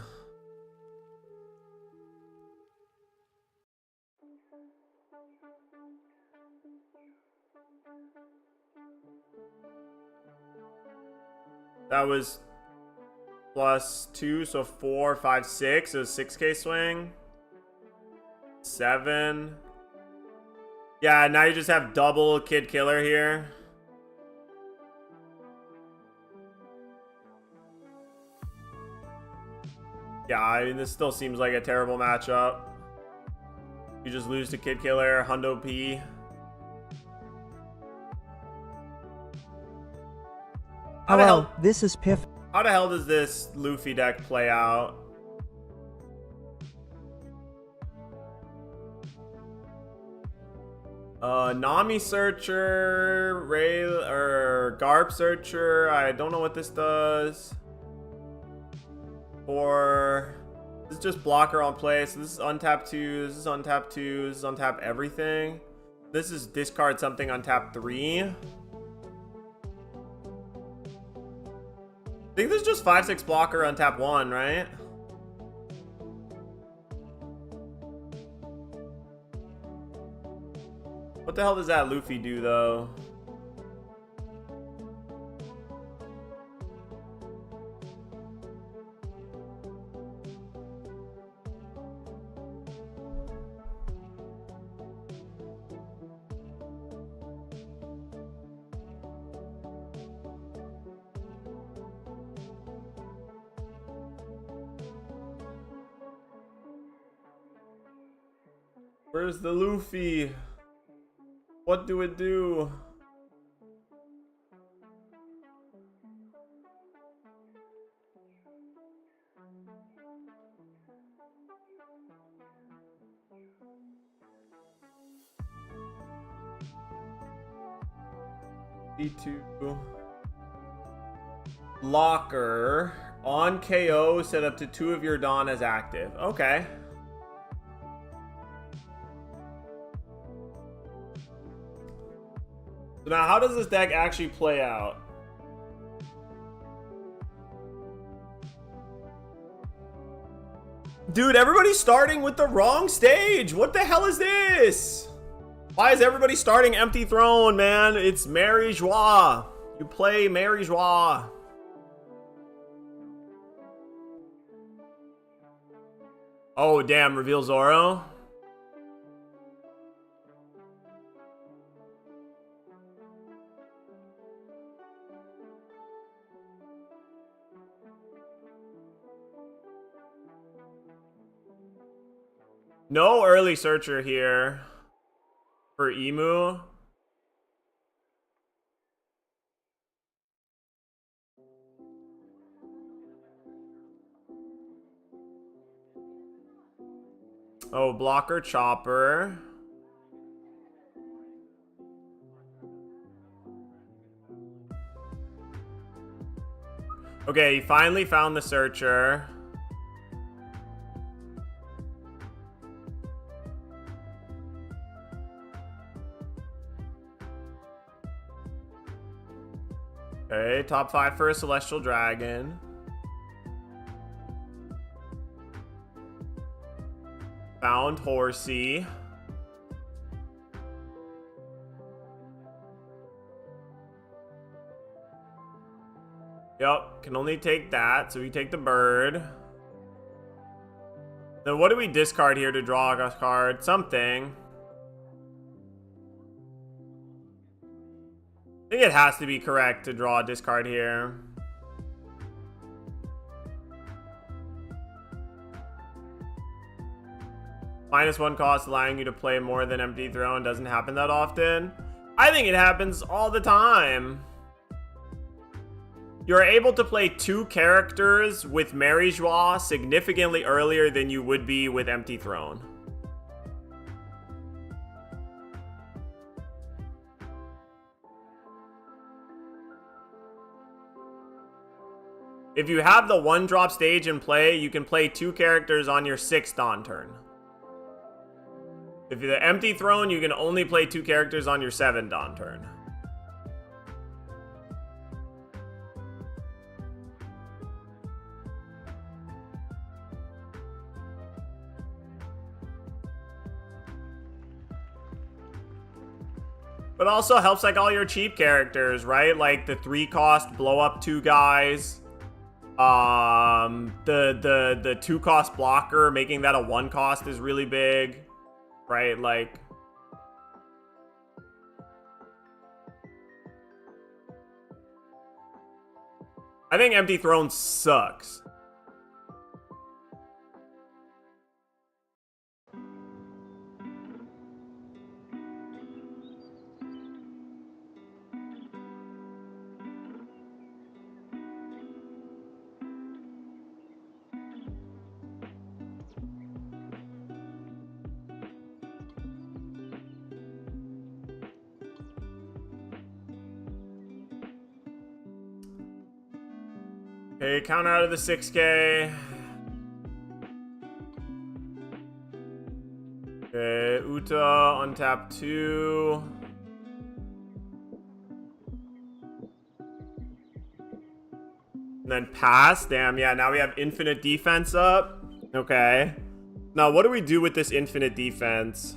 That was +2, so 4, 5, 6. It was 6k swing. 7. Yeah, now you just have double Kid Killer here. Yeah, I mean, this still seems like a terrible matchup. You just lose to Kid Killer, Hundo P. Hello, this is Piff. How the hell does this Luffy deck play out? Nami Searcher, Ray or Garp Searcher. I don't know what this does. Or this is just blocker on play. So this is untap 2. This is untap 2. This is untap everything. This is discard something on tap 3. I think this is just 5/6 blocker on tap 1, right? What the hell does that Luffy do, though? Where's the Luffy? What do it do? D2. Locker. On KO, set up to 2 of your Dawn as active. Okay. So now, how does this deck actually play out? Dude, everybody's starting with the wrong stage. What the hell is this? Why is everybody starting Empty Throne, man? It's Mary Joie. You play Mary Joie. Oh, damn. Reveal Zoro. No early searcher here for Emu. Oh, blocker chopper. Okay, he finally found the searcher. Okay, top 5 for a Celestial Dragon. Found Horsey. Yep, can only take that, so we take the bird. Then what do we discard here to draw a card? Something. I think it has to be correct to draw a discard here. -1 cost, allowing you to play more than Empty Throne. Doesn't happen that often. I think it happens all the time. You're able to play 2 characters with Mary Joie significantly earlier than you would be with Empty Throne. If you have the 1-drop stage in play, you can play 2 characters on your 6th Dawn turn. If you're the Empty Throne, you can only play 2 characters on your 7th Dawn turn. But also helps like all your cheap characters, right? Like the 3-cost blow up 2 guys. The 2-cost blocker, making that a 1-cost is really big. Right, like I think Empty Throne sucks. Okay, counter out of the 6K. Okay, Uta on tap 2. And then pass. Damn, yeah, now we have infinite defense up. Okay. Now, what do we do with this infinite defense?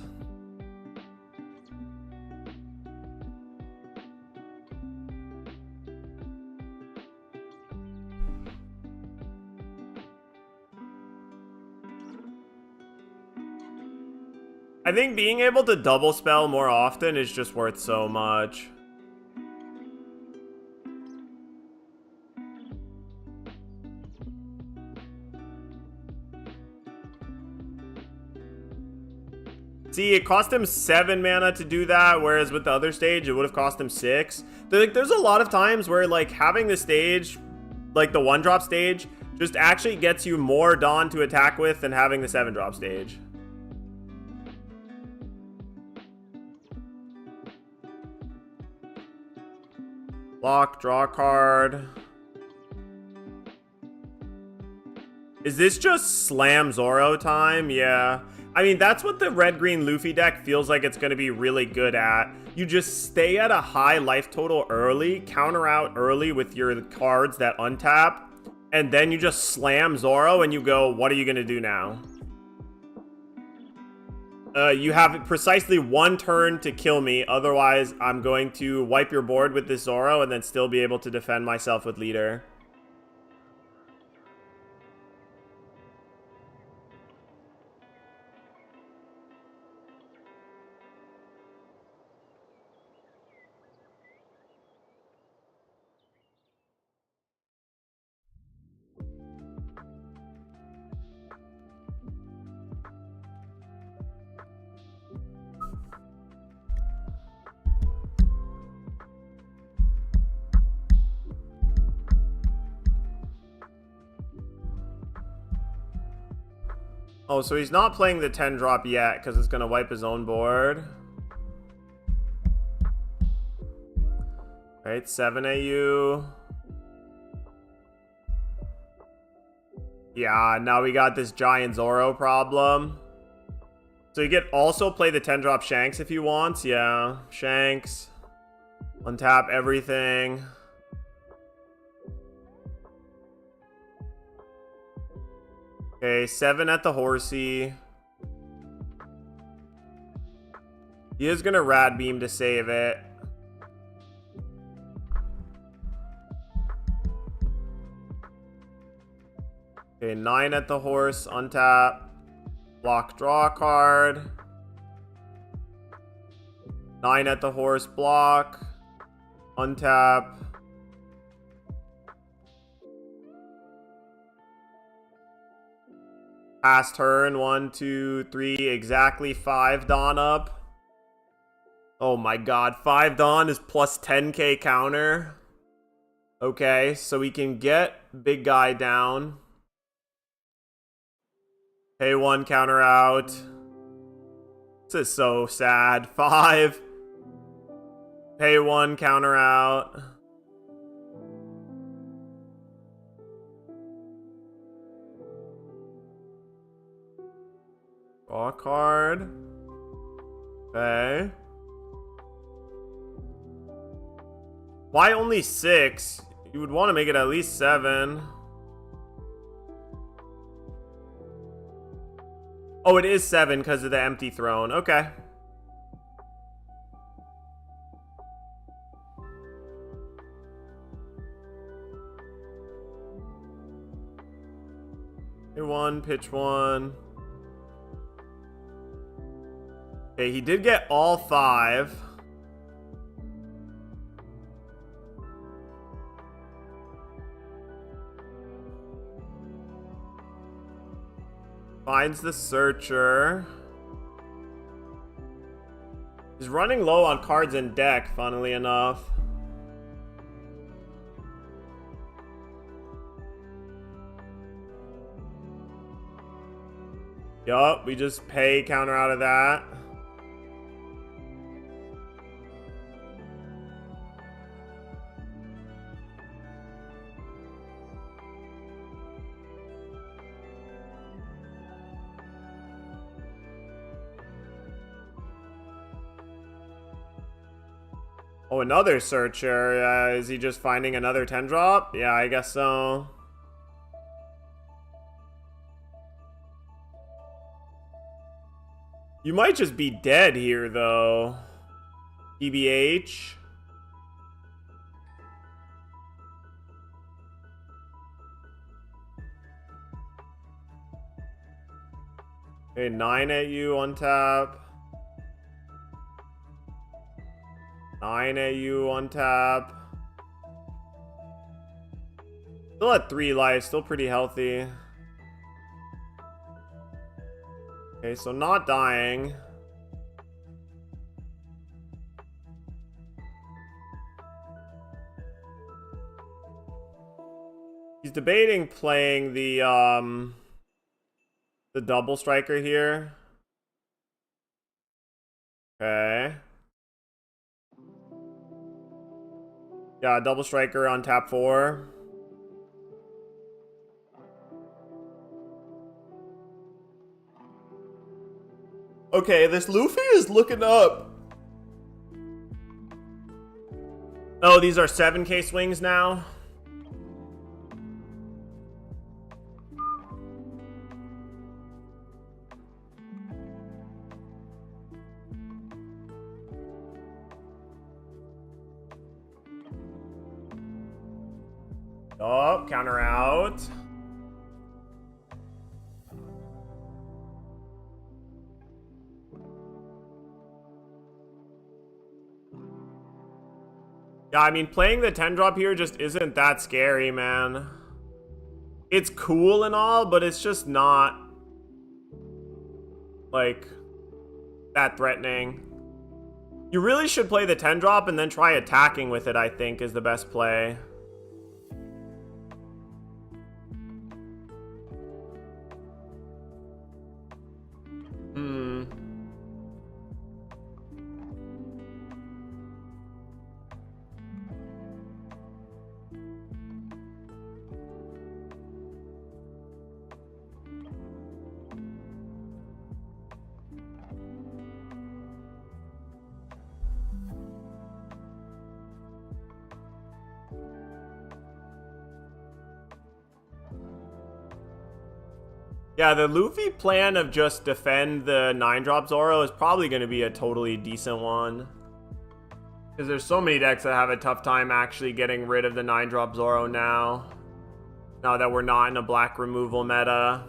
I think being able to double spell more often is just worth so much. See, it cost him 7 mana to do that, whereas with the other stage, it would have cost him 6. There's a lot of times where, like, having the stage, like the 1-drop stage, just actually gets you more Dawn to attack with than having the 7-drop stage. Block, draw a card. Is this just slam Zoro time? Yeah. I mean, that's what the red-green Luffy deck feels like it's going to be really good at. You just stay at a high life total early, counter out early with your cards that untap, and then you just slam Zoro and you go, what are you going to do now? You have precisely 1 turn to kill me. Otherwise, I'm going to wipe your board with this Zoro and then still be able to defend myself with leader. Oh, so he's not playing the 10 drop yet because it's going to wipe his own board. Right, 7 AU. Yeah, now we got this giant Zoro problem. So you could also play the 10 drop Shanks if you want. Yeah, Shanks. Untap everything. Okay, 7 at the horsey. He is gonna rad beam to save it. Okay, 9 at the horse, untap. Block, draw a card. 9 at the horse, block. Untap. Pass turn, 1, 2, 3, exactly 5 Dawn up. Oh my god, 5 Dawn is plus 10k counter. Okay, so we can get big guy down. Pay 1 counter out. This is so sad. 5. Pay 1 counter out. Draw a card. Okay. Why only 6? You would want to make it at least 7. Oh, it is 7 because of the empty throne. Okay. Hit 1, pitch 1. Okay, he did get all 5. Finds the searcher. He's running low on cards in deck, funnily enough. Yup, we just pay counter out of that. Oh, another searcher. Is he just finding another 10 drop? Yeah, I guess so. You might just be dead here, though. TBH. Okay, 9 at you on tap. 9 AU on tap. Still at 3 life, still pretty healthy. Okay, so not dying. He's debating playing the double striker here. Okay. Yeah, double striker on tap 4. Okay, this Luffy is looking up. Oh, these are 7k swings now? Oh, counter out. Yeah, I mean, playing the 10 drop here just isn't that scary, man. It's cool and all, but it's just not, like, that threatening. You really should play the 10 drop and then try attacking with it, I think, is the best play. Yeah, the Luffy plan of just defend the 9-drop Zoro is probably going to be a totally decent one. Because there's so many decks that have a tough time actually getting rid of the 9-drop Zoro now. Now that we're not in a black removal meta.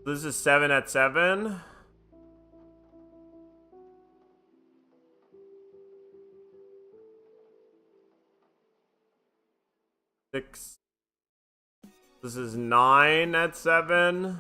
This is 7 at 7. Six. This is 9 at 7.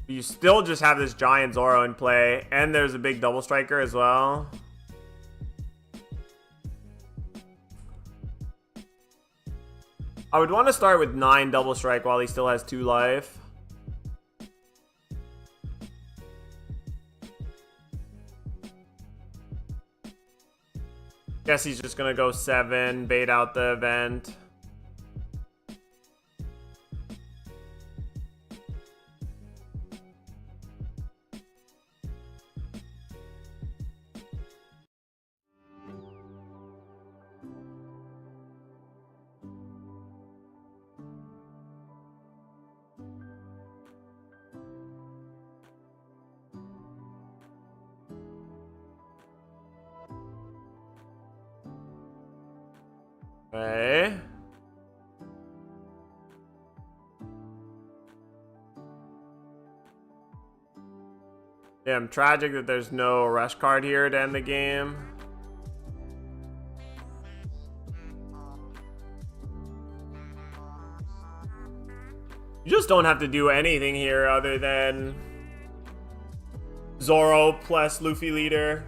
You still just have this giant Zoro in play, and there's a big double striker as well. I would want to start with 9 double strike while he still has 2 life. Guess he's just gonna go 7, bait out the event. Okay. Damn, tragic that there's no rush card here to end the game. You just don't have to do anything here other than Zoro plus Luffy leader.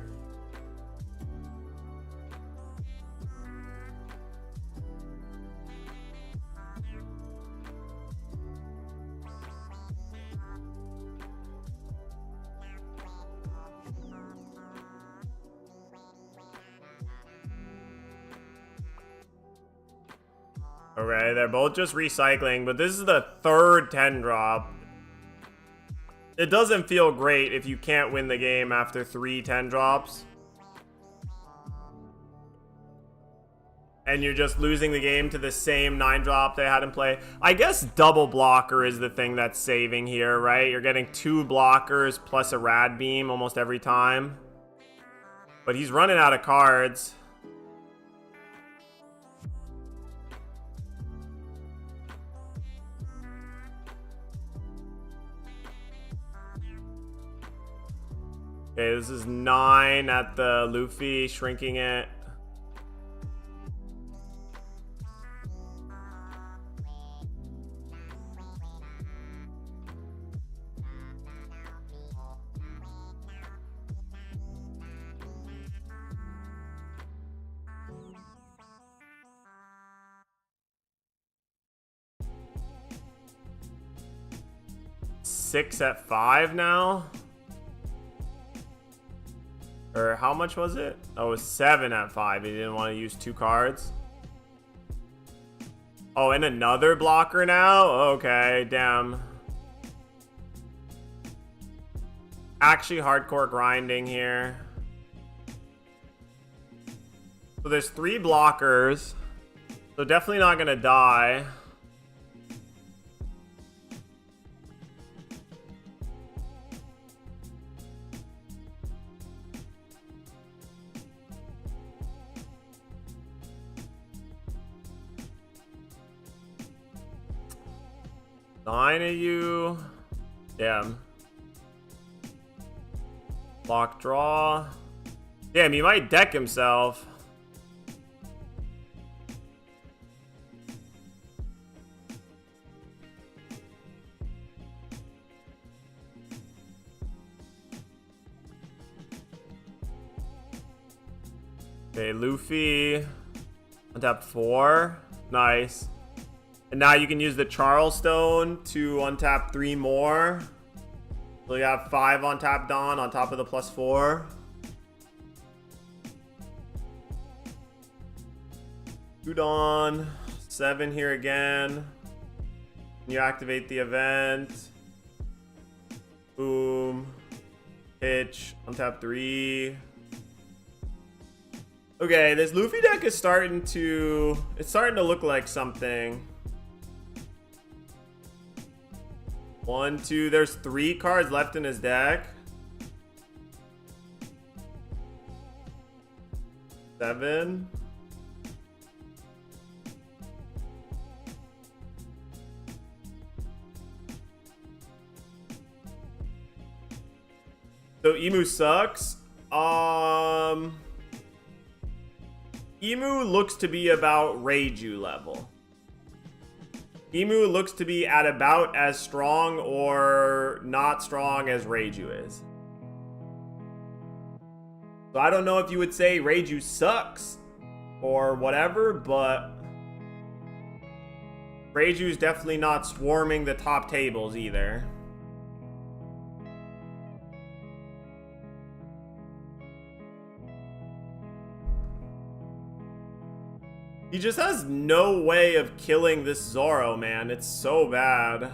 Okay, they're both just recycling, but this is the third 10 drop. It doesn't feel great if you can't win the game after 3 10 drops. And you're just losing the game to the same 9 drop they had in play. I guess double blocker is the thing that's saving here, right? You're getting 2 blockers plus a rad beam almost every time. But he's running out of cards. Okay, this is 9 at the Luffy, shrinking it. Six at 5 now. Or how much was it? Oh, it was 7 at 5. He didn't want to use 2 cards. Oh, and another blocker now? Okay, damn. Actually hardcore grinding here. So there's 3 blockers. So definitely not gonna die. Nine of you. Damn. Block draw. Damn, he might deck himself. Okay, Luffy. Untap 4. Nice. And now you can use the Charlestone to untap 3 more. So you have 5 on tap Dawn on top of the +4. Two Dawn. 7 here again. You activate the event. Boom. Pitch. Untap 3. Okay, this Luffy deck is starting to look like something. 1, 2, there's 3 cards left in his deck. 7. So Emu sucks. Emu looks to be about Reiju level. Emu looks to be at about as strong or not strong as Reiju is. So I don't know if you would say Reiju sucks or whatever, but Reiju's definitely not swarming the top tables either. He just has no way of killing this Zoro, man. It's so bad.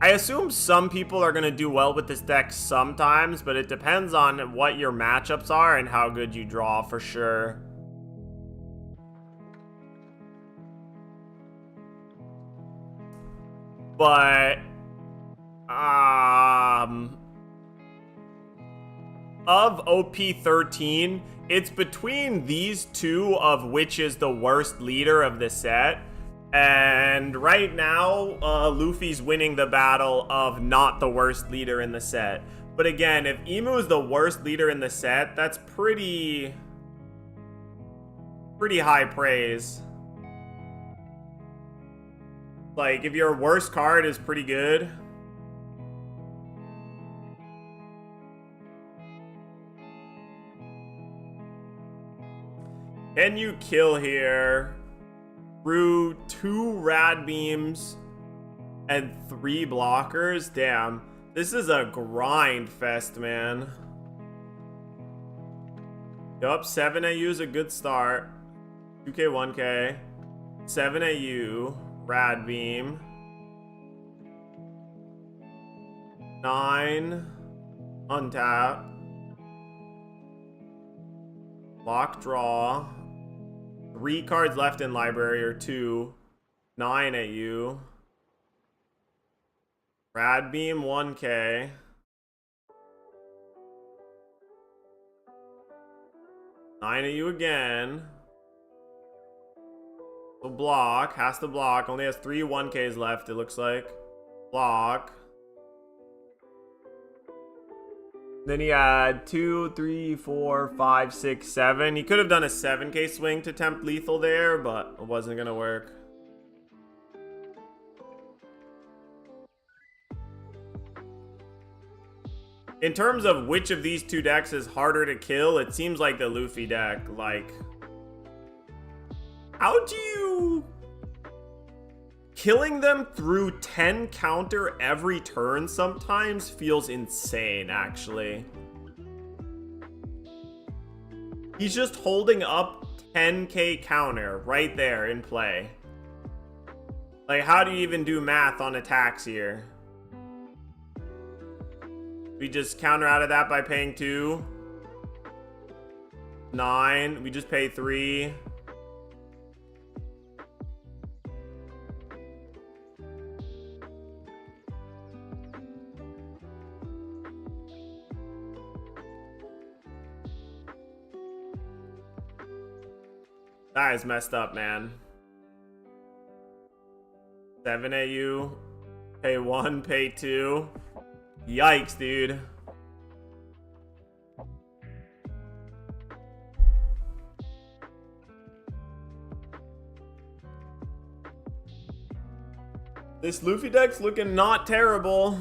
I assume some people are going to do well with this deck sometimes, but it depends on what your matchups are and how good you draw for sure. But of OP13, it's between these two of which is the worst leader of the set. And right now, Luffy's winning the battle of not the worst leader in the set. But again, if Emu is the worst leader in the set, that's pretty high praise. Like, if your worst card is pretty good. Can you kill here through 2 rad beams and 3 blockers? Damn, this is a grind fest, man. Yup, 7 AU is a good start. 2k, 1k. 7 AU. Rad beam. 9. Untap. Lock draw. 3 cards left in library or 2. 9 AU. Rad beam 1k. Nine AU again. Block, has to block, only has 3 1Ks left, it looks like. Block. Then he had 2, 3, 4, 5, 6, 7. He could have done a 7K swing to tempt lethal there, but it wasn't gonna work. In terms of which of these 2 decks is harder to kill, it seems like the Luffy deck. Like, how do you... Killing them through 10 counter every turn sometimes feels insane, actually. He's just holding up 10k counter right there in play. Like, how do you even do math on attacks here? We just counter out of that by paying 2. 9. We just pay 3. That is messed up, man. 7 AU. Pay 1, pay 2. Yikes, dude. This Luffy deck's looking not terrible.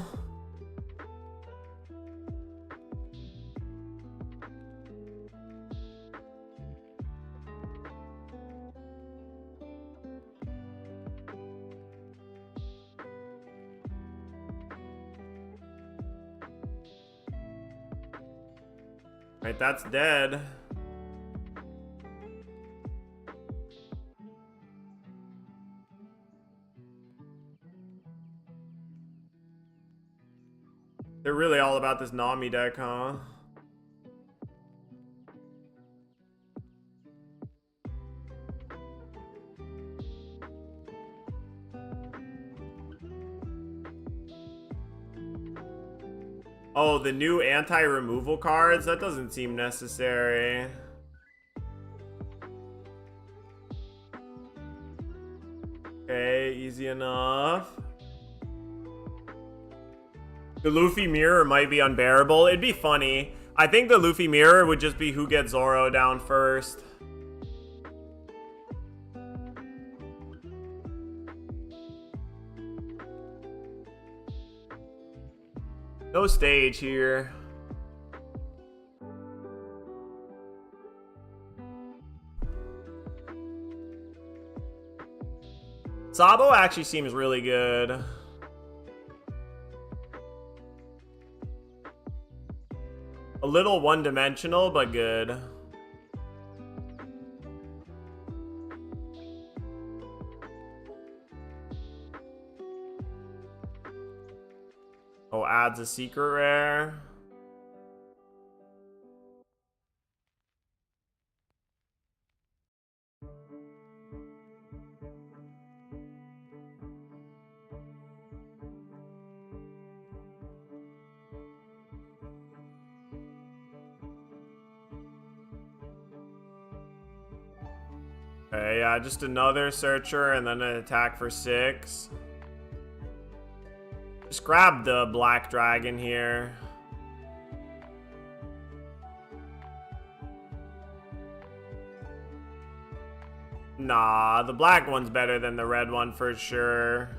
Right, that's dead. They're really all about this Nami deck, huh? Oh, the new anti-removal cards? That doesn't seem necessary. Okay, easy enough. The Luffy mirror might be unbearable. It'd be funny. I think the Luffy mirror would just be who gets Zoro down first. No stage here. Sabo actually seems really good. A little one-dimensional, but good. Oh, adds a secret rare. Okay, yeah, just another searcher and then an attack for 6. Just grab the black dragon here. Nah, the black one's better than the red one for sure.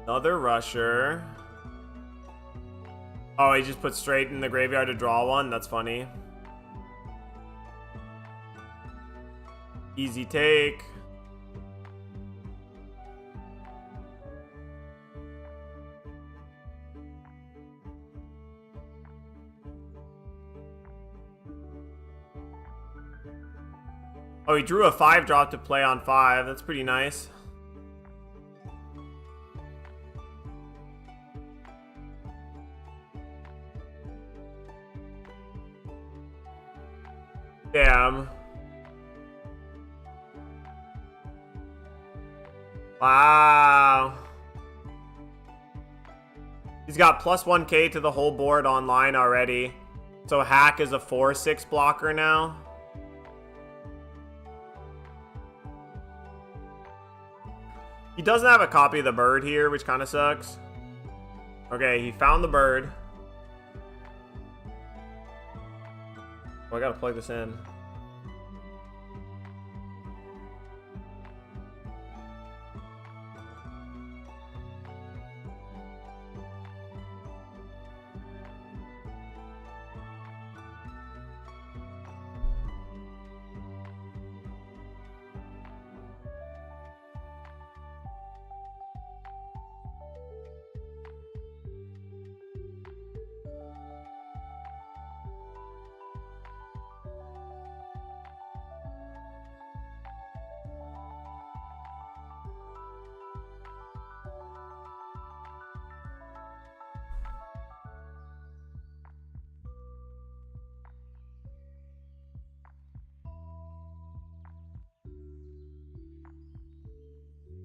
Another rusher. Oh, he just put straight in the graveyard to draw one? That's funny. Easy take. Oh, he drew a 5-drop to play on 5. That's pretty nice. Damn. Wow. He's got plus 1k to the whole board online already. So Hack is a 4/6 blocker now. He doesn't have a copy of the bird here, which kind of sucks. Okay, he found the bird. Oh, I gotta plug this in.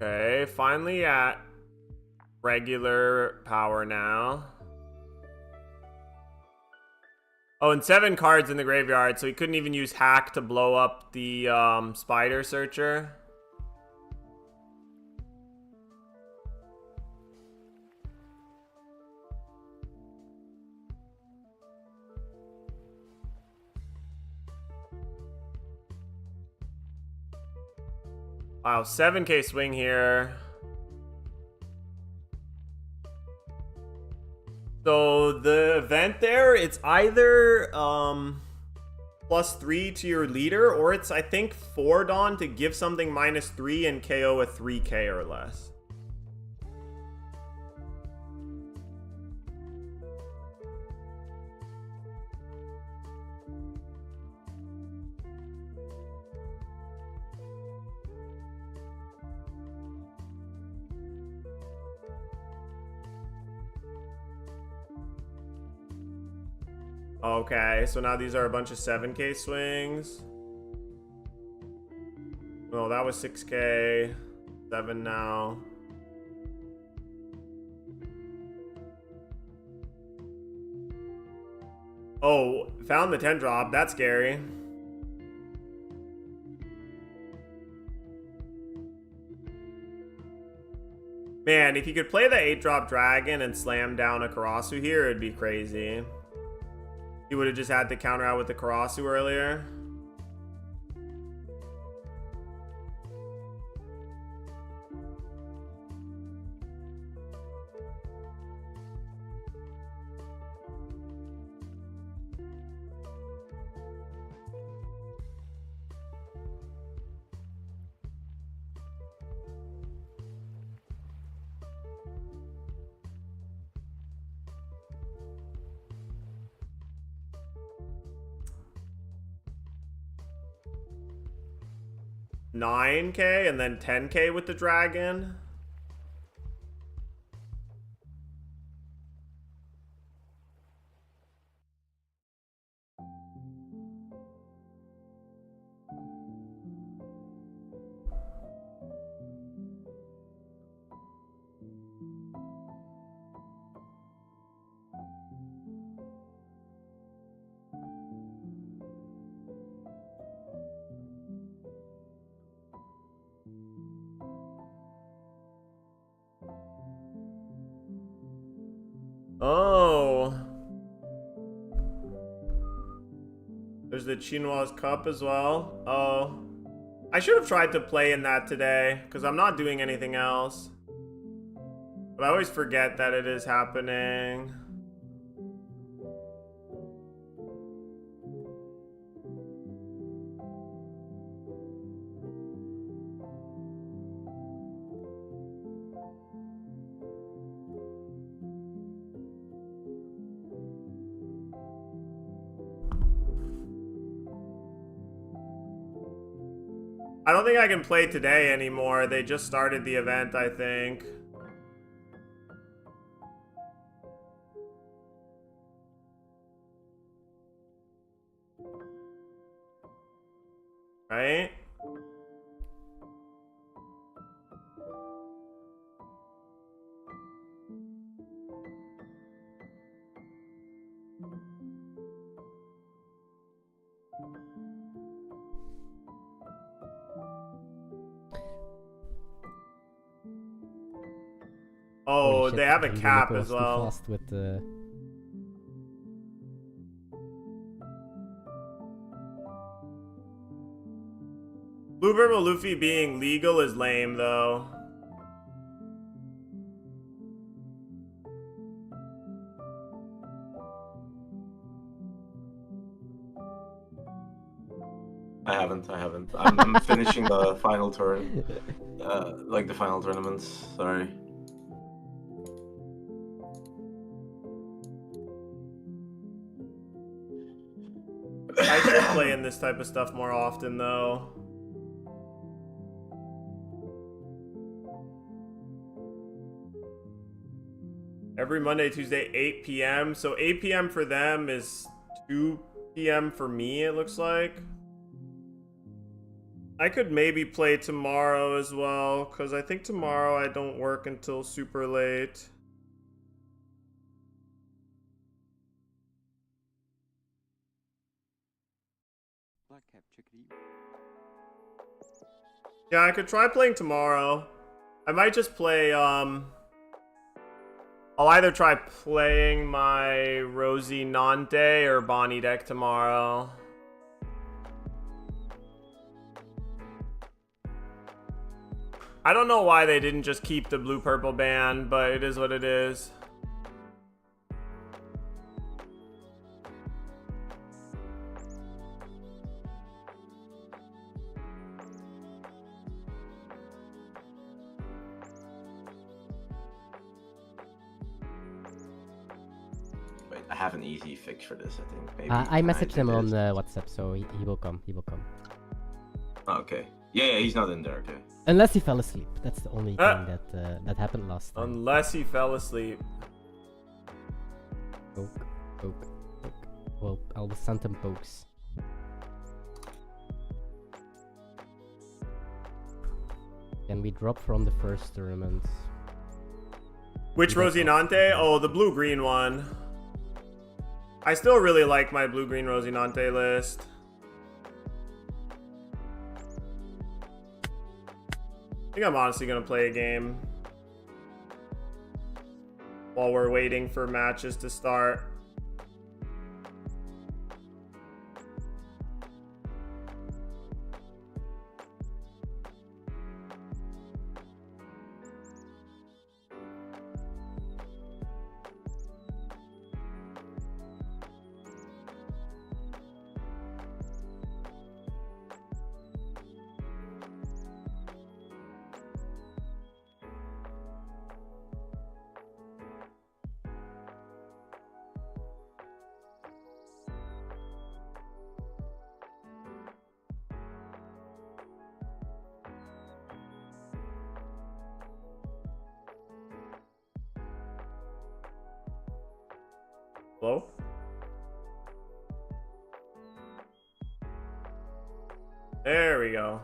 Okay, finally at regular power now. Oh, and 7 cards in the graveyard, so he couldn't even use hack to blow up the spider searcher. Wow, 7k swing here. So the event there, it's either +3 to your leader, or it's, I think, 4 Dawn to give something -3 and KO a 3k or less. Okay, so now these are a bunch of 7k swings. Oh, that was 6k. 7 now. Oh, found the 10 drop. That's scary. Man, if you could play the 8 drop dragon and slam down a Karasu here, it'd be crazy. He would have just had to counter out with the Karasu earlier. $9k and then 10k with the dragon. Oh. There's the Chinoise Cup as well. Oh. I should have tried to play in that today, because I'm not doing anything else. But I always forget that it is happening. I don't think I can play today anymore. They just started the event, I think. Right? Oh, Holy shit, they have a I'm cap really as too well. fast with the... Blue Purple Luffy being legal is lame, though. I haven't. I'm finishing the final turn. Like the final tournaments. Sorry. I should play in this type of stuff more often, though. Every Monday, Tuesday, 8 p.m. So 8 p.m. for them is 2 p.m. for me, it looks like. I could maybe play tomorrow as well, because I think tomorrow I don't work until super late. Yeah, I could try playing tomorrow. I might just play, I'll either try playing my Rosie Nante or Bonnie deck tomorrow. I don't know why they didn't just keep the blue-purple ban, but it is what it is. Wait, I have an easy fix for this, I think. Maybe I messaged him did on this. WhatsApp, so he will come. He will come. Oh, okay. Yeah, he's not in there. Okay. Unless he fell asleep. That's the only thing that happened last time. Unless he fell asleep. Poke. Well, I'll send him pokes. Can we drop from the first tournament? Which Rosinante? Oh, the blue-green one. I still really like my blue-green Rosinante list. I think I'm honestly going to play a game while we're waiting for matches to start. Hello? There we go.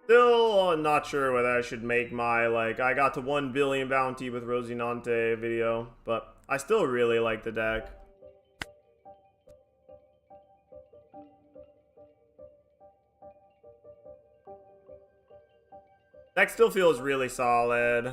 Still not sure whether I should make my, like, I got to 1 billion bounty with Rosinante video, but I still really like the deck. Deck still feels really solid.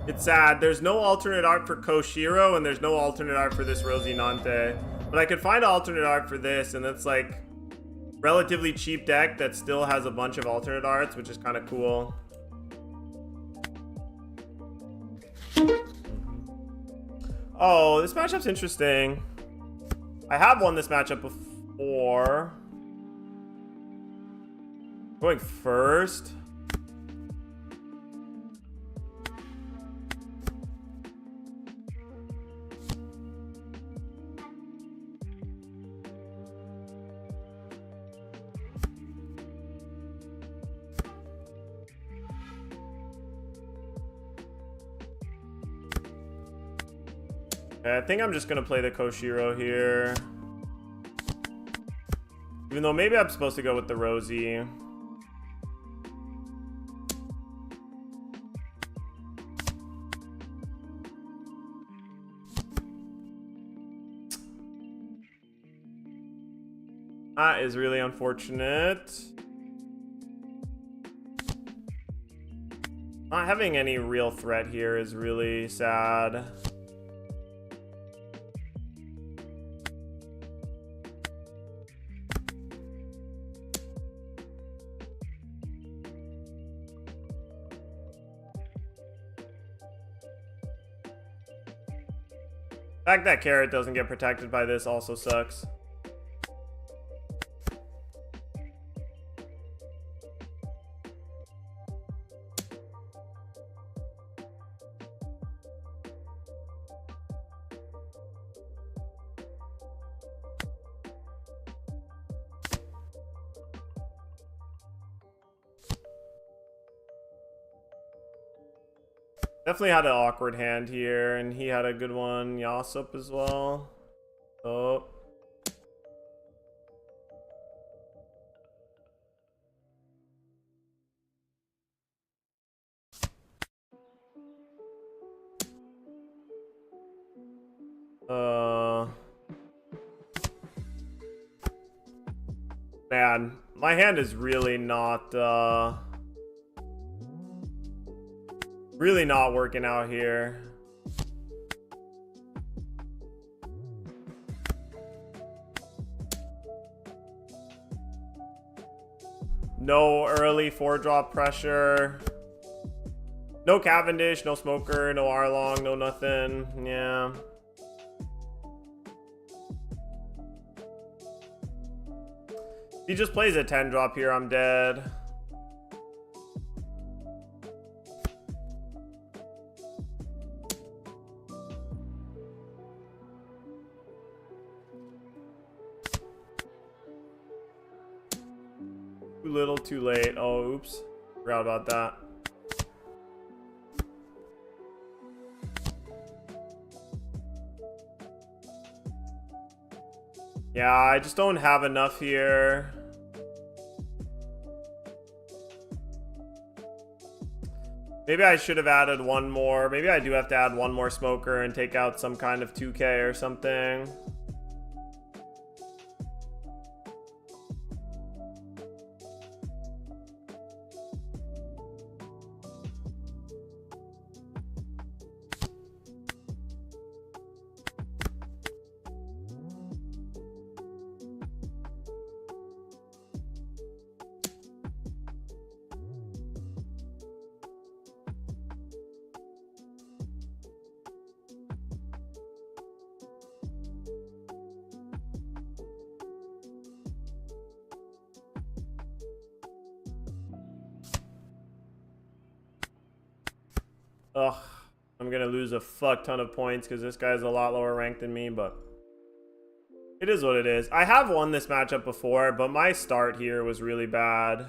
It's sad. There's no alternate art for Koshiro, and there's no alternate art for this Rosinante. But I could find alternate art for this, and it's like relatively cheap deck that still has a bunch of alternate arts, which is kind of cool. Oh, this matchup's interesting. I have won this matchup before. Going first. I think I'm just gonna play the Koshiro here. Even though maybe I'm supposed to go with the Rosie. That is really unfortunate. Not having any real threat here is really sad. The fact that Carrot doesn't get protected by this also sucks. Definitely had an awkward hand here, and he had a good one. Yasup as well. Oh. Man, my hand is really not working out here. No early 4-drop pressure. No Cavendish, no Smoker, no Arlong, no nothing. Yeah. If he just plays a 10-drop here, I'm dead. Too little, too late. Oh, oops. Forgot about that. Yeah, I just don't have enough here. Maybe I should have added one more. Maybe I do have to add one more Smoker and take out some kind of 2K or something. Ugh, I'm gonna lose a fuck ton of points because this guy's a lot lower ranked than me, but it is what it is. I have won this matchup before, but my start here was really bad.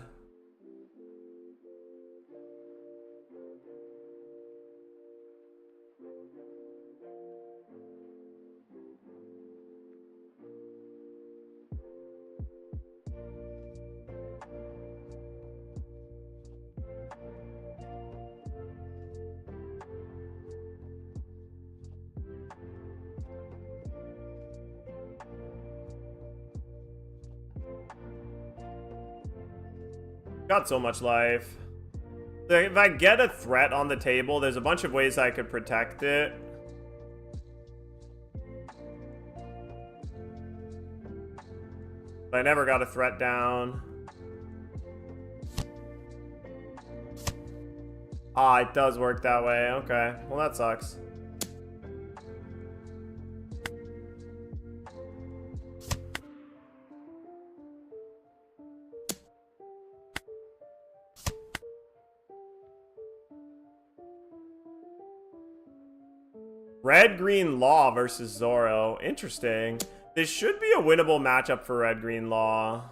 Got so much life. If I get a threat on the table, there's a bunch of ways I could protect it. But I never got a threat down. Ah, it does work that way. Okay. Well, that sucks. Red-Green Law versus Zoro. Interesting. This should be a winnable matchup for Red-Green Law.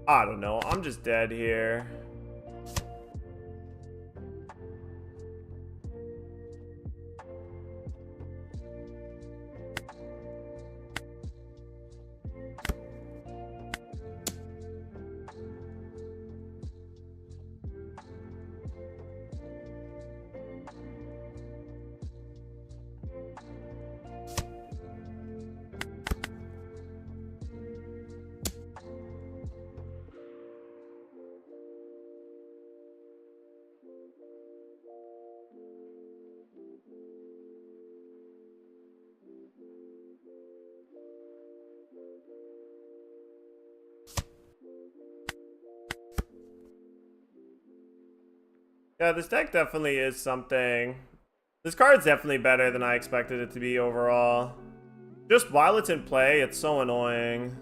I don't know. I'm just dead here. Yeah, this deck definitely is something. This card's definitely better than I expected it to be overall. Just while it's in play, it's so annoying.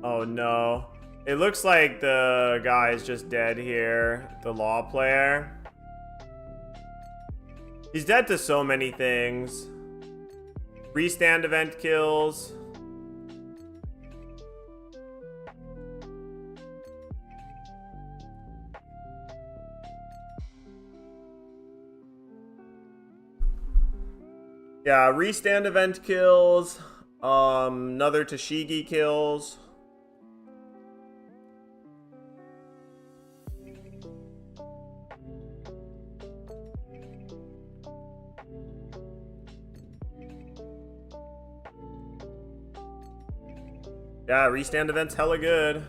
Oh no. It looks like the guy is just dead here. The law player. He's dead to so many things. Restand event kills. Yeah, restand event kills. Another Tashigi kills. Yeah, restand event's hella good.